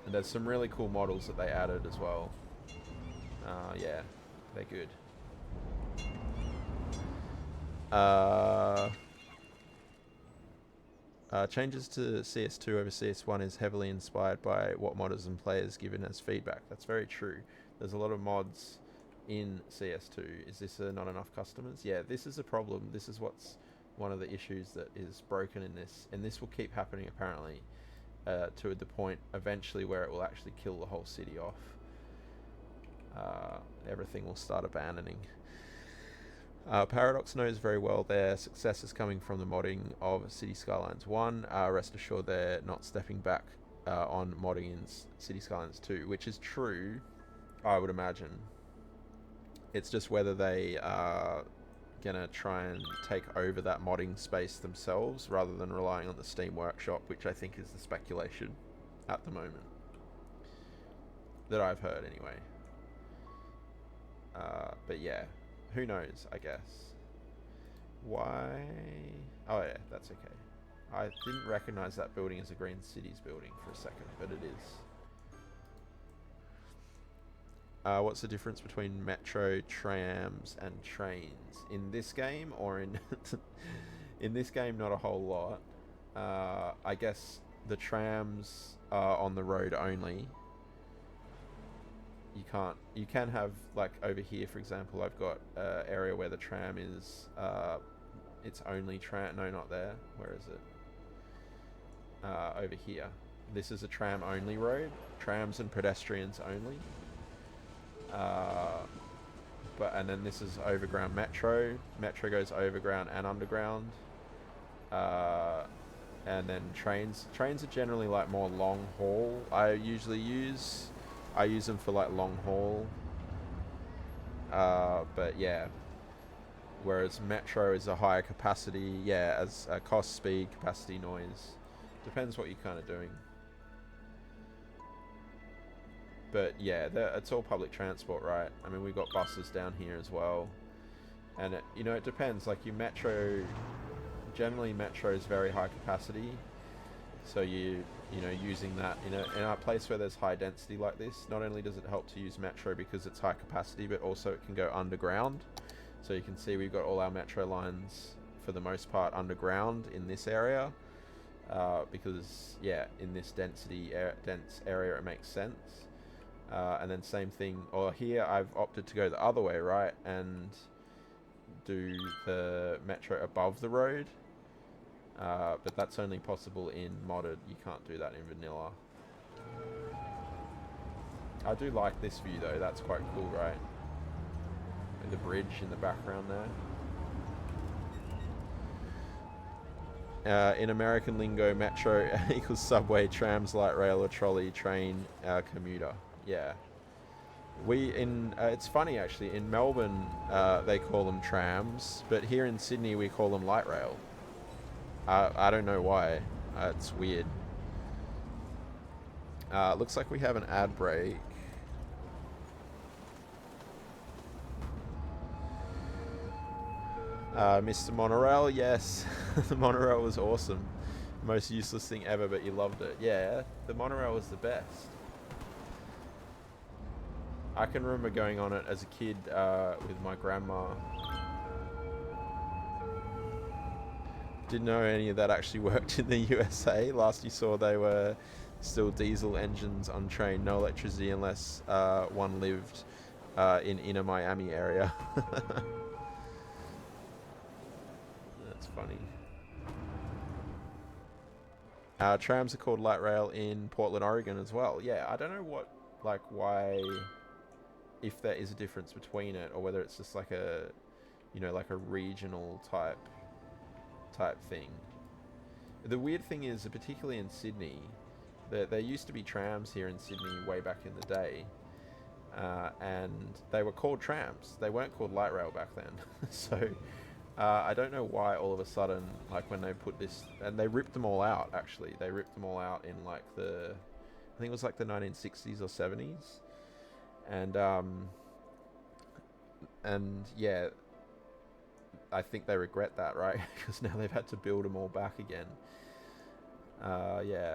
And there's some really cool models that they added as well. Yeah, they're good. Changes to CS2 over CS1 is heavily inspired by what modders and players given as feedback. That's very true. There's a lot of mods in CS2. Is this not enough customers? Yeah, this is a problem. This is what's one of the issues that is broken in this, and this will keep happening apparently to the point eventually where it will actually kill the whole city off. Everything will start abandoning. Paradox knows very well their success is coming from the modding of City Skylines 1. Rest assured they're not stepping back on modding in City Skylines 2, which is true, I would imagine. It's just whether they are gonna try and take over that modding space themselves rather than relying on the Steam Workshop, which I think is the speculation at the moment that I've heard anyway. But yeah, who knows, I guess. Why? Oh yeah, that's okay. I didn't recognize that building as a Green Cities building for a second, but it is. What's the difference between metro, trams, and trains in this game, or in in this game? Not a whole lot. I guess the trams are on the road only. You can have, like over here, for example, I've got an area where the tram is. It's only tram. No, not there. Where is it? Over here. This is a tram only road. Trams and pedestrians only. And then this is overground metro. Metro goes overground and underground. And then trains. Trains are generally like more long haul. I use them for like long haul But yeah, whereas metro is a higher capacity, yeah, as cost, speed, capacity, noise. Depends what you're kind of doing. But yeah, it's all public transport, right? I mean, we've got buses down here as well. And it, you know, it depends. Like your metro, generally metro is very high capacity. So you know, using that in a place where there's high density like this, not only does it help to use metro because it's high capacity, but also it can go underground. So you can see we've got all our metro lines for the most part underground in this area, because yeah, in this dense area it makes sense. And then same thing, or here I've opted to go the other way, right, and do the metro above the road. But that's only possible in modded. You can't do that in vanilla. I do like this view though. That's quite cool, right? And the bridge in the background there. In American lingo, metro equals subway, trams, light rail, or trolley, train, commuter. Yeah. It's funny actually, in Melbourne they call them trams, but here in Sydney we call them light rail. I don't know why. It's weird. Looks like we have an ad break. Mr. Monorail, yes. The monorail was awesome. Most useless thing ever, but you loved it. Yeah, the monorail was the best. I can remember going on it as a kid with my grandma. Didn't know any of that actually worked in the USA. Last you saw, they were still diesel engines untrained, no electricity unless one lived in inner Miami area. That's funny. Trams are called light rail in Portland, Oregon as well. Yeah, I don't know why, if there is a difference between it, or whether it's just like a, you know, like a regional type thing. The weird thing is, particularly in Sydney, there used to be trams here in Sydney way back in the day, and they were called trams. They weren't called light rail back then. So I don't know why all of a sudden, like when they put this, and they ripped them all out actually. They ripped them all out in like I think it was like the 1960s or 70s. And yeah, I think they regret that, right? Because now they've had to build them all back again. Yeah,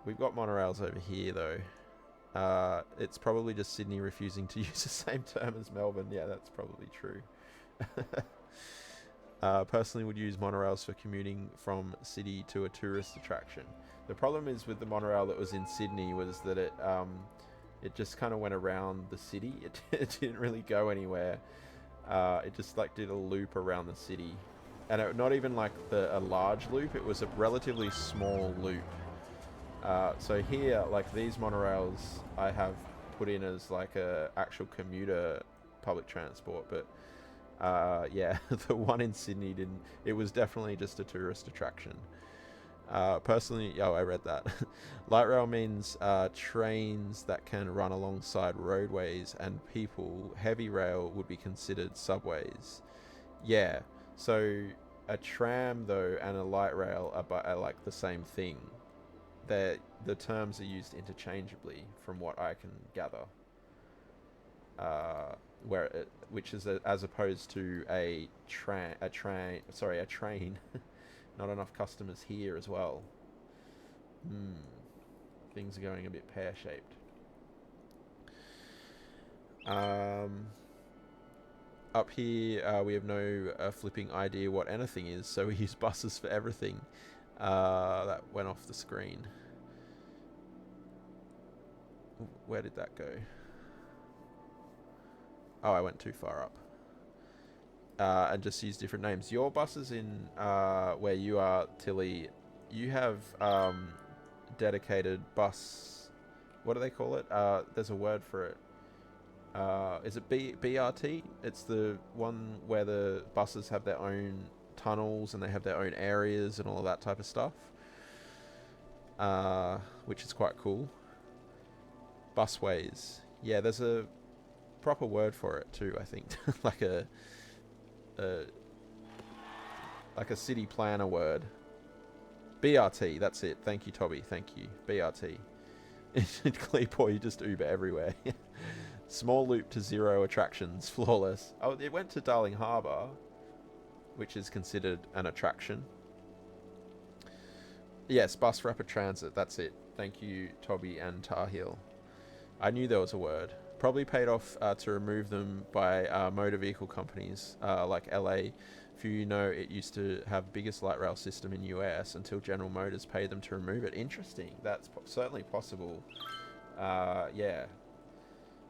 we've got monorails over here though. It's probably just Sydney refusing to use the same term as Melbourne. Yeah, that's probably true. Personally would use monorails for commuting from city to a tourist attraction. The problem is with the monorail that was in Sydney was that it just kind of went around the city. It didn't really go anywhere. It just like did a loop around the city, and not even like a large loop. It was a relatively small loop. So here, like these monorails, I have put in as like a actual commuter public transport, but yeah, the one in Sydney didn't. It was definitely just a tourist attraction. Personally, I read that. Light rail means trains that can run alongside roadways and people. Heavy rail would be considered subways. Yeah, so a tram though and a light rail are like the same thing. The terms are used interchangeably, from what I can gather. Which is as opposed to a train. Not enough customers here as well. Things are going a bit pear-shaped. Up here, we have no flipping idea what anything is, so we use buses for everything. That went off the screen. Where did that go? Oh, I went too far up. And just use different names. Your buses in where you are, Tilly, you have dedicated bus. What do they call it? There's a word for it. Is it BRT? It's the one where the buses have their own tunnels and they have their own areas and all of that type of stuff. Which is quite cool. Busways. Yeah, there's proper word for it too, I think. like a city planner word. BRT, that's it. Thank you, Toby. Thank you. BRT. In Clearport, you just Uber everywhere. Small loop to 0 attractions. Flawless. Oh, it went to Darling Harbour, which is considered an attraction. Yes, bus rapid transit. That's it. Thank you, Toby and Tar Heel. I knew there was a word. Probably paid off to remove them by motor vehicle companies like LA. If you know, it used to have biggest light rail system in US until General Motors paid them to remove it. Interesting. That's certainly possible. Yeah.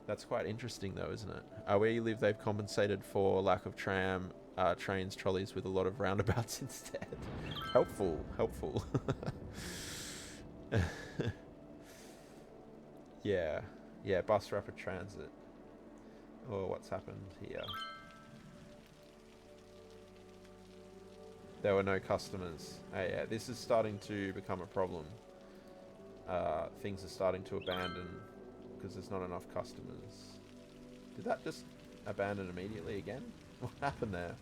That's quite interesting though, isn't it? Where you live, they've compensated for lack of tram, trains, trolleys with a lot of roundabouts instead. Helpful. Yeah. Yeah, bus rapid transit. Oh, what's happened here? There were no customers. Yeah, this is starting to become a problem. Things are starting to abandon because there's not enough customers. Did that just abandon immediately again? What happened there?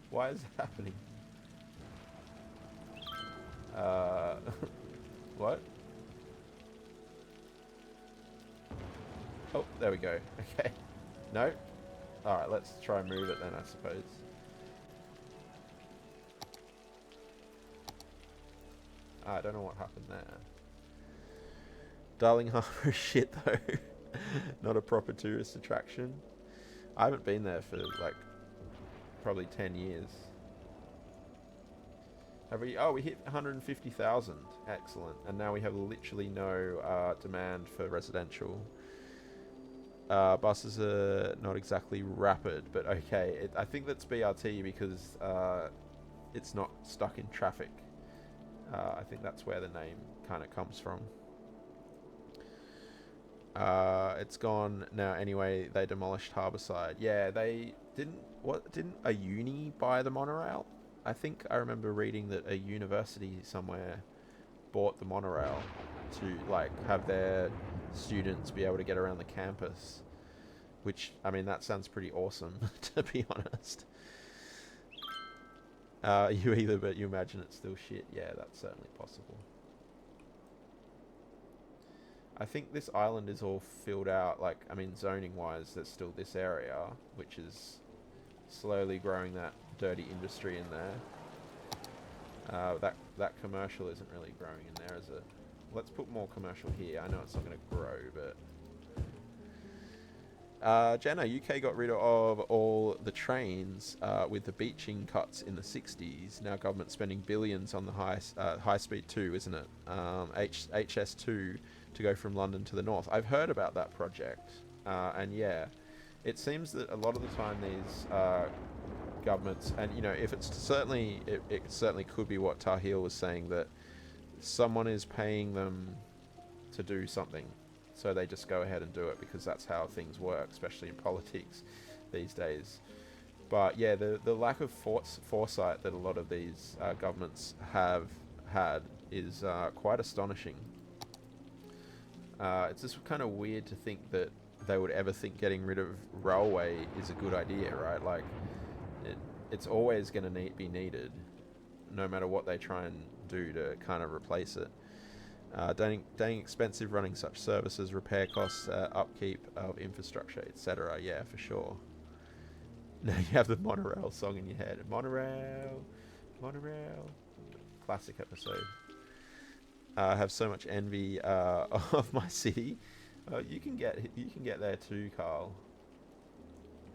Why is that happening? What? Oh, there we go. Okay. No? Alright, let's try and move it then, I suppose. I don't know what happened there. Darling Harbour is shit though. Not a proper tourist attraction. I haven't been there for like probably 10 years. Have we? Oh, we hit 150,000. Excellent. And now we have literally no demand for residential. Buses are not exactly rapid, but okay. I think that's BRT because it's not stuck in traffic. I think that's where the name kind of comes from. It's gone now anyway. They demolished Harbourside. Yeah, they didn't. What didn't a uni buy the monorail? I think I remember reading that a university somewhere bought the monorail to like have their students be able to get around the campus. Which, I mean, that sounds pretty awesome, to be honest. You either, but you imagine it's still shit. Yeah, that's certainly possible. I think this island is all filled out, like, I mean, zoning-wise, there's still this area, which is slowly growing that dirty industry in there. That commercial isn't really growing in there, is it? Let's put more commercial here. I know it's not going to grow, but... Jenna, UK got rid of all the trains with the beaching cuts in the 60s. Now government spending billions on the high speed 2, isn't it? HS2 to go from London to the north. I've heard about that project, and yeah, it seems that a lot of the time these governments, and you know, if it's certainly, it certainly could be what Tahil was saying, that someone is paying them to do something. So they just go ahead and do it because that's how things work, especially in politics these days. But yeah, the lack of foresight that a lot of these governments have had is quite astonishing. It's just kind of weird to think that they would ever think getting rid of railway is a good idea, right? Like, it's always going to be needed, no matter what they try and do to kind of replace it. Dang expensive running such services, repair costs, upkeep of infrastructure, etc. Yeah, for sure. Now you have the monorail song in your head. Monorail, monorail. Classic episode. I have so much envy of my city. You can get there too, Carl.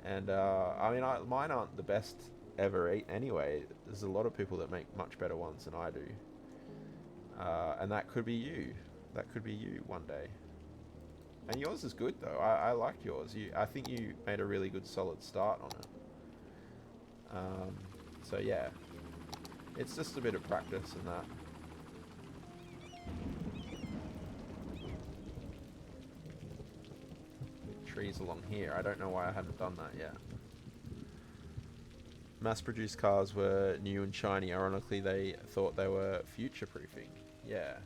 And I mean, mine aren't the best ever anyway. There's a lot of people that make much better ones than I do. And that could be you. That could be you one day. And yours is good though. I liked yours. I think you made a really good solid start on it. So yeah, it's just a bit of practice and that. Trees along here. I don't know why I haven't done that yet. Mass-produced cars were new and shiny. Ironically, they thought they were future-proofing. Yeah.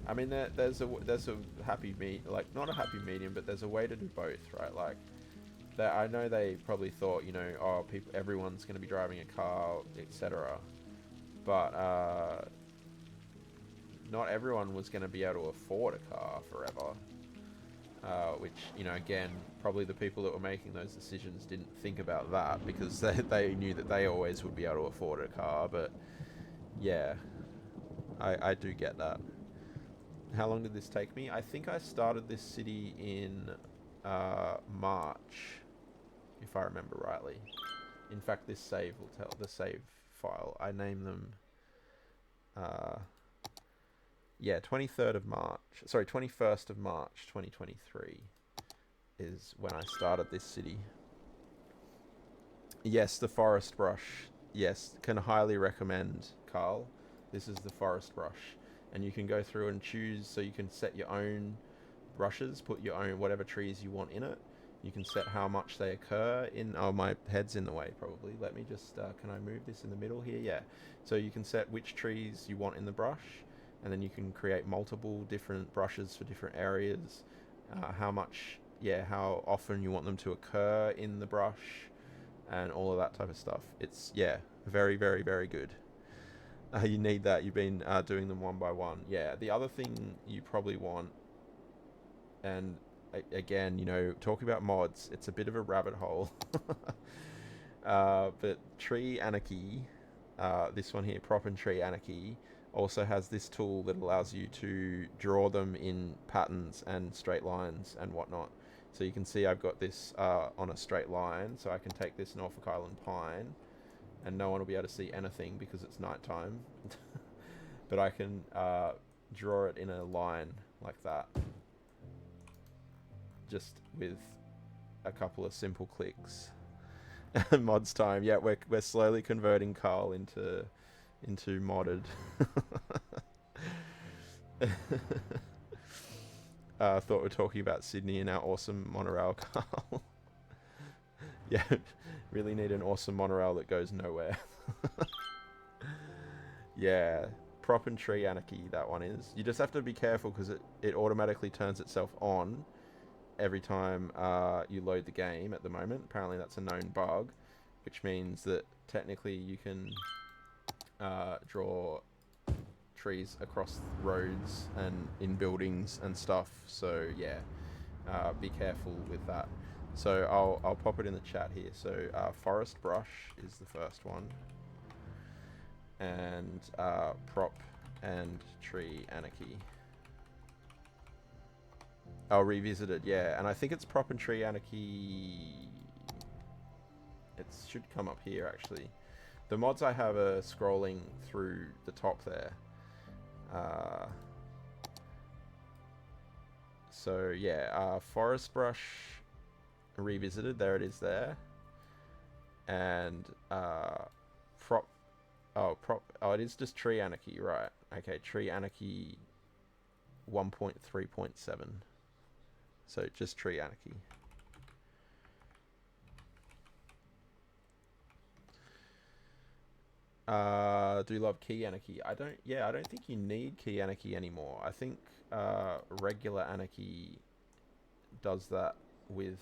I mean, there's a happy like not a happy medium, but there's a way to do both, right? Like, that I know they probably thought, you know, oh, everyone's going to be driving a car, etc. But not everyone was going to be able to afford a car forever. Which, you know, again, probably the people that were making those decisions didn't think about that, because they knew that they always would be able to afford a car. But yeah, I do get that. How long did this take me? I think I started this city in March, if I remember rightly. In fact, this save will tell, the save file. I name them, yeah, 23rd of March, sorry, 21st of March, 2023 is when I started this city. Yes, the forest brush. Yes, can highly recommend, Carl. This is the forest brush. And you can go through and choose, so you can set your own brushes, put your own whatever trees you want in it. You can set how much they occur in... Oh, my head's in the way, probably. Let me just... can I move this in the middle here? Yeah. So you can set which trees you want in the brush, and then you can create multiple different brushes for different areas. How much... Yeah, how often you want them to occur in the brush, and all of that type of stuff. It's, yeah, very, very, very good. You need that. You've been doing them one by one. Yeah, the other thing you probably want, and again, you know, talking about mods, it's a bit of a rabbit hole. But Tree Anarchy, this one here, Prop and Tree Anarchy, also has this tool that allows you to draw them in patterns and straight lines and whatnot. So you can see I've got this on a straight line, so I can take this Norfolk Island pine, and no one will be able to see anything because it's nighttime. But I can draw it in a line like that, just with a couple of simple clicks. Mods time. Yeah, we're slowly converting Carl into modded. I thought we were talking about Sydney and our awesome monorail, Carl. Yeah, really need an awesome monorail that goes nowhere. Yeah, Prop and Tree Anarchy, that one is. You just have to be careful because it automatically turns itself on every time you load the game at the moment. Apparently that's a known bug, which means that technically you can draw trees across roads and in buildings and stuff. So yeah, be careful with that. So I'll pop it in the chat here. So Forest Brush is the first one, and Prop and Tree Anarchy. Oh, Revisited, yeah. And I think it's Prop and Tree Anarchy. It should come up here, actually. The mods I have are scrolling through the top there. So, yeah, Forest Brush Revisited, there it is there. And Prop... Oh, it is just Tree Anarchy, right. Okay, Tree Anarchy 1.3.7. So just Tree Anarchy. Do you love Key Anarchy? I don't think you need Key Anarchy anymore. I think regular Anarchy does that with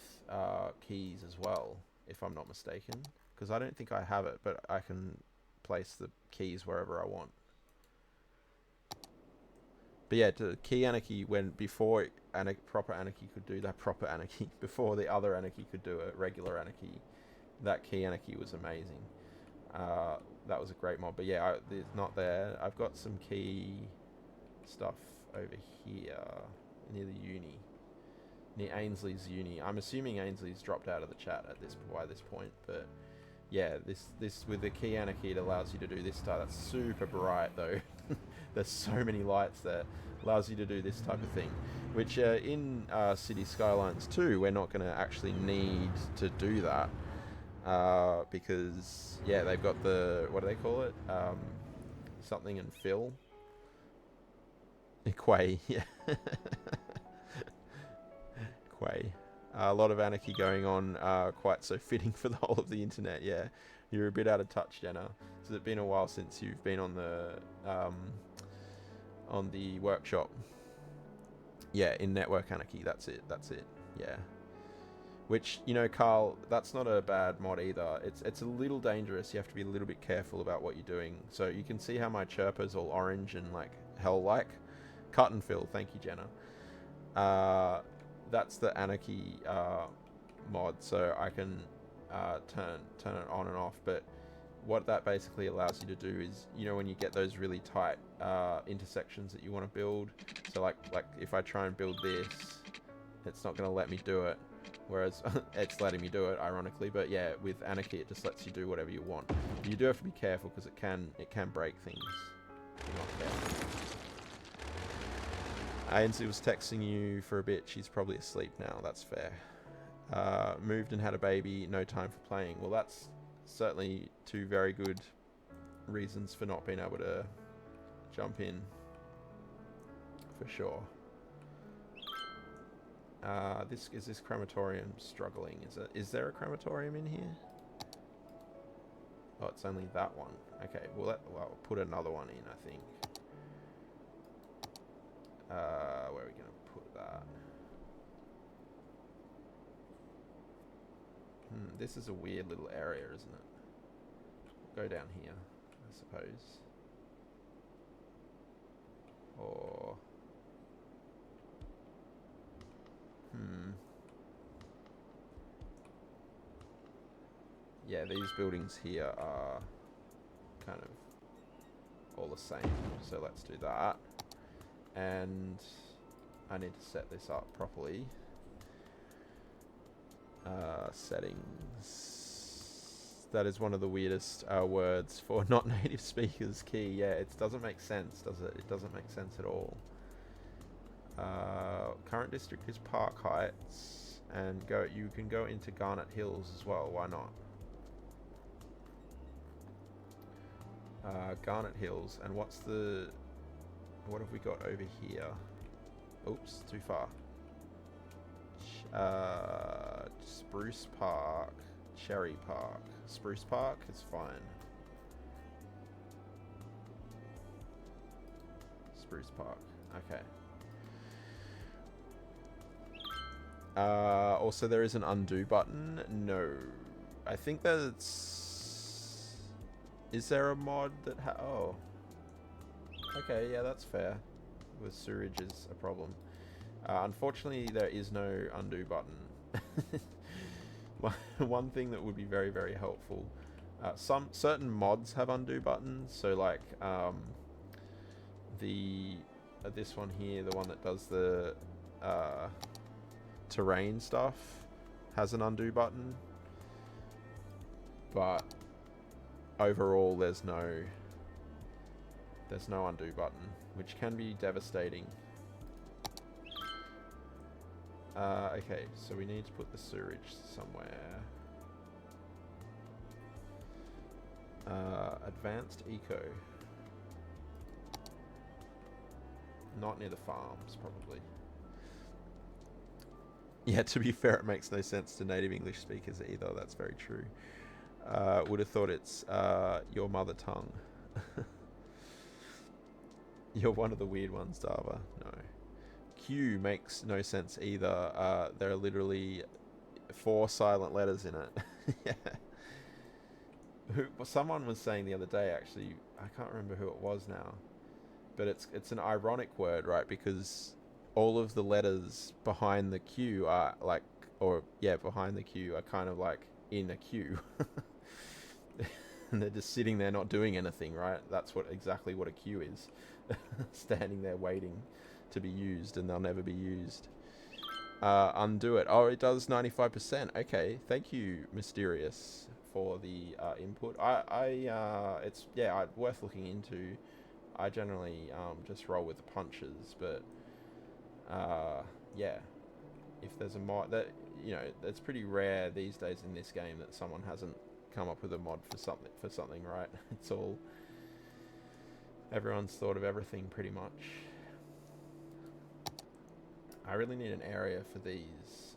keys as well, if I'm not mistaken. Because I don't think I have it, but I can place the keys wherever I want. But yeah, to Key Anarchy, when before proper Anarchy could do that proper Anarchy, before the other Anarchy could do it, regular Anarchy, that Key Anarchy was amazing. That was a great mod. But yeah, it's not there. I've got some key stuff over here near the uni, near Ainsley's uni. I'm assuming Ainsley's dropped out of the chat at this point, but yeah, this with the Key Anarchy, it allows you to do this stuff. That's super bright though. There's so many lights there. Allows you to do this type of thing, which in City Skylines 2 we're not going to actually need to do that, because yeah, they've got the, what do they call it, something and fill, Quay. Yeah. Quay. A lot of anarchy going on, quite so fitting for the whole of the internet. Yeah, you're a bit out of touch, Jenna. So it's been a while since you've been on the workshop. Yeah, in Network Anarchy, that's it. Yeah. Which, you know, Carl, that's not a bad mod either. It's a little dangerous. You have to be a little bit careful about what you're doing. So you can see how my chirper's all orange and like hell-like. Cut and fill. Thank you, Jenna. That's the Anarchy mod, so I can turn it on and off. But what that basically allows you to do is, you know, when you get those really tight intersections that you want to build. So like if I try and build this, it's not going to let me do it. Whereas it's letting me do it, ironically. But yeah, with Anarchy, it just lets you do whatever you want. You do have to be careful because it can break things. If you're not careful. ANC was texting you for a bit. She's probably asleep now. That's fair. Moved and had a baby. No time for playing. Well, that's certainly two very good reasons for not being able to jump in. For sure. This crematorium struggling? Is there a crematorium in here? Oh, it's only that one. Okay, well, I'll put another one in, I think. Where are we going to put that? This is a weird little area, isn't it? Go down here, I suppose. Or... Yeah, these buildings here are kind of all the same. So let's do that. And I need to set this up properly. Settings. That is one of the weirdest words for not native speakers. Key. Yeah, it doesn't make sense, does it? It doesn't make sense at all. Current district is Park Heights, and you can go into Garnet Hills as well. Why not? Garnet Hills, and what have we got over here? Oops, too far. Spruce Park, Cherry Park. Spruce Park is fine. Spruce Park, okay. Also, there is an undo button. No, I think that's... Is there a mod that oh. Okay, yeah, that's fair. With sewerage is a problem. Unfortunately, there is no undo button. One thing that would be very, very helpful. Some certain mods have undo buttons. So, like this one here, the one that does the terrain stuff, has an undo button. But overall, there's no undo button, which can be devastating. Okay, so we need to put the sewerage somewhere. Advanced eco. Not near the farms, probably. Yeah, to be fair, it makes no sense to native English speakers either. That's very true. Would have thought it's your mother tongue. You're one of the weird ones, Dava. No. Q makes no sense either. There are literally 4 silent letters in it. Yeah. Someone was saying the other day, actually, I can't remember who it was now, but it's an ironic word, right? Because all of the letters behind the Q are like, behind the Q are kind of like in a queue. And they're just sitting there not doing anything, right? That's exactly what a queue is. Standing there waiting to be used, and they'll never be used. Undo it. Oh, it does 95%. Okay, thank you, Mysterious, for the input. It's worth looking into. I generally just roll with the punches, but yeah, if there's a mod that, it's pretty rare these days in this game that someone hasn't come up with a mod for something, right? It's all, everyone's thought of everything pretty much. I really need an area for these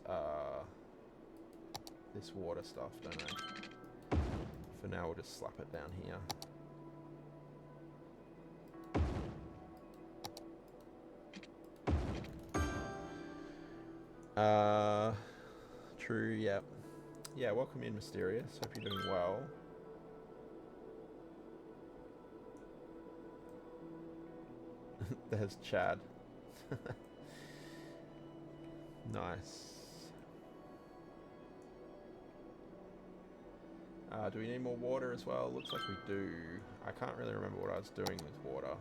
this water stuff, don't I? For now, we'll just slap it down here. Yeah, welcome in, Mysterious. Hope you're doing well. There's Chad. Nice. Do we need more water as well? Looks like we do. I can't really remember what I was doing with water.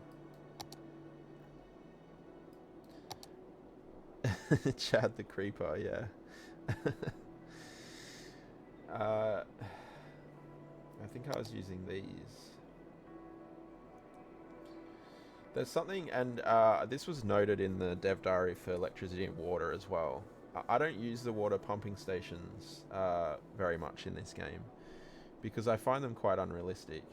Chad the Creeper, yeah. I think I was using these. There's something, and this was noted in the dev diary for electricity and water as well. I don't use the water pumping stations very much in this game because I find them quite unrealistic.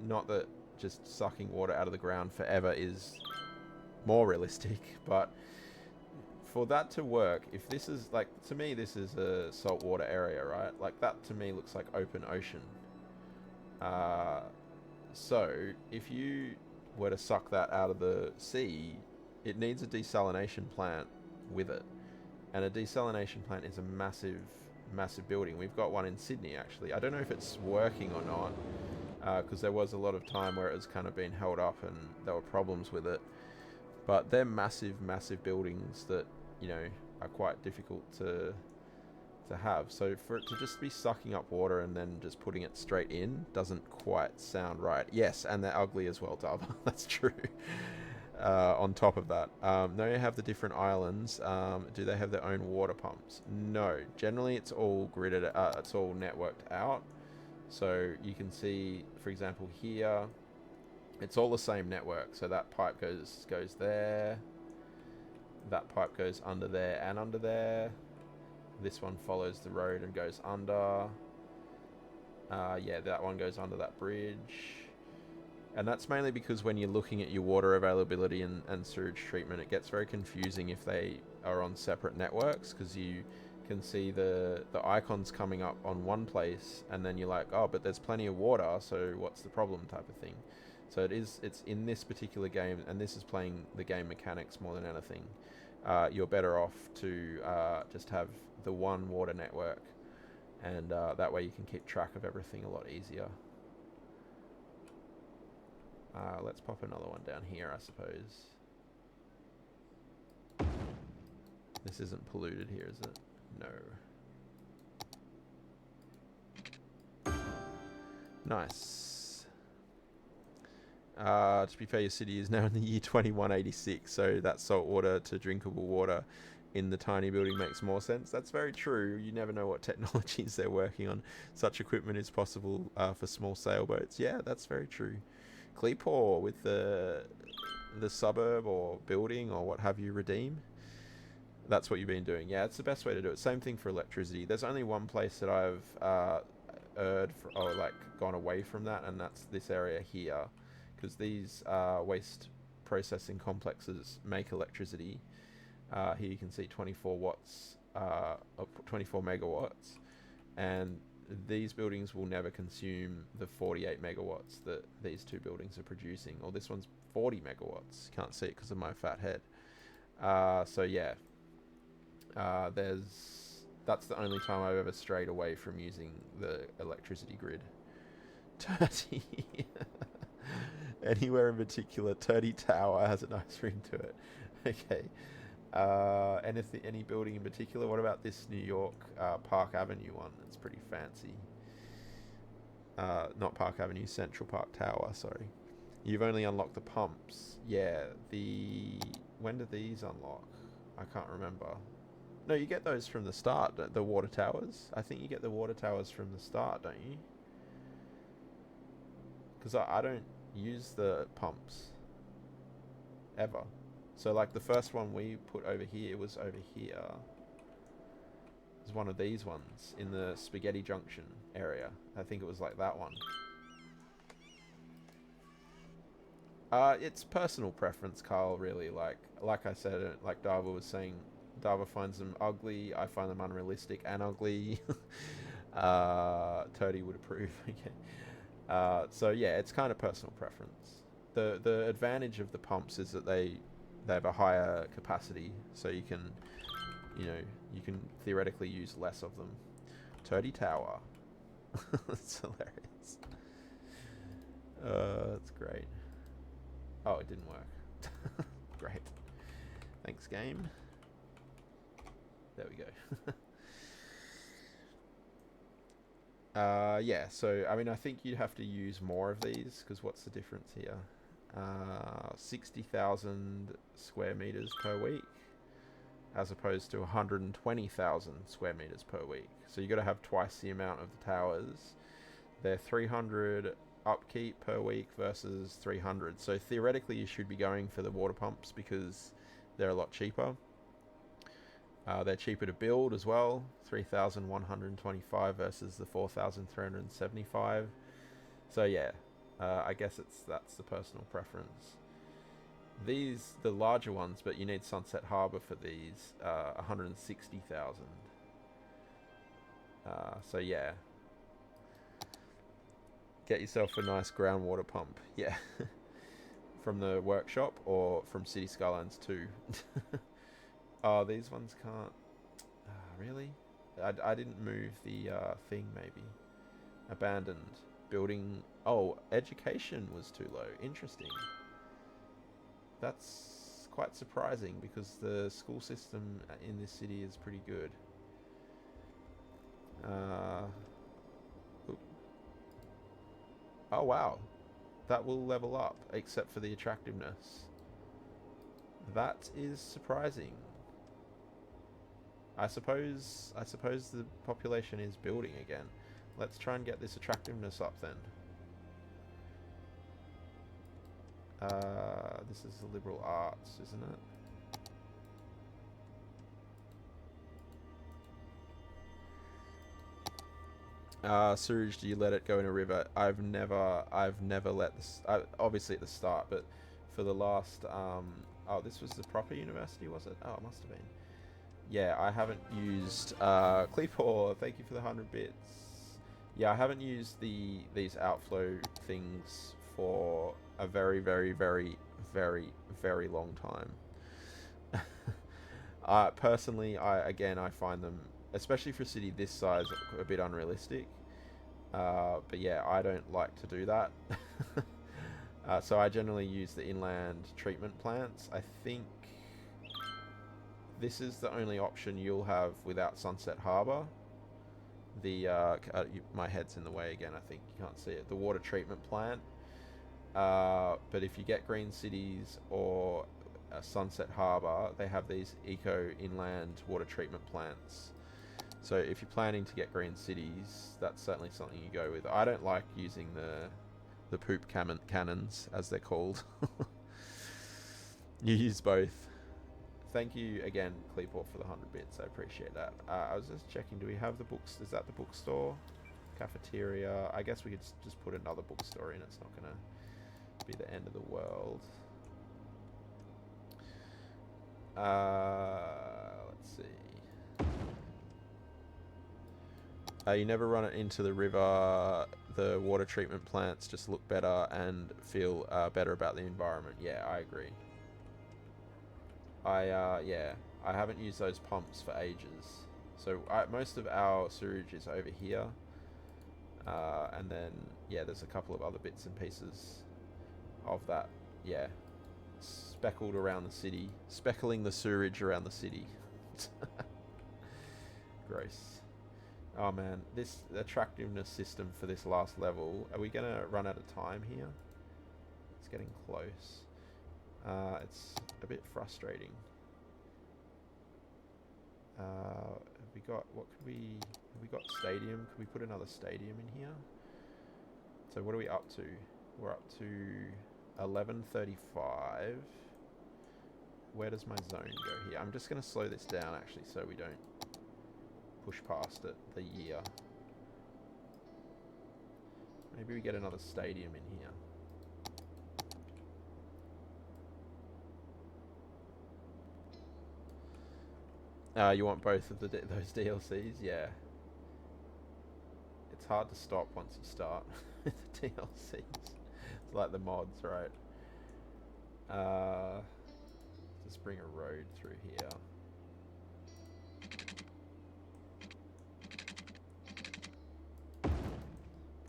Not that just sucking water out of the ground forever is more realistic, but for that to work, if this is like, to me this is a saltwater area, right? Like that to me looks like open ocean. So if you were to suck that out of the sea, it needs a desalination plant with it, and a desalination plant is a massive building. We've got one in Sydney actually. I don't know if it's working or not, because there was a lot of time where it was kind of being held up and there were problems with it, but they're massive buildings that, you know, are quite difficult to have. So for it to just be sucking up water and then just putting it straight in doesn't quite sound right. Yes, and they're ugly as well, Dava. That's true. On top of that, now you have the different islands. Do they have their own water pumps? No. Generally, it's all gridded. It's all networked out. So you can see, for example, here, it's all the same network. So that pipe goes there. That pipe goes under there and under there. This one follows the road and goes under. Yeah, that one goes under that bridge. And that's mainly because when you're looking at your water availability and sewage treatment, it gets very confusing if they are on separate networks, because you can see the icons coming up on one place and then you're like, oh, but there's plenty of water, so what's the problem type of thing. So it's in this particular game, and this is playing the game mechanics more than anything. You're better off to just have the one water network, and that way you can keep track of everything a lot easier. Let's pop another one down here, I suppose. This isn't polluted here, is it? No. Nice. To be fair, your city is now in the year 2186, so that salt water to drinkable water in the tiny building makes more sense. That's very true. You never know what technologies they're working on. Such equipment is possible for small sailboats. Yeah, that's very true. Kleepor with the suburb or building or what have you redeem. That's what you've been doing. Yeah, it's the best way to do it. Same thing for electricity. There's only one place that I've gone away from that, and that's this area here, because these waste processing complexes make electricity. Here you can see 24 watts, 24 megawatts, and these buildings will never consume the 48 megawatts that these two buildings are producing. Or this one's 40 megawatts. Can't see it because of my fat head. So yeah, that's the only time I've ever strayed away from using the electricity grid. Turdy. Anywhere in particular, Turdy Tower has a nice ring to it. Okay. Any building in particular? What about this New York Park Avenue one? It's pretty fancy. Not Park Avenue, Central Park Tower, sorry. You've only unlocked the pumps. Yeah, when do these unlock? I can't remember. No, you get those from the start, the water towers. I think you get the water towers from the start, don't you? Because I don't use the pumps ever. So like the first one we put over here was over here. It was one of these ones in the Spaghetti Junction area. I think it was like that one. It's personal preference, Carl, really. Like I said, like Dava was saying, Dava finds them ugly, I find them unrealistic and ugly. Turdy would approve. Okay. So yeah, it's kind of personal preference. The advantage of the pumps is that they have a higher capacity, so you can theoretically use less of them. Turdy Tower. That's hilarious. That's great. Oh, it didn't work. Great. Thanks, game. There we go. Yeah, so, I mean, I think you'd have to use more of these, because what's the difference here? 60,000 square meters per week, as opposed to 120,000 square meters per week. So you got to have twice the amount of the towers. They're 300 upkeep per week versus 300. So theoretically, you should be going for the water pumps because they're a lot cheaper. They're cheaper to build as well, 3,125 versus the 4,375. So yeah, I guess that's the personal preference. These, the larger ones, but you need Sunset Harbor for these, 160,000. So yeah, get yourself a nice groundwater pump. Yeah, from the workshop or from City Skylines 2. Oh, these ones can't. Really? I didn't move the thing, maybe. Abandoned. Building. Oh, education was too low. Interesting. That's quite surprising because the school system in this city is pretty good. Oh, wow. That will level up, except for the attractiveness. That is surprising. I suppose the population is building again. Let's try and get this attractiveness up then. This is the liberal arts, isn't it? Surge, do you let it go in a river? I've never let this. Obviously at the start, but for the last. Oh, this was the proper university, was it? Oh, it must have been. Yeah, I haven't used Cleapor. Thank you for the 100 bits. Yeah, I haven't used these outflow things for a very, very, very, very, very long time. Personally, I find them, especially for a city this size, a bit unrealistic. But yeah, I don't like to do that. So I generally use the inland treatment plants. I think this is the only option you'll have without Sunset Harbor. My head's in the way again, I think you can't see it. The water treatment plant. But if you get Green Cities or Sunset Harbor, they have these eco inland water treatment plants. So if you're planning to get Green Cities, that's certainly something you go with. I don't like using the poop cannons, as they're called. You use both. Thank you again, Cleaport, for the 100 bits. I appreciate that. I was just checking, do we have the books? Is that the bookstore? Cafeteria? I guess we could just put another bookstore in. It's not going to be the end of the world. Let's see. You never run it into the river. The water treatment plants just look better and feel better about the environment. Yeah, I agree. Yeah, I haven't used those pumps for ages. So most of our sewage is over here. And then, yeah, there's a couple of other bits and pieces of that. Yeah, speckled around the city. Speckling the sewerage around the city. Gross. Oh man, this attractiveness system for this last level. Are we going to run out of time here? It's getting close. It's a bit frustrating. Have we got, have we got stadium? Could we put another stadium in here? So what are we up to? We're up to 11:35. Where does my zone go here? I'm just going to slow this down actually so we don't push past it, the year. Maybe we get another stadium in here. You want both of those DLCs? Yeah. It's hard to stop once you start with the DLCs. It's like the mods, right? Just bring a road through here.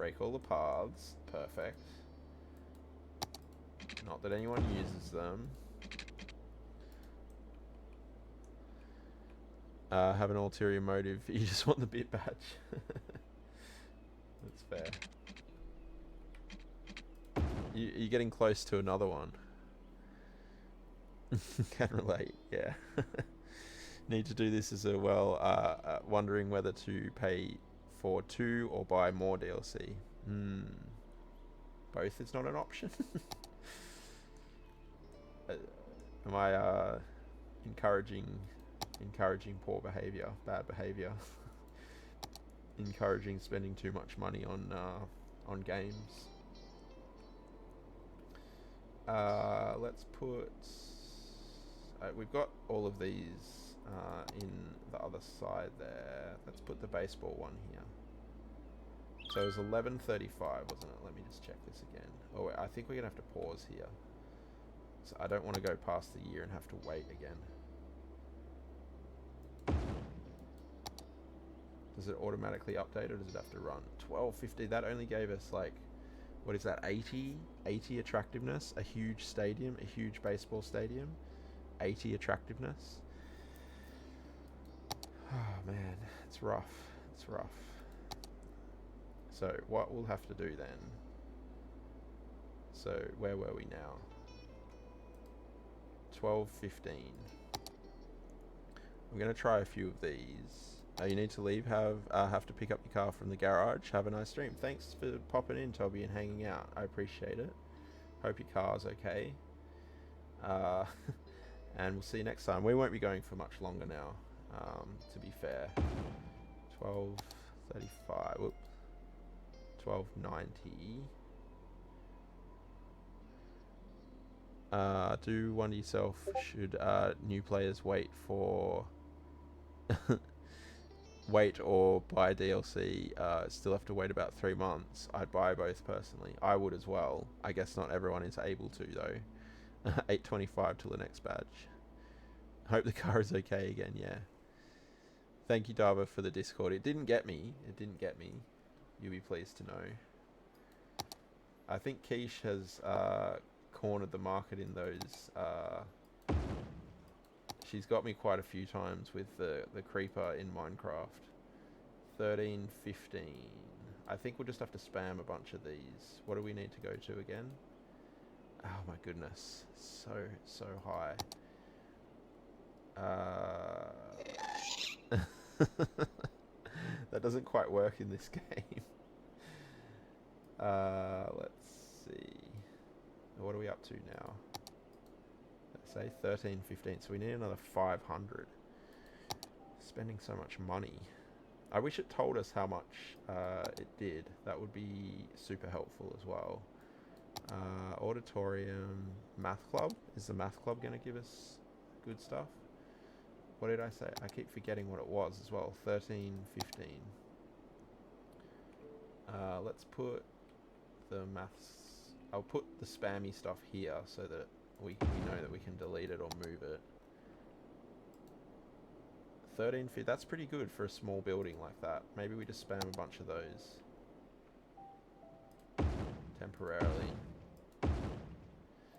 Break all the paths. Perfect. Not that anyone uses them. Have an ulterior motive. You just want the bit badge. That's fair. You're getting close to another one. Can relate, yeah. Need to do this as well. Wondering whether to pay for 2 or buy more DLC. Both is not an option. Am I encouraging poor behavior, bad behavior? Encouraging spending too much money on games. Let's put. We've got all of these in the other side there. Let's put the baseball one here. So it was 11:35, wasn't it? Let me just check this again. Oh, wait, I think we're gonna have to pause here. So I don't want to go past the year and have to wait again. Does it automatically update or does it have to run? 1250. That only gave us like, what is that? 80 attractiveness. A huge stadium, a huge baseball stadium. 80 attractiveness. Oh man, it's rough. It's rough. So what we'll have to do then. So where were we now? 12:15. I'm gonna try a few of these. You need to leave. Have to pick up your car from the garage. Have a nice stream. Thanks for popping in, Toby, and hanging out. I appreciate it. Hope your car's okay. And we'll see you next time. We won't be going for much longer now. To be fair. 12:35. Whoop. 12:90. Do one to yourself. Should new players wait for wait or buy DLC? Still have to wait about 3 months. I'd buy both personally. I would as well. I guess not everyone is able to though. 8:25 till the next badge. Hope the car is okay again. Yeah. Thank you, Dava, for the Discord. It didn't get me. It didn't get me. You'll be pleased to know. I think Quiche has cornered the market in those. She's got me quite a few times with the creeper in Minecraft. 13:15. I think we'll just have to spam a bunch of these. What do we need to go to again? Oh my goodness, so high. That doesn't quite work in this game. Let's see. What are we up to now? Let's say 13:15. So we need another 500. Spending so much money. I wish it told us how much it did. That would be super helpful as well. Auditorium, math club. Is the math club going to give us good stuff? What did I say? I keep forgetting what it was as well. 13:15. Let's put the maths. I'll put the spammy stuff here so that we know that we can delete it or move it. 13 feet. That's pretty good for a small building like that. Maybe we just spam a bunch of those temporarily.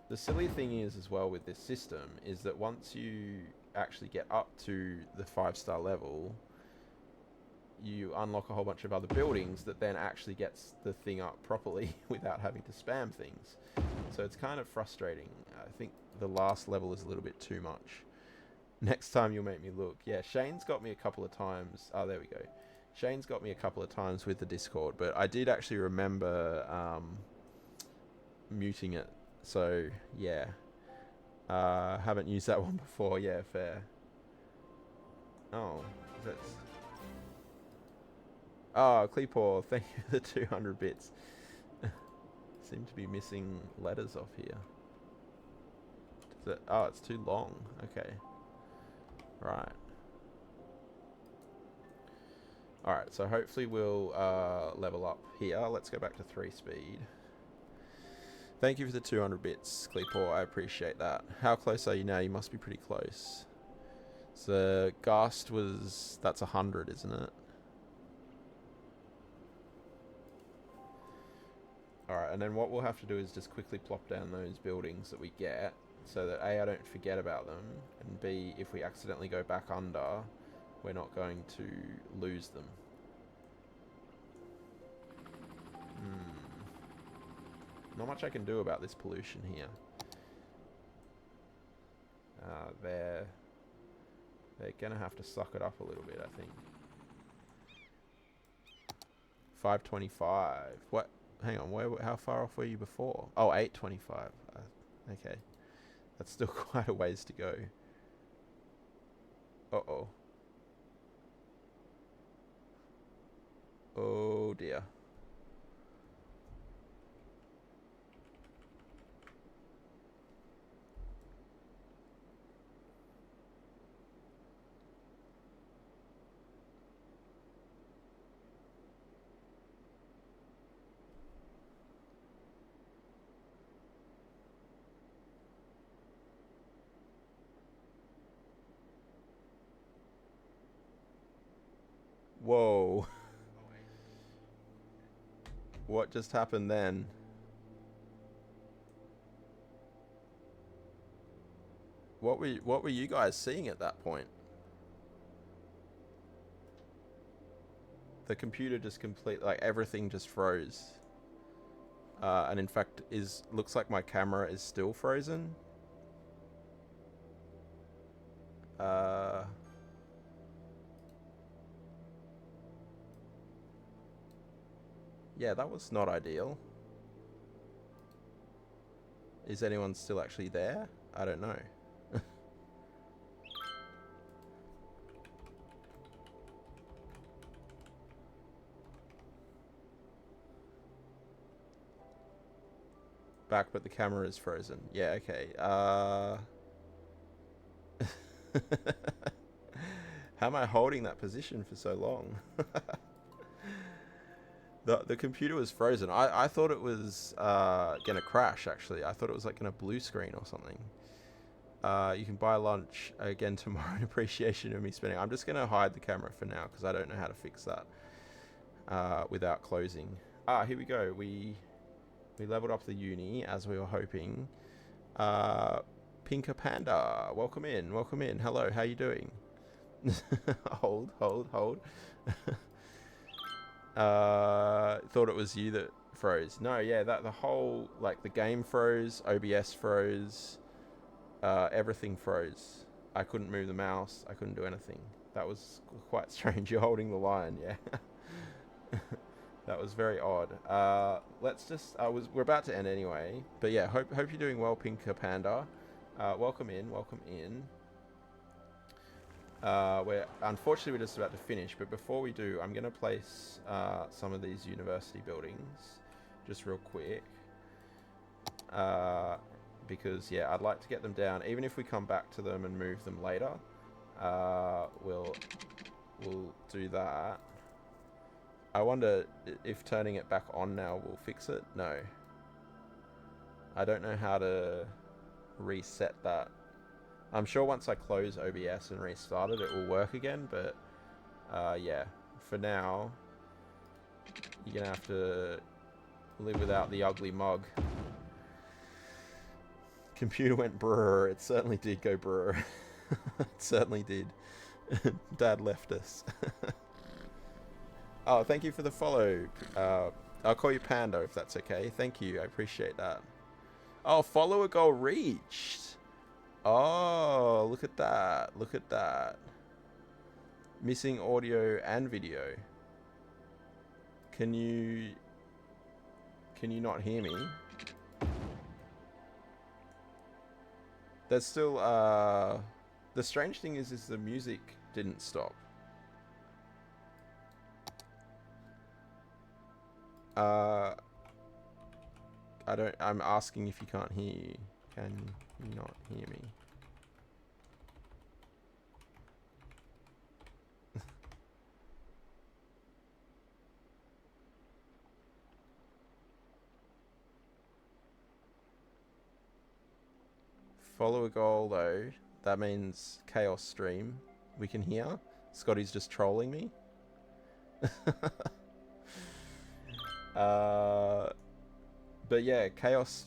The silly thing is as well with this system is that once you actually get up to the 5-star level, you unlock a whole bunch of other buildings that then actually gets the thing up properly without having to spam things. So it's kind of frustrating. I think the last level is a little bit too much. Next time you'll make me look. Yeah, Shane's got me a couple of times. Oh, there we go. Shane's got me a couple of times with the Discord, but I did actually remember muting it. So, yeah. Haven't used that one before. Yeah, fair. Oh, that's... Oh, Kleepor, thank you for the 200 bits. Seem to be missing letters off here. Is it, oh, it's too long. Okay. Right. Alright, so hopefully we'll level up here. Let's go back to 3 speed. Thank you for the 200 bits, Kleepor. I appreciate that. How close are you now? You must be pretty close. So, Ghast was... That's 100, isn't it? and then what we'll have to do is just quickly plop down those buildings that we get, so that A, I don't forget about them, and B, if we accidentally go back under, we're not going to lose them. Not much I can do about this pollution here. They're gonna have to suck it up a little bit, I think. 525. What? Hang on. How far off were you before? Oh, 825. Okay, that's still quite a ways to go. Uh-oh. Oh dear. Whoa. What just happened then? What were you guys seeing at that point? The computer just like everything just froze. And in fact looks like my camera is still frozen. Yeah, that was not ideal. Is anyone still actually there? I don't know. Back, but the camera is frozen. Yeah, okay. How am I holding that position for so long? The computer was frozen. I thought it was gonna crash, actually. I thought it was like gonna blue screen or something. You can buy lunch again tomorrow in appreciation of me spending. I'm just gonna hide the camera for now because I don't know how to fix that without closing. Here we go. We leveled up the uni as we were hoping. Pinker Panda, welcome in, welcome in. Hello, how you doing? hold. Thought it was you that froze. No, yeah, the whole, like, the game froze, OBS froze, everything froze. I couldn't move the mouse, I couldn't do anything. That was quite strange. You're holding the line, yeah. That was very odd. Let's just, we're about to end anyway, but yeah, hope you're doing well, Pinker Panda. Welcome in, welcome in. Unfortunately, we're just about to finish, but before we do, I'm going to place some of these university buildings just real quick. Because, yeah, I'd like to get them down. Even if we come back to them and move them later, we'll do that. I wonder if turning it back on now will fix it. No. I don't know how to reset that. I'm sure once I close OBS and restart it, it will work again, but yeah, for now, you're going to have to live without the ugly mug. Computer went brrr. It certainly did go brrr. It certainly did. Dad left us. Oh, thank you for the follow. I'll call you Panda if that's okay. Thank you. I appreciate that. Oh, follower goal reached. Oh, look at that. Look at that. Missing audio and video. Can you not hear me? There's still, the strange thing is the music didn't stop. I'm asking if you can't hear you. Can you not hear me? Follow a goal though. That means chaos stream. We can hear. Scotty's just trolling me. But yeah, chaos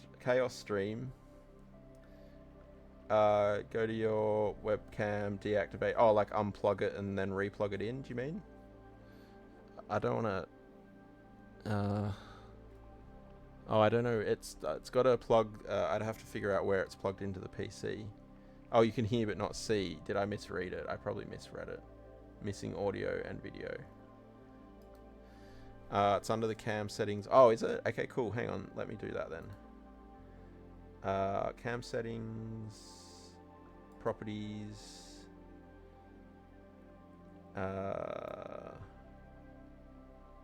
stream. Go to your webcam, deactivate. Oh, like unplug it and then replug it in. Do you mean? I don't want to. Oh, I don't know. It's got a plug. I'd have to figure out where it's plugged into the PC. Oh, you can hear but not see. Did I misread it? I probably misread it. Missing audio and video. It's under the cam settings. Oh, is it? Okay, cool. Hang on. Let me do that then. Cam settings, properties.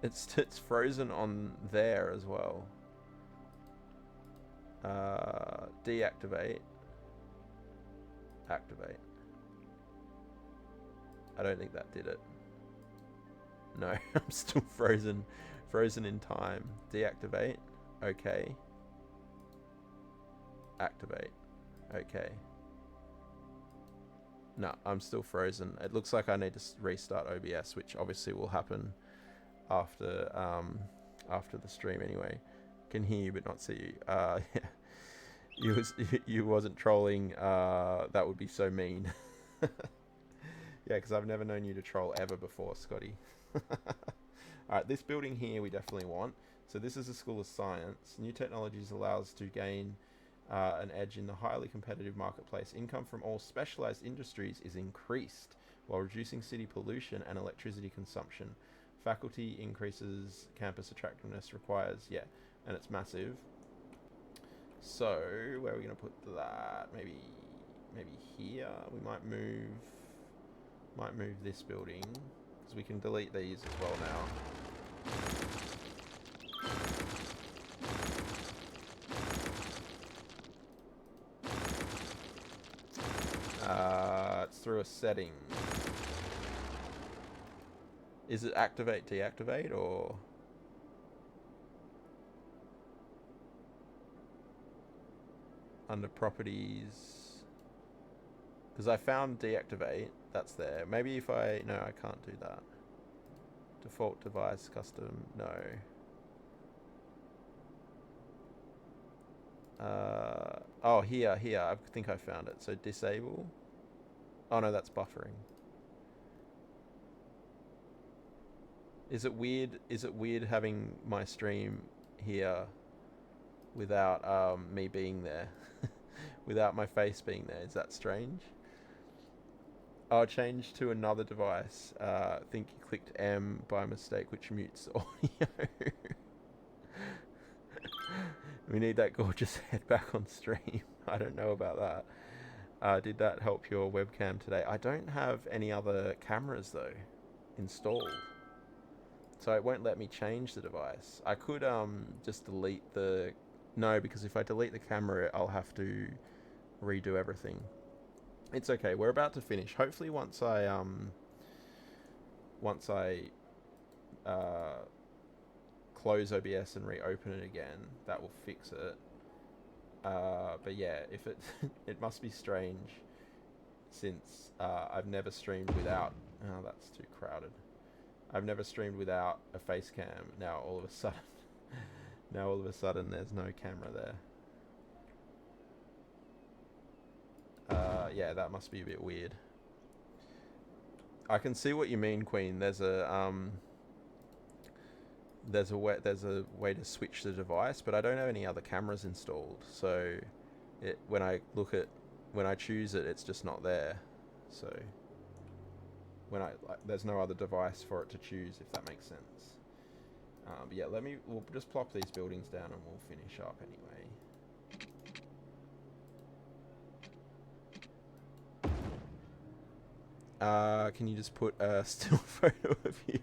It's frozen on there as well. Deactivate. Activate. I don't think that did it. No, I'm still frozen. Frozen in time. Deactivate. Okay. Activate. Okay. No, I'm still frozen. It looks like I need to restart OBS, which obviously will happen after the stream anyway. Can hear you but not see you. Yeah. You wasn't trolling. That would be so mean. Yeah, because I've never known you to troll ever before, Scotty. Alright, this building here we definitely want. So this is a School of Science. New technologies allow us to gain an edge in the highly competitive marketplace. Income from all specialized industries is increased while reducing city pollution and electricity consumption. Faculty increases campus attractiveness, requires, yeah, and it's massive. So where are we going to put that? Maybe here. We might move this building because we can delete these as well now. It's through a setting. Is it activate, deactivate, or? Under properties. Because I found deactivate. That's there. Maybe if I... No, I can't do that. Default device, custom. No. Oh, here. I think I found it. So disable. Oh no, that's buffering. Is it weird having my stream here without me being there? Without my face being there? Is that strange? Oh, change to another device. I think you clicked M by mistake, which mutes audio. We need that gorgeous head back on stream. I don't know about that. Did that help your webcam today? I don't have any other cameras though installed, so it won't let me change the device. I could just delete the... No, because if I delete the camera, I'll have to redo everything. It's okay. We're about to finish. Hopefully, once I close OBS and reopen it again, that will fix it. But yeah, if it it must be strange since I've never streamed without... Oh, that's too crowded. I've never streamed without a face cam. Now all of a sudden there's no camera there. Yeah, that must be a bit weird. I can see what you mean, Queen. There's a way to switch the device, but I don't have any other cameras installed. So when I choose it, it's just not there. So there's no other device for it to choose, if that makes sense. But yeah, we'll just plop these buildings down and we'll finish up anyway. Can you just put a still photo of you?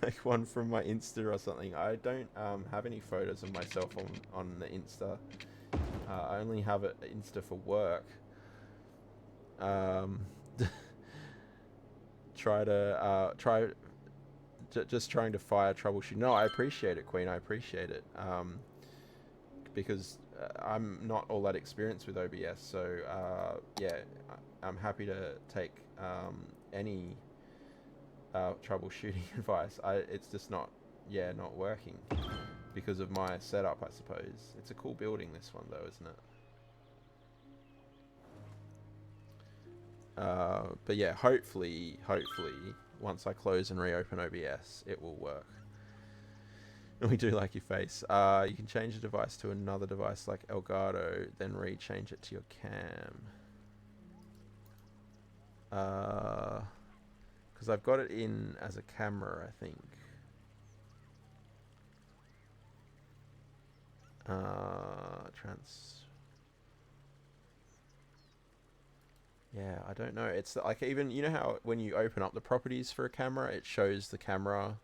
Like one from my Insta or something. I don't have any photos of myself on the Insta. I only have an Insta for work. Just trying to fire troubleshoot. No, I appreciate it, Queen. I appreciate it. Because I'm not all that experienced with OBS, so yeah, I'm happy to take any troubleshooting advice. It's just not working. because of my setup, I suppose. It's a cool building, this one, though, isn't it? But yeah, hopefully, once I close and reopen OBS, it will work. And we do like your face. You can change the device to another device like Elgato, then re-change it to your cam. Because I've got it in as a camera, I think. Yeah, I don't know. It's like, even, you know how when you open up the properties for a camera, it shows the camera,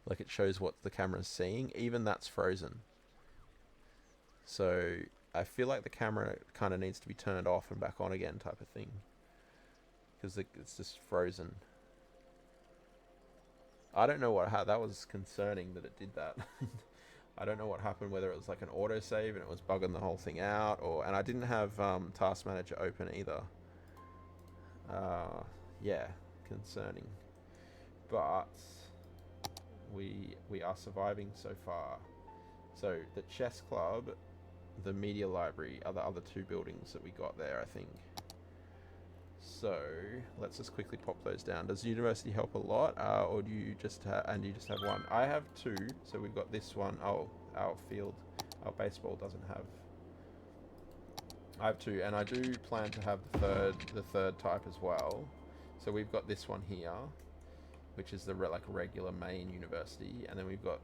like it shows what the camera's seeing. Even that's frozen. So I feel like the camera kind of needs to be turned off and back on again, type of thing, because it's just frozen. I don't know how that was concerning that it did that. I don't know what happened, whether it was like an autosave and it was bugging the whole thing out, and I didn't have Task Manager open either. Yeah, concerning. But we are surviving so far. So the chess club, the media library are the other two buildings that we got there, I think. So let's just quickly pop those down. Does university help a lot, or do you just you just have one? I have two. So we've got this one. Oh, our baseball doesn't have. I have two, and I do plan to have the third type as well. So we've got this one here, which is the regular main university, and then we've got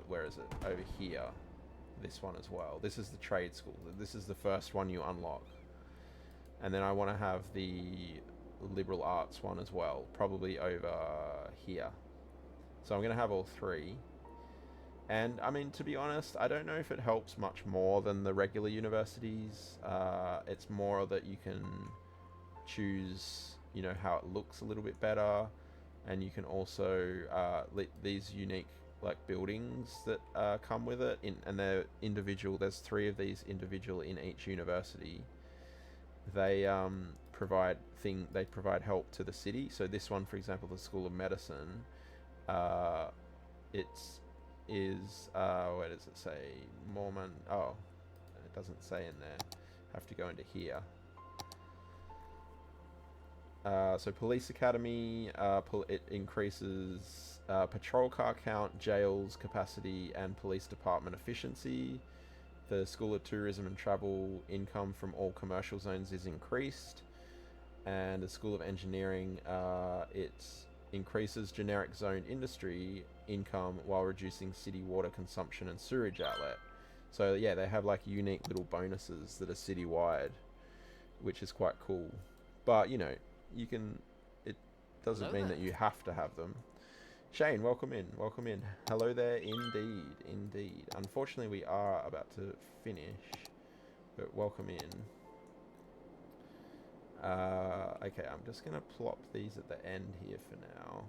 where is it? Over here, this one as well. This is the trade school. This is the first one you unlock. And then I want to have the liberal arts one as well, probably over here. So I'm going to have all three. And I mean, to be honest, I don't know if it helps much more than the regular universities. It's more that you can choose, you know, how it looks a little bit better. And you can also, these unique buildings that come with it, and they're individual. There's 3 of these individual in each university. They provide help to the city. So this one, for example, the School of Medicine, where does it say? Mormon. Oh, it doesn't say in there. Have to go into here. So Police Academy, it increases patrol car count, jails capacity, and police department efficiency. The School of Tourism and Travel, income from all commercial zones is increased. And the School of Engineering, it increases generic zone industry income while reducing city water consumption and sewage outlet. So yeah, they have unique little bonuses that are citywide, which is quite cool. But you know, it doesn't mean that you have to have them. Shane, welcome in. Hello there, indeed. Unfortunately, we are about to finish, but welcome in. Okay, I'm just gonna plop these at the end here for now.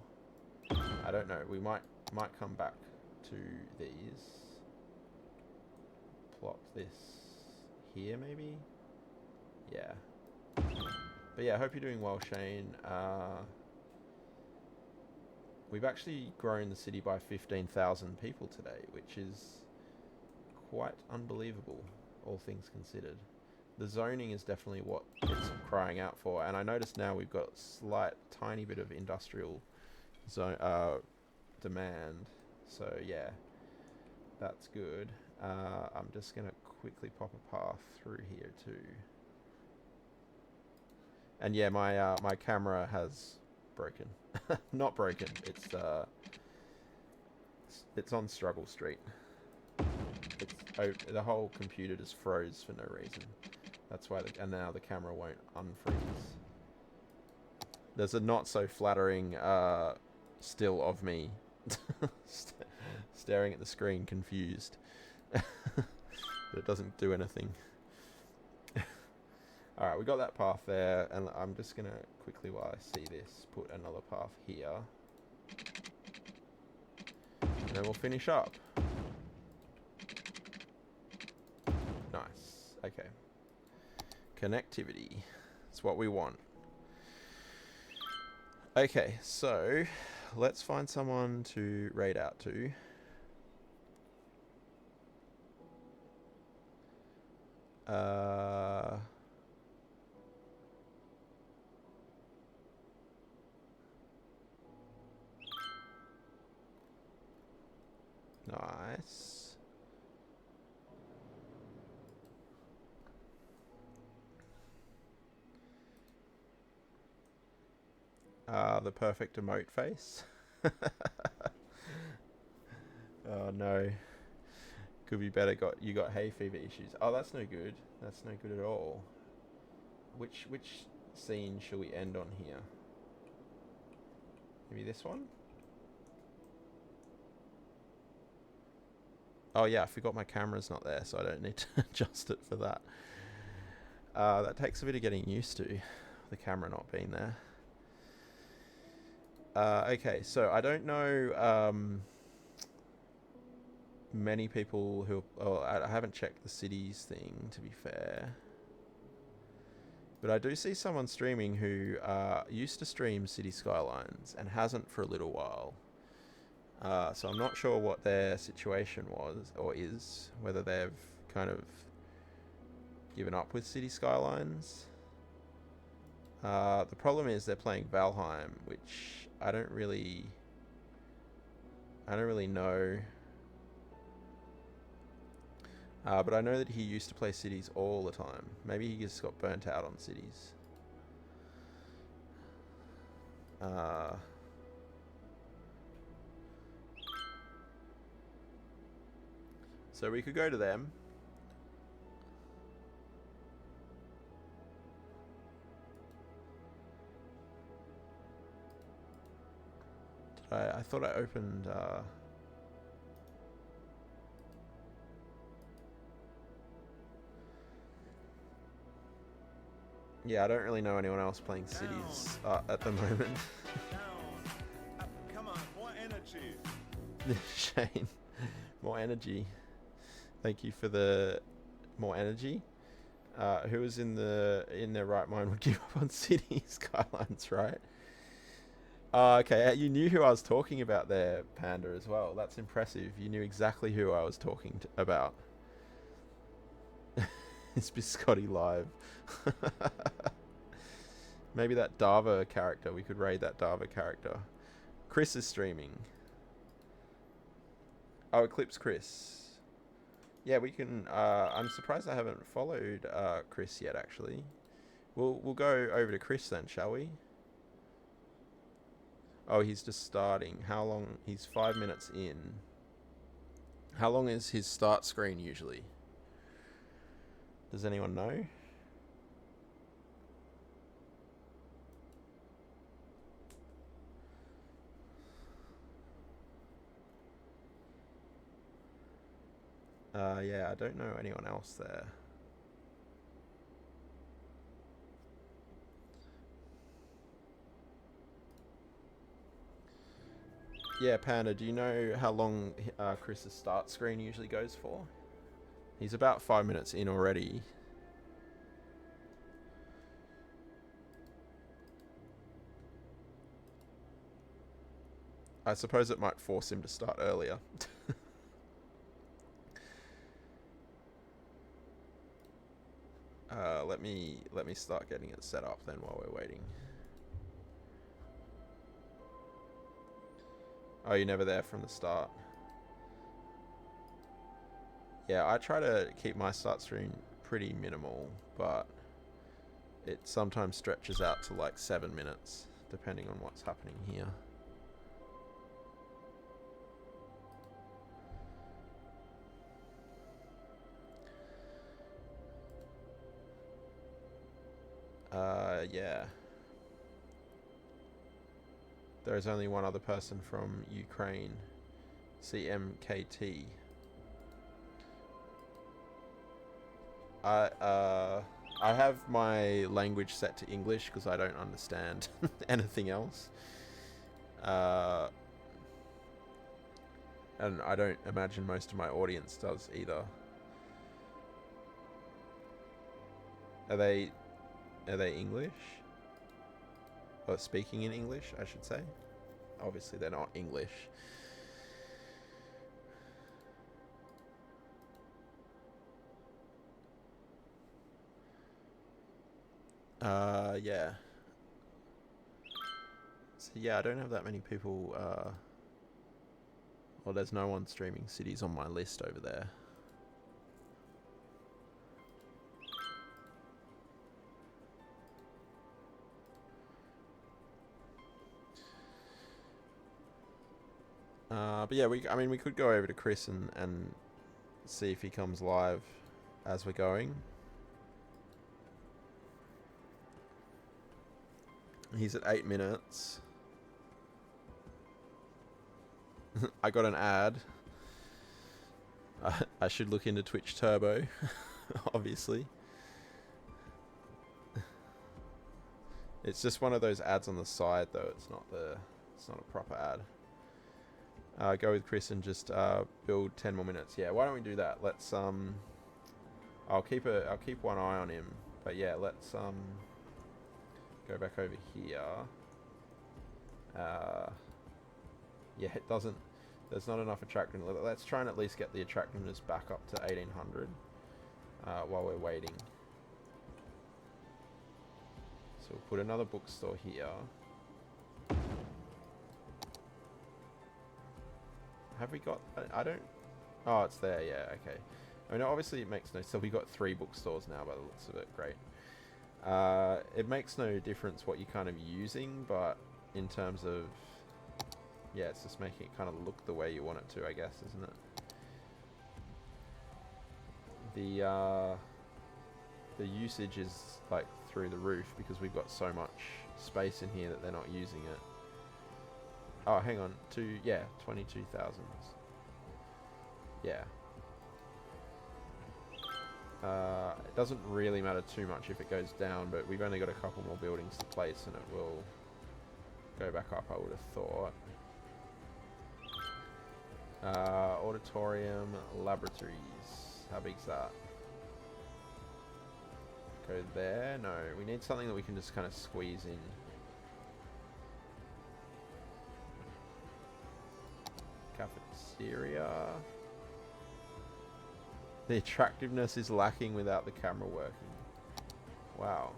I don't know. We might come back to these. Plop this here, maybe. Yeah. But yeah, I hope you're doing well, Shane. We've actually grown the city by 15,000 people today, which is quite unbelievable, all things considered. The zoning is definitely what it's crying out for, and I notice now we've got a tiny bit of industrial demand. So yeah, that's good. I'm just gonna quickly pop a path through here too. And yeah, my camera has broken. Not broken. It's on Struggle Street. The whole computer just froze for no reason. That's why, and now the camera won't unfreeze. There's a not so flattering still of me staring at the screen, confused. But it doesn't do anything. Alright, we got that path there, and I'm just going to quickly, while I see this, put another path here. And then we'll finish up. Nice. Okay. Connectivity. It's what we want. Okay, so let's find someone to raid out to. Uh, nice. The perfect emote face. Oh no. Could be better. You got hay fever issues. Oh, that's no good. That's no good at all. Which scene shall we end on here? Maybe this one? Oh yeah, I forgot my camera's not there, so I don't need to adjust it for that. That takes a bit of getting used to, the camera not being there. Okay, so I don't know many people who... Oh, I haven't checked the cities thing, to be fair. But I do see someone streaming who used to stream City Skylines and hasn't for a little while. So I'm not sure what their situation was or is, whether they've kind of given up with City Skylines. The problem is they're playing Valheim, which I don't really know. But I know that he used to play Cities all the time. Maybe he just got burnt out on Cities. So we could go to them. I thought I opened... Yeah, I don't really know anyone else playing Cities at the moment. Down. Up. Come on, more energy. Shane, more energy. Thank you for the more energy. Who was in their right mind would give up on City Skylines, right? Okay, you knew who I was talking about there, Panda, as well. That's impressive. You knew exactly who I was talking about. It's Biscotti live. Maybe that Dava character. We could raid that Dava character. Chris is streaming. Oh, Eclipse Chris. Yeah, we can... I'm surprised I haven't followed Chris yet, actually. We'll go over to Chris then, shall we? Oh, he's just starting. How long? He's 5 minutes in. How long is his start screen usually? Does anyone know? Yeah, I don't know anyone else there. Yeah, Panda, do you know how long Chris's start screen usually goes for? He's about 5 minutes in already. I suppose it might force him to start earlier. Let me start getting it set up then while we're waiting. Oh, you're never there from the start. Yeah, I try to keep my start screen pretty minimal, but it sometimes stretches out to like 7 minutes, depending on what's happening here. Yeah. There is only one other person from Ukraine, CMKT. I have my language set to English because I don't understand anything else. And I don't imagine most of my audience does either. Are they English? Or speaking in English, I should say. Obviously they're not English. Yeah. So yeah, I don't have that many people. Well, there's no one streaming cities on my list over there. But yeah, I mean, we could go over to Chris and see if he comes live as we're going. He's at 8 minutes. I got an ad. I should look into Twitch Turbo, obviously. It's just one of those ads on the side, though. It's not a proper ad. Go with Chris and just build 10 more minutes. Yeah, why don't we do that? Let's I'll keep one eye on him. But yeah, let's go back over here. Yeah, it doesn't. There's not enough attractiveness. Let's try and at least get the attractiveness back up to 1800 while we're waiting. So we'll put another bookstore here. Have we got... I don't... Oh, it's there. Yeah, okay. I mean, obviously it makes no... So we got 3 bookstores now by the looks of it. Great. It makes no difference what you're kind of using, but in terms of... Yeah, it's just making it kind of look the way you want it to, I guess, isn't it? The usage is, like, through the roof because we've got so much space in here that they're not using it. Oh, hang on. 22,000. Yeah. It doesn't really matter too much if it goes down, but we've only got a couple more buildings to place and it will go back up, I would have thought. Auditorium, laboratories. How big's that? Go there? No, we need something that we can just kind of squeeze in. Cafeteria. The attractiveness is lacking without the camera working. Wow.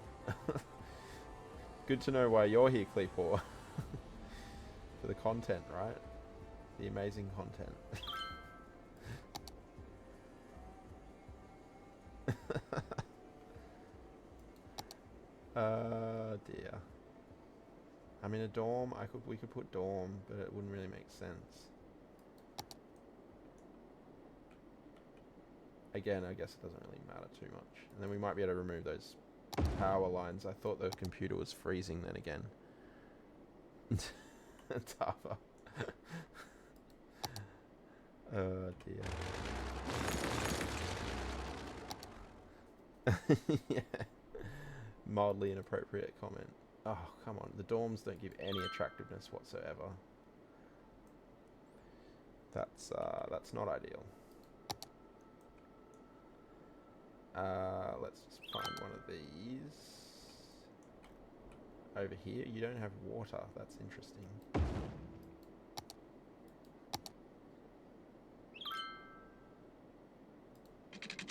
Good to know why you're here, Cleepor. For the content, right? The amazing content. Dear. I'm in a dorm. We could put dorm, but it wouldn't really make sense. Again, I guess it doesn't really matter too much. And then we might be able to remove those power lines. I thought the computer was freezing then again. Tougher. Oh dear. Yeah. Mildly inappropriate comment. Oh, come on. The dorms don't give any attractiveness whatsoever. That's not ideal. Let's just find one of these. Over here, you don't have water. That's interesting.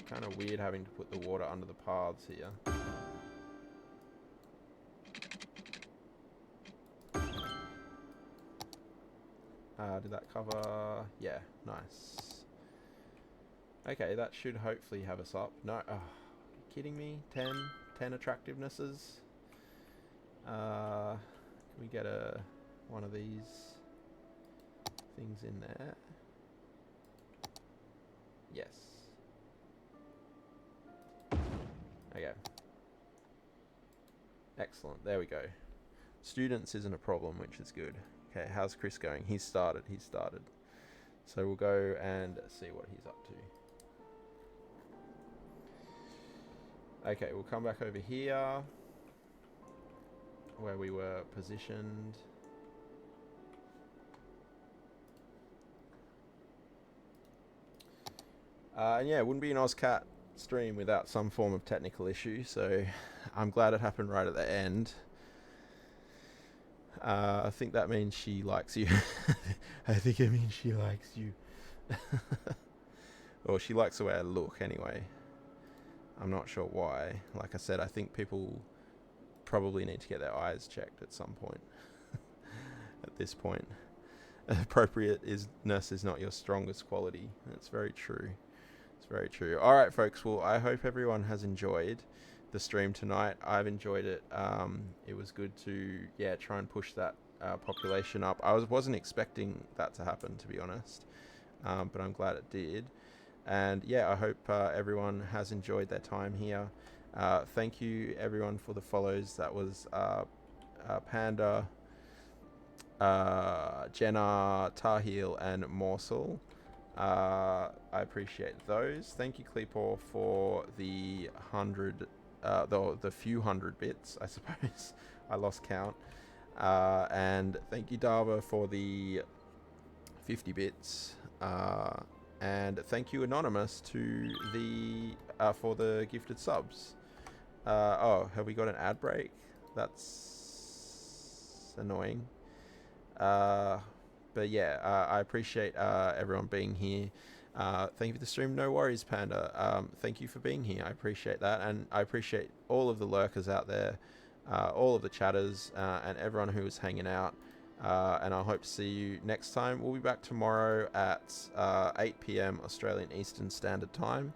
Kind of weird having to put the water under the paths here. Did that cover? Yeah, nice. Okay, that should hopefully have us up. No, are you kidding me? 10 attractivenesses. Can we get one of these things in there? Yes. Okay. Excellent. There we go. Students isn't a problem, which is good. Okay, how's Chris going? He's started. So we'll go and see what he's up to. Okay, we'll come back over here where we were positioned. And yeah, it wouldn't be an OzCat stream without some form of technical issue, so I'm glad it happened right at the end. I think that means she likes you. I think it means she likes you. Or she likes the way I look anyway. I'm not sure why. Like I said, I think people probably need to get their eyes checked at some point. At this point, appropriateness is not your strongest quality. That's very true. It's very true. All right, folks. Well, I hope everyone has enjoyed the stream tonight. I've enjoyed it. It was good to try and push that population up. I wasn't expecting that to happen, to be honest, but I'm glad it did. And I hope everyone has enjoyed their time here. Thank you everyone for the follows. That was Panda, Jenna, Tahil, and Morsel. I appreciate those. Thank you, Kleepor, for the the few hundred bits, I suppose. I lost count. And thank you, Dava, for the 50 bits. And thank you, Anonymous, to the for the gifted subs. Oh, have we got an ad break? That's annoying. But I appreciate everyone being here. Thank you for the stream. No worries, Panda. Thank you for being here. I appreciate that, and I appreciate all of the lurkers out there, all of the chatters, and everyone who was hanging out. And I hope to see you next time. We'll be back tomorrow at 8 p.m. Australian Eastern Standard Time.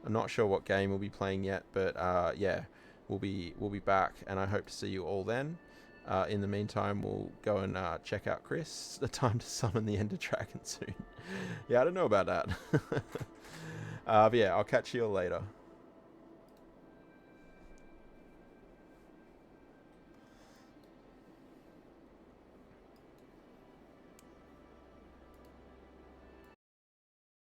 I'm not sure what game we'll be playing yet, but we'll be back, and I hope to see you all then. In the meantime, we'll go and check out Chris. The time to summon the Ender Dragon soon. I don't know about that. But I'll catch you all later.